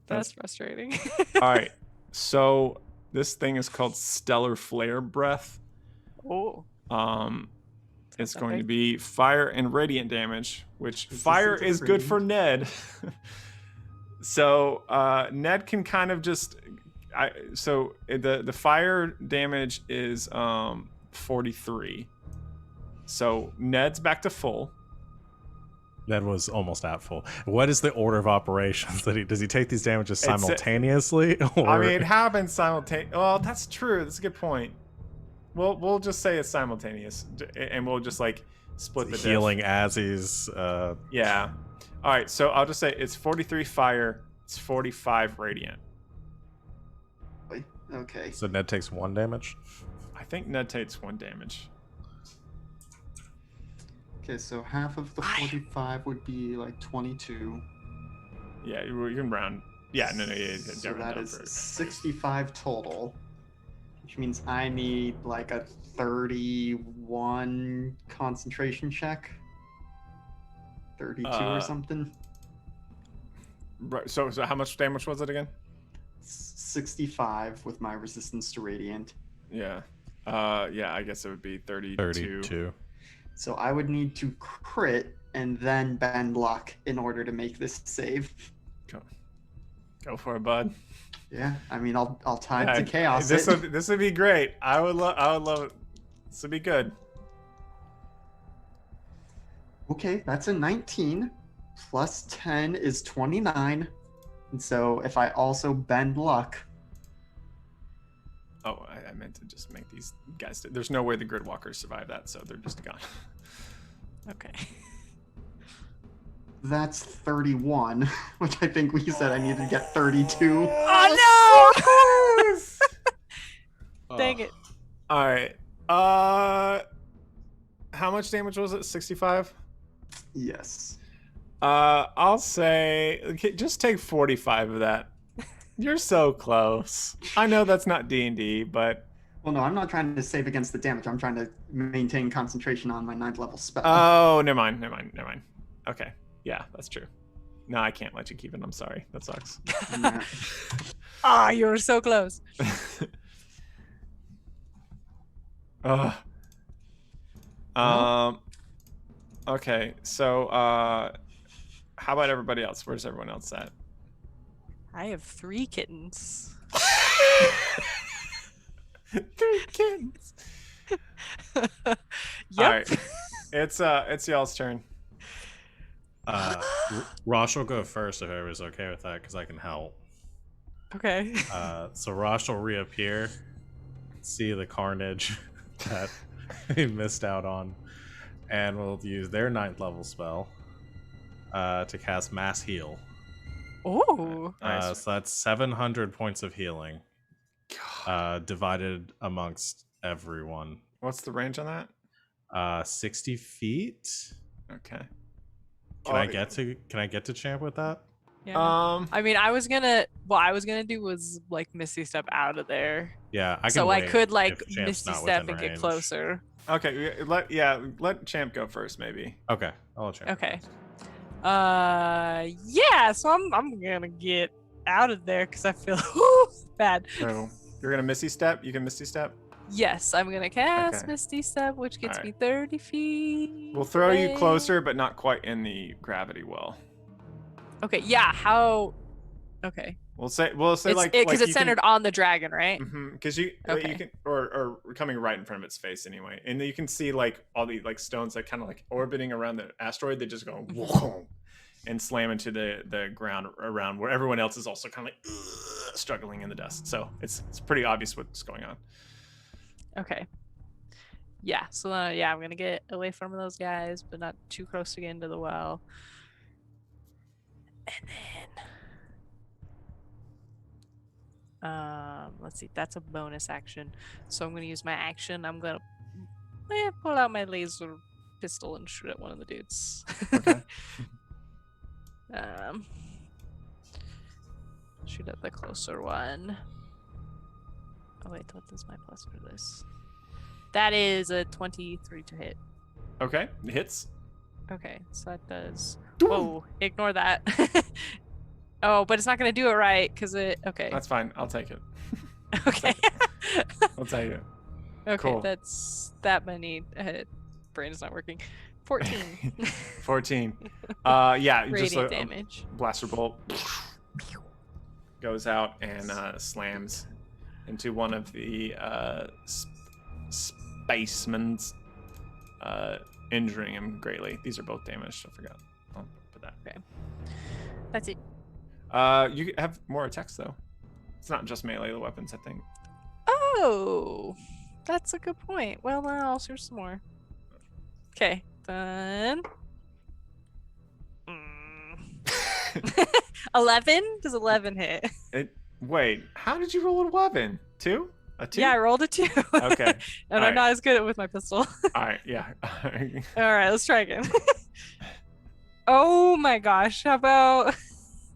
That's frustrating. All right. So this thing is called Stellar Flare Breath. Oh. It's going to be fire and radiant damage, which fire is good for Ned. So Ned can kind of just. So the fire damage is 43. So Ned's back to full. Ned was almost at full. What is the order of operations? Does he take these damages simultaneously? I mean, it happens simultaneously. Well, that's true. That's a good point. We'll just say it's simultaneous, and we'll just like split the healing as he's. Yeah. All right. So I'll just say it's 43 fire. It's 45 radiant. Okay. So Ned takes 1 damage. I think Ned takes 1 damage. Okay, so half of the 45 would be like 22. Yeah, you can round. Yeah, no, yeah. So that is 65 total. which means I need like a 31 concentration check. 32 or something. Right. So how much damage was it again? 65 with my resistance to radiant. Yeah. Yeah, I guess it would be 32. 32. So I would need to crit and then bend luck in order to make this save. Go for it, bud. Yeah, I mean, I'll time to chaos This it. would be great. I would love it. This would be good. Okay, that's a 19. Plus 10 is 29. And so if I also bend luck. Oh, I meant to just make these guys. There's no way the Gridwalkers survive that, so they're just gone. Okay. That's 31, which I think we said I needed to get 32. Oh no! Dang it. All right. How much damage was it? 65? Yes. I'll say just take 45 of that. You're so close. I know that's not D&D, but Well, no, I'm not trying to save against the damage. I'm trying to maintain concentration on my 9th level spell. oh, never mind. Okay, yeah, that's true. No, I can't let you keep it. I'm sorry. That sucks. Ah, you were so close. Okay, so how about everybody else? Where's everyone else at? I have 3 kittens. 3 kittens. Yep. All right, it's y'all's turn. Rosh will go first if everybody's okay with that, because I can help. Okay. So Rosh will reappear, see the carnage that he missed out on, and we'll use their 9th level spell to cast Mass Heal. Ooh. Nice. So that's 700 points of healing, divided amongst everyone. What's the range on that? 60 feet. Okay. Can I get to champ with that? Yeah. I mean, what I was gonna do was like Misty Step out of there. Yeah, I can. So I wait could like if Champ's Misty not Step within and get range. closer. Okay, let Champ go first, maybe. Okay, I'll let Champ. Okay. Yeah. So I'm gonna get out of there because I feel bad. So you're gonna Misty Step. You can Misty Step. Yes, I'm gonna cast Okay. Misty Step, which gets Alright. me 30 feet. We'll throw you away. closer, but not quite in the gravity well. Okay. Yeah. How? Okay. We'll say Because like it's you centered on the dragon, right? Because you Okay. can or coming right in front of its face anyway, and then you can see like all the like stones that kind of like orbiting around the asteroid. They just go whoa, and slam into the ground around where everyone else is also kind of like struggling in the dust. So it's pretty obvious what's going on. Okay. Yeah. So yeah, I'm gonna get away from those guys, but not too close to get into the well. And then, let's see. That's a bonus action. So I'm gonna use my action. I'm gonna pull out my laser pistol and shoot at one of the dudes. Okay. Shoot at the closer one. Oh wait, what is my plus for this? That is a 23 to hit. Okay, hits. Okay, so that does. Whoa, ignore that. Oh, but it's not gonna do it right because it. Okay. That's fine. I'll take it. Okay. I'll take it. Okay, Cool. that's that many. Brain is not working. 14 14. Yeah, just radiant a damage. blaster bolt goes out and slams into one of the spacemans, injuring him greatly. These are both damaged. I forgot. I'll put that. Okay. That's it. You have more attacks though. It's not just melee weapons, I think. Oh, that's a good point. Well, then I'll shoot some more. Okay, then. 11? Does 11 hit? Wait, how did you roll an 11? 2? A 2? Yeah, I rolled a 2. Okay. And I'm Alright. not as good with my pistol. All right. Yeah. All right, let's try again. Oh my gosh, how about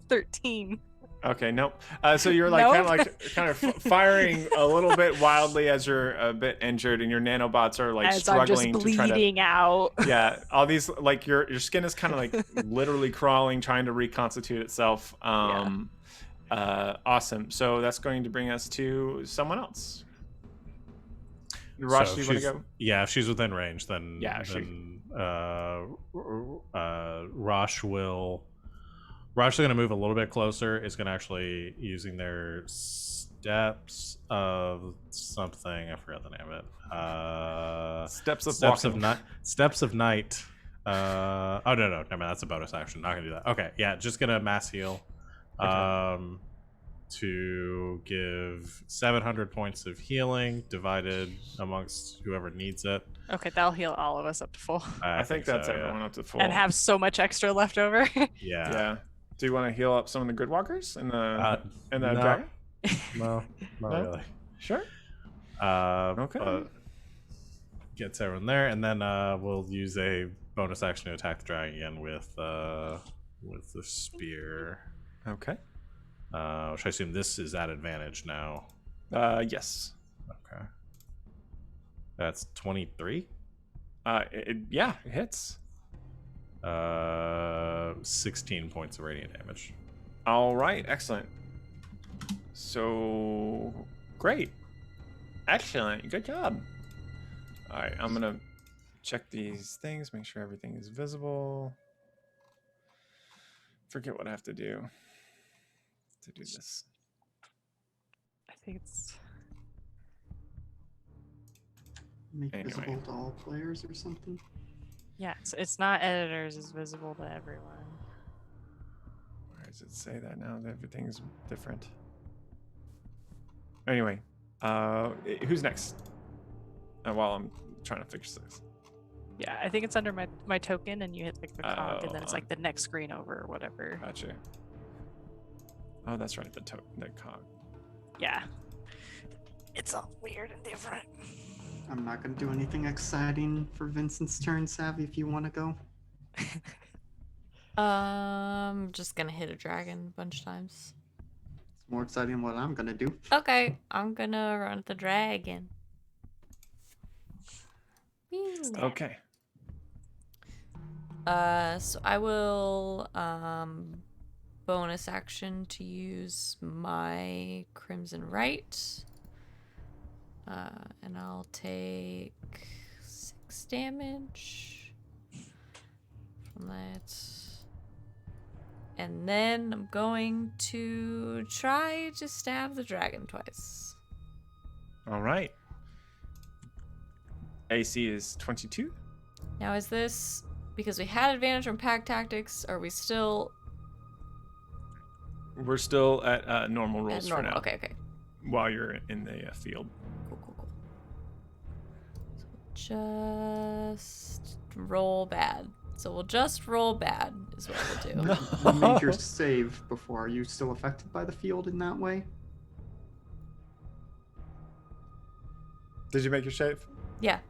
13? Okay, nope. So you're like Nope. kind of firing a little bit wildly as you're a bit injured, and your nanobots are like As I'm just struggling to try to. bleeding out. Yeah, all these like your skin is kind of like literally crawling, trying to reconstitute itself. Awesome. So that's going to bring us to someone else. Rosh, So do if you want to she's- go? Yeah, if she's within range, then Yeah, Rosh is going to move a little bit closer. Is going to actually using their steps of something. I forgot the name of it. Steps of night. Steps of night. Oh no, never mind. That's a bonus action. Not gonna do that. Okay, yeah, just gonna mass heal. To give 700 points of healing divided amongst whoever needs it. Okay, that'll heal all of us up to full. I think that's so, everyone up to full. And have so much extra left over. Yeah. Do you want to heal up some of the good walkers and the no. dragon? No, not No? really. Sure. Okay. Gets everyone there, and then we'll use a bonus action to attack the dragon again with the spear. Okay. Which I assume this is at advantage now. Yes. Okay. That's 23. Yeah, it hits. 16 points of radiant damage. All right, excellent. So great, excellent, good job. All right, I'm gonna check these things, make sure everything is visible. Forget what I have to do this. I think it's Make Anyway. visible to all players or something. yeah. It's not editors. It's visible to everyone. Where does it say that now? That everything's different. Anyway, who's next? While I'm trying to fix this. Yeah, I think it's under my token, and you hit like the cog, and then it's Oh. like the next screen over or whatever. Gotcha. Oh, that's right. The cog. Yeah. It's all weird and different. I'm not gonna do anything exciting for Vincent's turn, Savvy, if you want to go. Just gonna hit a dragon a bunch of times. It's more exciting than what I'm gonna do. Okay, I'm gonna run at the dragon. Whew. Okay. So I will bonus action to use my Crimson Right. And I'll take 6 damage from that. And then I'm going to try to stab the dragon twice. All right. AC is 22. Now is this because we had advantage on pack tactics? Or are we still We're still at normal rolls at normal? for now. Okay, okay. While you're in the field. Cool. So just roll bad. So we'll just roll bad is what we'll do. You made your save before. Are you still affected by the field in that way? Did you make your save? Yeah.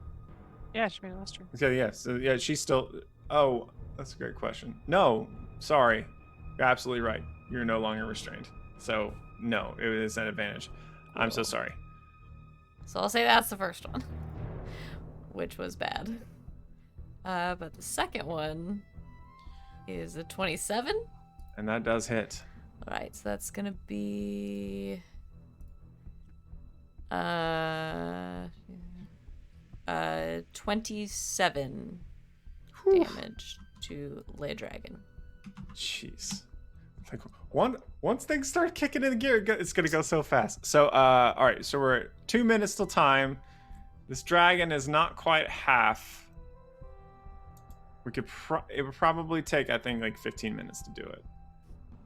Yeah, she made it last turn. Okay, yeah. So yeah, she's still. Oh, that's a great question. No, sorry. You're absolutely right. You're no longer restrained. So no, it is an advantage. I'm so sorry. So I'll say that's the first one, which was bad. But the second one is a 27. And that does hit. All right, so that's gonna be 27 damage to lay dragon. Jeez. Like once things start kicking in gear, it's gonna go so fast. So all right, so we're at 2 minutes till time. This dragon is not quite half. We could it would probably take, I think, like 15 minutes to do it.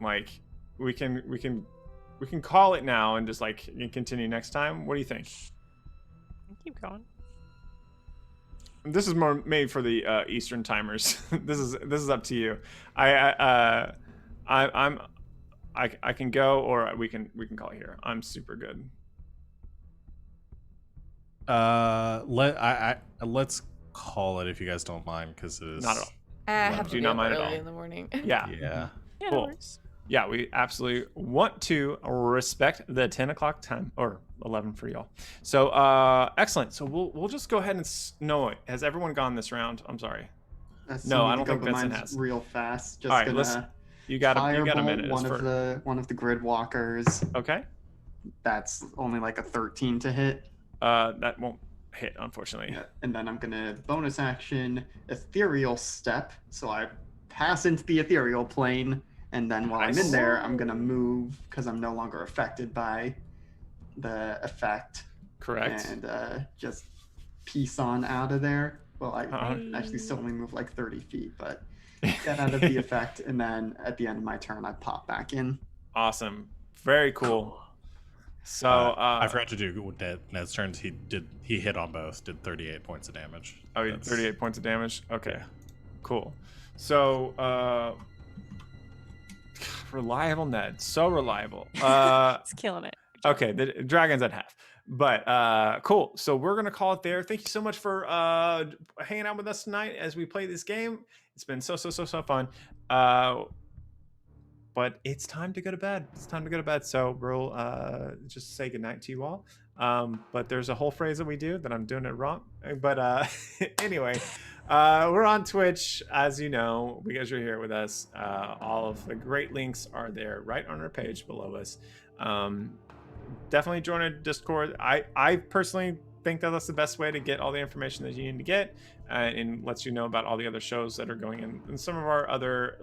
Like we can call it now and just like continue next time. What do you think? Keep going. This is more made for the Eastern timers. This is up to you. I can go, or we can call it here. I'm super good. Let's call it if you guys don't mind, because it is Not at all. I have do to be not up mind at early all. in the morning. Yeah. Yeah. Yeah, Cool. no worries. yeah, we absolutely want to respect the 10 o'clock time, or 11 for y'all. So excellent. So we'll just go ahead and no, has everyone gone this round? I'm sorry. No, I don't think Vincent has. Real fast. Just All right, gonna you got a firebolt minute. one of the grid walkers. Okay. That's only like a 13 to hit. That won't hit, unfortunately. Yeah, and then I'm gonna bonus action ethereal step, so I pass into the ethereal plane, and then while I'm in there, I'm gonna move because I'm no longer affected by the effect. Correct. And just piece on out of there. Well, I actually still only move like 30 feet, but get out of the effect, and then at the end of my turn, I pop back in. Awesome. Very cool. So I forgot to do Ned's turns. He hit on both. Did 38 points of damage. Oh, you did 38 points of damage. Okay, cool. So reliable Ned, so reliable. It's killing it. Okay, the dragon's at half. But cool. So we're gonna call it there. Thank you so much for hanging out with us tonight as we play this game. It's been so fun. But it's time to go to bed. So we'll just say goodnight to you all. But there's a whole phrase that we do that I'm doing it wrong. But anyway, we're on Twitch, as you know, because you're here with us. All of the great links are there right on our page below us. Definitely join our Discord. I personally think that that's the best way to get all the information that you need to get, and lets you know about all the other shows that are going in, and some of our other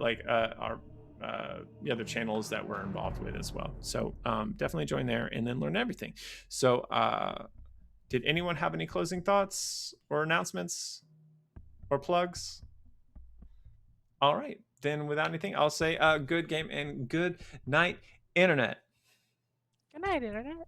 the other channels that we're involved with as well. So definitely join there and then learn everything. So did anyone have any closing thoughts or announcements or plugs? All right, then without anything, I'll say good game and good night, internet. Good night, internet.